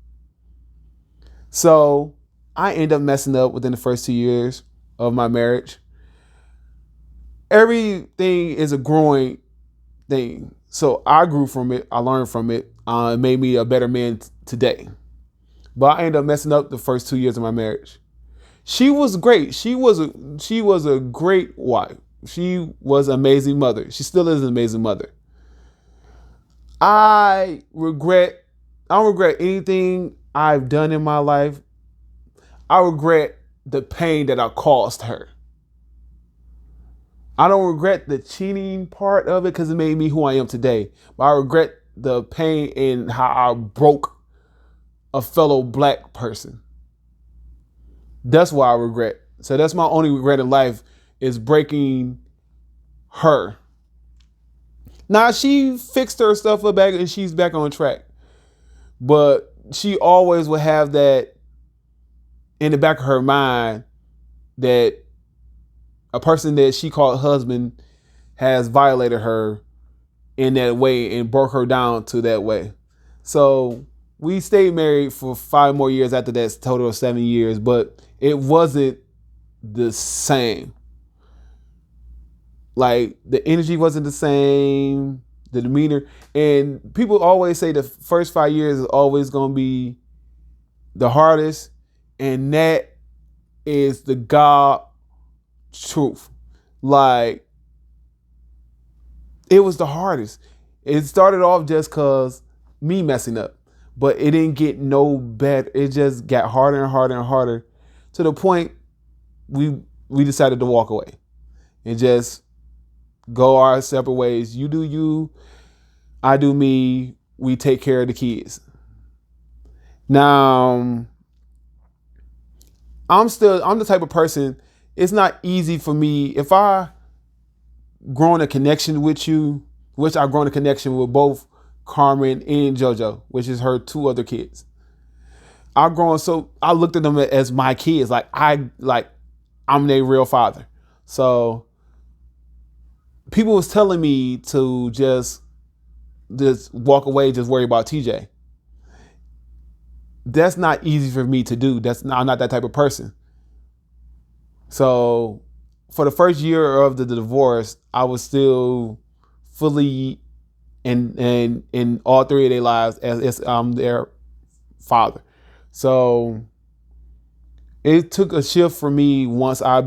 So I ended up messing up within the first 2 years of my marriage. Everything is a growing thing. So I grew from it. I learned from it. It made me a better man today. But I ended up messing up the first 2 years of my marriage. She was great. She was a great wife. She was an amazing mother. She still is an amazing mother. I don't regret anything I've done in my life. I regret the pain that I caused her. I don't regret the cheating part of it, because it made me who I am today. But I regret the pain and how I broke a fellow black person. That's why I regret. So that's my only regret in life, is breaking her. Now, she fixed her stuff up back and she's back on track. But she always would have that in the back of her mind, that a person that she called husband has violated her in that way and broke her down to that way. So we stayed married for 5 more years after that, total of 7 years, but it wasn't the same. Like, the energy wasn't the same, the demeanor. And people always say the first 5 years is always going to be the hardest. And that is the God truth. Like, it was the hardest. It started off just because me messing up, but it didn't get no better. It just got harder and harder and harder, to the point we decided to walk away and just go our separate ways. You do you, I do me. We take care of the kids. Now, I'm the type of person, it's not easy for me. If I grown a connection with you, which I've grown a connection with both Carmen and JoJo, which is her 2 other kids. I've grown, so I looked at them as my kids. I'm their real father. So people was telling me to just walk away, just worry about TJ. that's not easy for me to do. I'm not that type of person. So for the first year of the divorce, I was still fully in all three of their lives as I'm their father. So it took a shift for me once I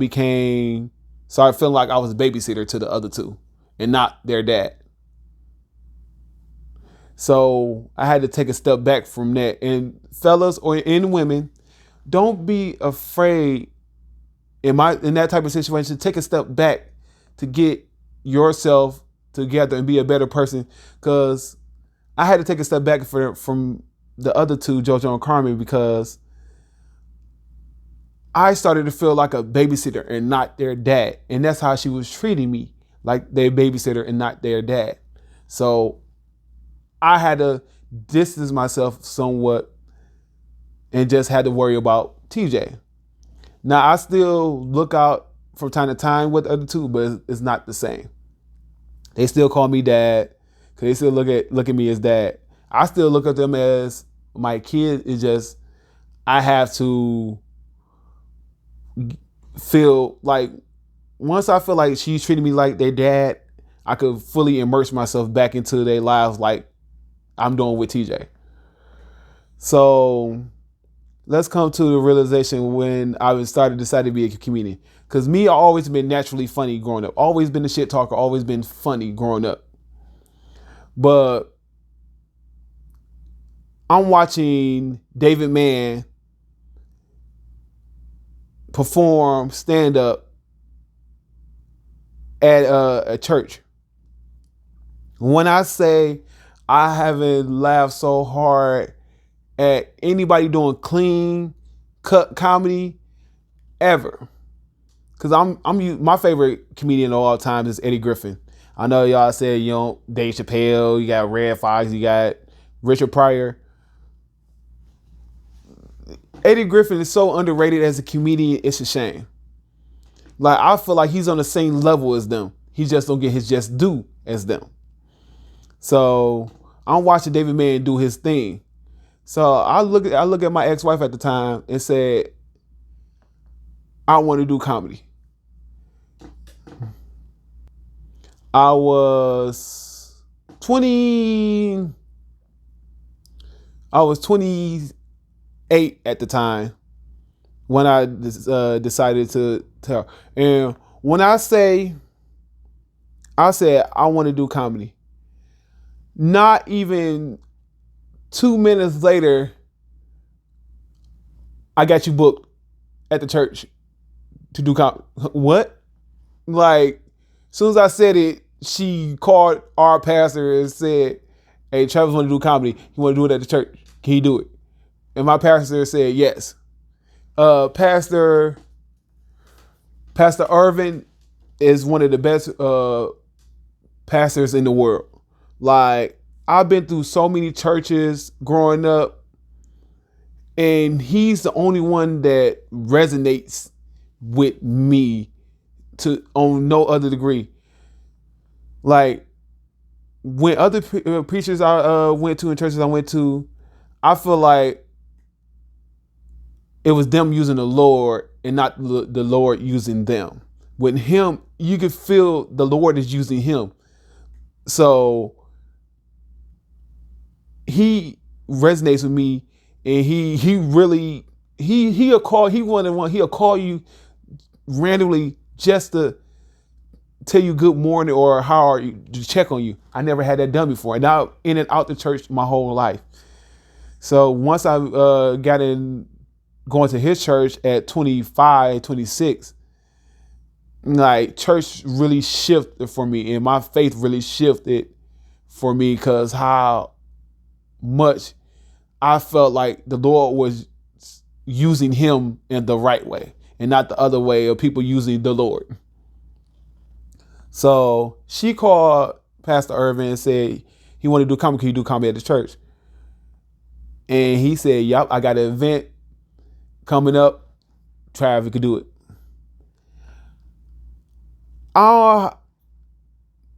started feeling like I was a babysitter to the other two and not their dad. So I had to take a step back from that. And fellas or in women, don't be afraid in that type of situation. Take a step back to get yourself together and be a better person. Because I had to take a step back from the other two, JoJo and Carmen, because I started to feel like a babysitter and not their dad. And that's how she was treating me, like their babysitter and not their dad. So I had to distance myself somewhat and just had to worry about TJ. Now, I still look out from time to time with the other two, but it's not the same. They still call me dad because they still look at me as dad. I still look at them as my kid. It's just I have to feel like once I feel like she's treating me like their dad, I could fully immerse myself back into their lives like I'm doing with TJ. So let's come to the realization when I decided to be a comedian. Because me, I always been naturally funny growing up. Always been a shit talker. Always been funny growing up. But I'm watching David Mann perform stand-up at a church. When I say I haven't laughed so hard at anybody doing clean cut comedy ever. Cause I'm my favorite comedian of all time is Eddie Griffin. I know y'all said Dave Chappelle, you got Red Fox, you got Richard Pryor. Eddie Griffin is so underrated as a comedian, it's a shame. Like I feel like he's on the same level as them. He just don't get his just due as them. So I'm watching David Mann do his thing. So I look at my ex-wife at the time and said, I want to do comedy. I was 28 at the time when I decided to tell. And when I said I want to do comedy, not even 2 minutes later, I got you booked at the church to do comedy. What? Like, as soon as I said it, she called our pastor and said, hey, Travis want to do comedy. He want to do it at the church. Can he do it? And my pastor said yes. Pastor Irvin is one of the best pastors in the world. Like, I've been through so many churches growing up, and he's the only one that resonates with me on no other degree. Like, when other preachers I went to and churches I went to, I feel like it was them using the Lord and not the Lord using them. With him, you could feel the Lord is using him. So he resonates with me, and he'll call you randomly just to tell you good morning or how are you, to check on you. I never had that done before, and I'm in and out the church my whole life. So once I got in going to his church at 25, 26, like church really shifted for me, and my faith really shifted for me because how much I felt like the Lord was using him in the right way and not the other way of people using the Lord. So she called Pastor Irvin and said he wanted to do comedy. Can you do comedy at the church? And he said, yep, I got an event coming up. Trav, you could do it.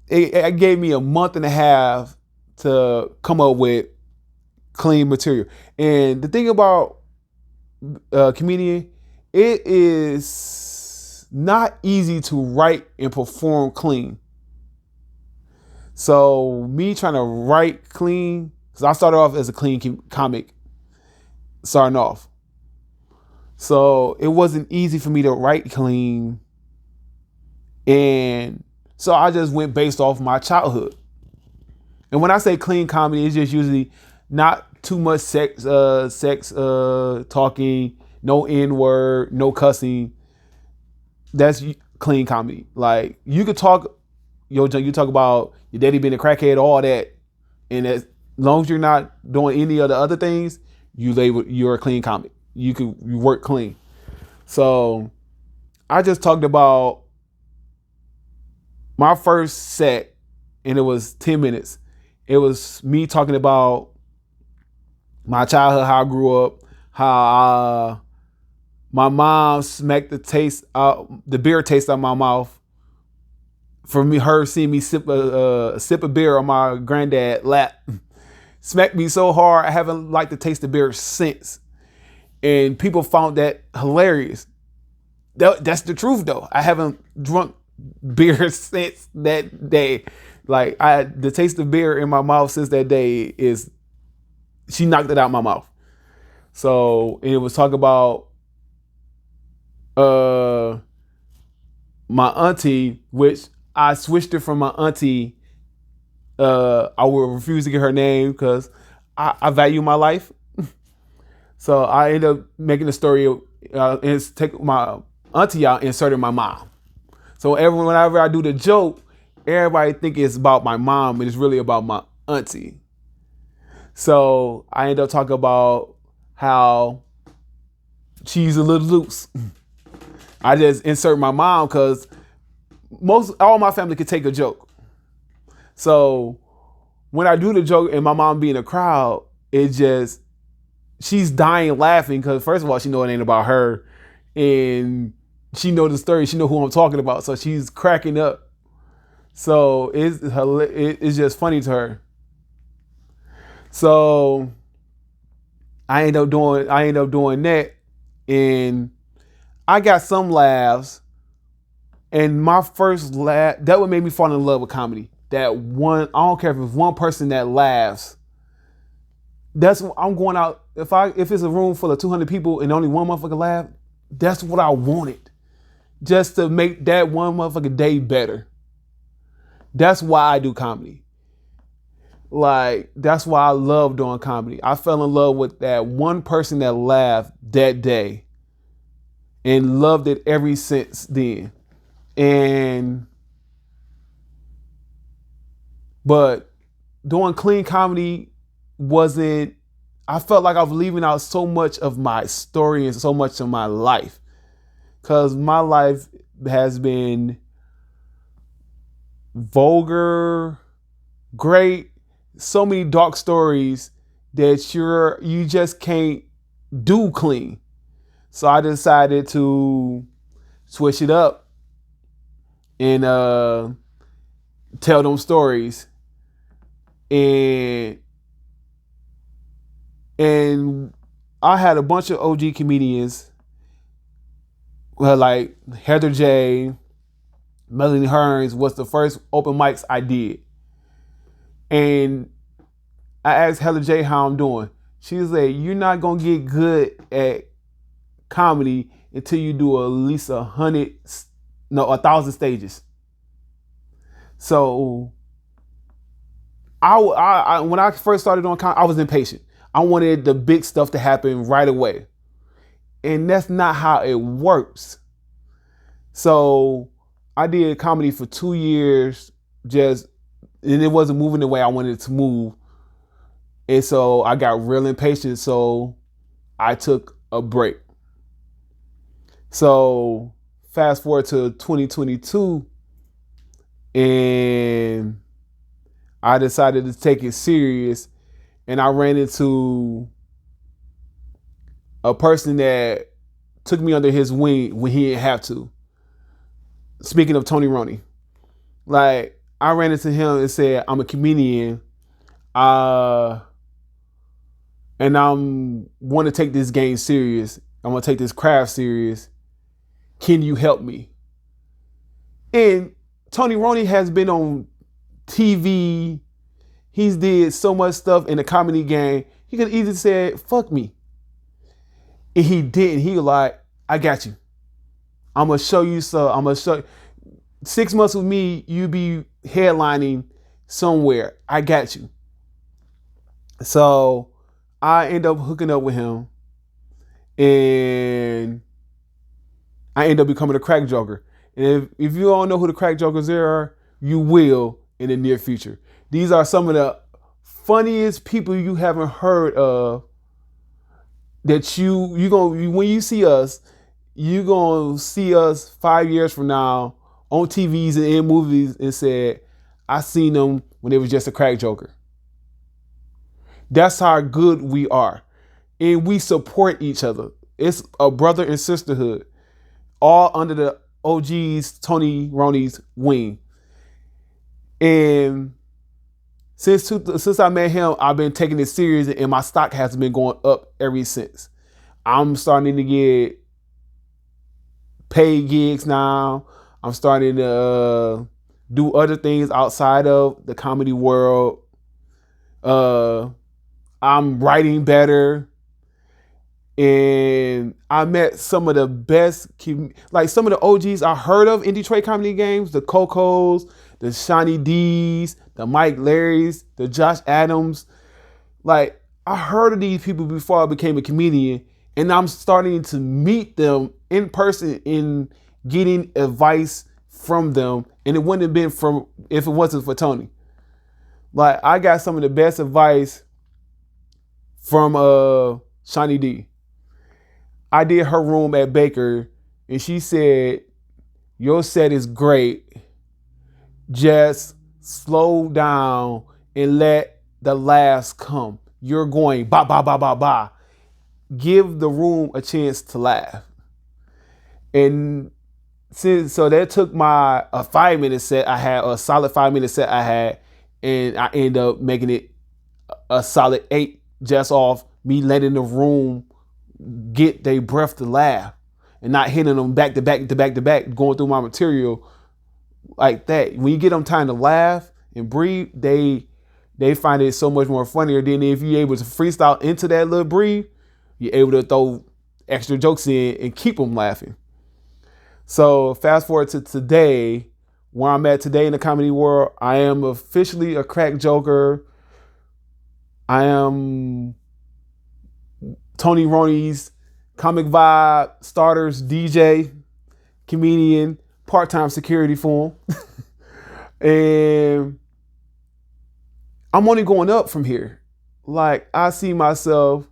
It gave me a month and a half to come up with clean material. And the thing about comedian, it is not easy to write and perform clean. So me trying to write clean, because I started off as a clean comic, starting off. So it wasn't easy for me to write clean. And so I just went based off my childhood. And when I say clean comedy, it's just usually not too much sex talking, no N-word, no cussing. That's clean comedy. Like you could talk, you talk about your daddy being a crackhead, all that. And as long as you're not doing any of the other things, you're a clean comic. You work clean. So I just talked about my first set, and it was 10 minutes. It was me talking about my childhood, how I grew up, how my mom smacked the beer taste out of my mouth. For me, her seeing me sip a beer on my granddad's lap, smacked me so hard I haven't liked the taste of beer since. And people found that hilarious. That's the truth though. I haven't drunk beer since that day. Like the taste of beer in my mouth since that day is, she knocked it out of my mouth. So it was talk about my auntie, which I switched it from my auntie. I will refuse to get her name because I value my life. So I ended up making a story and take my auntie out and inserted my mom. So whenever I do the joke, everybody think it's about my mom, but it's really about my auntie. So I end up talking about how she's a little loose. I just insert my mom because all my family could take a joke. So when I do the joke and my mom be in the crowd, she's dying laughing because first of all, she know it ain't about her, and she know the story. She know who I'm talking about, so she's cracking up. So it's just funny to her. So I end up doing that, and I got some laughs. And my first laugh, that would make me fall in love with comedy. That one, I don't care if it's one person that laughs. That's what I'm going out. If it's a room full of 200 people and only one motherfucker laugh, that's what I wanted. Just to make that one motherfucker day better. That's why I do comedy. Like, that's why I love doing comedy. I fell in love with that one person that laughed that day and loved it ever since then. But doing clean comedy I felt like I was leaving out so much of my story and so much of my life. Because my life has been vulgar, great, so many dark stories that you just can't do clean. So I decided to switch it up and tell them stories. And I had a bunch of OG comedians, like Heather J, Melanie Hearns was the first open mics I did. And I asked Heather J how I'm doing. She was like, you're not going to get good at comedy until you do at least 1,000 stages. So I when I first started doing comedy, I was impatient. I wanted the big stuff to happen right away. And that's not how it works. So I did comedy for 2 years, and it wasn't moving the way I wanted it to move. And so I got real impatient, so I took a break. So fast forward to 2022, and I decided to take it serious, and I ran into a person that took me under his wing when he didn't have to. Speaking of Roney, like I ran into him and said, I'm a comedian. and I'm want to take this game serious. I'm gonna take this craft serious. Can you help me? And Tony Roney has been on TV. He's did so much stuff in the comedy game. He could easily said, fuck me. And he didn't. He was like, I got you. I'm gonna show you so I'm gonna show you. 6 months with me, you be headlining somewhere. I got you. So I end up hooking up with him, and I end up becoming a crack joker. And if you don't know who the crack jokers are, you will in the near future. These are some of the funniest people you haven't heard of. That you gonna when you see us, you gonna see us 5 years from now on TVs and in movies and said, I seen them when they was just a crack joker. That's how good we are. And we support each other. It's a brother and sisterhood, all under the OG's Tony Roney's wing. And since I met him, I've been taking it serious, and my stock has been going up ever since. I'm starting to get paid gigs now. I'm starting to do other things outside of the comedy world. I'm writing better. And I met some of the best, like some of the OGs I heard of in Detroit comedy games, the Cocos, the Shawnee D's, the Mike Larrys, the Josh Adams. Like, I heard of these people before I became a comedian, and I'm starting to meet them in person and getting advice from them. And it wouldn't have been from if it wasn't for Tony. Like, I got some of the best advice from Shawnee D. I did her room at Baker, and she said, your set is great. Just slow down and let the laughs come. You're going ba ba ba ba ba. Give the room a chance to laugh. And so that took a 5-minute set I had, a solid 5-minute set I had, and I ended up making it a solid 8 just off me letting the room get their breath to laugh and not hitting them back to back to back to back, going through my material like that. When you get them time to laugh and breathe, they find it so much more funnier than if you're able to freestyle into that little breathe. You're able to throw extra jokes in and keep them laughing. So fast forward to today, where I'm at today in the comedy world. I am officially a crack joker. I am Tony Roney's Comic Vibe Starters DJ, comedian, part-time security for him. And I'm only going up from here. Like, I see myself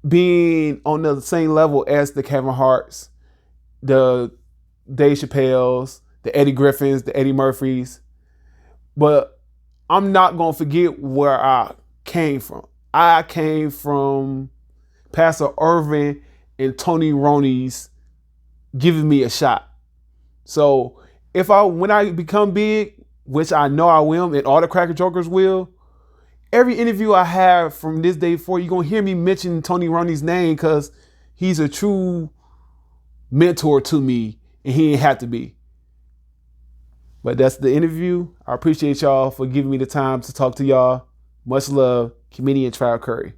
being on the same level as the Kevin Harts, the Dave Chappelle's, the Eddie Griffins, the Eddie Murphys. But I'm not going to forget where I came from. I came from Pastor Irvin and Tony Roney's giving me a shot. So when I become big, which I know I will, and all the cracker jokers will, every interview I have from this day forward, you're going to hear me mention Tony Roney's name because he's a true mentor to me, and he ain't have to be. But that's the interview. I appreciate y'all for giving me the time to talk to y'all. Much love, comedian TRAV CURRIE.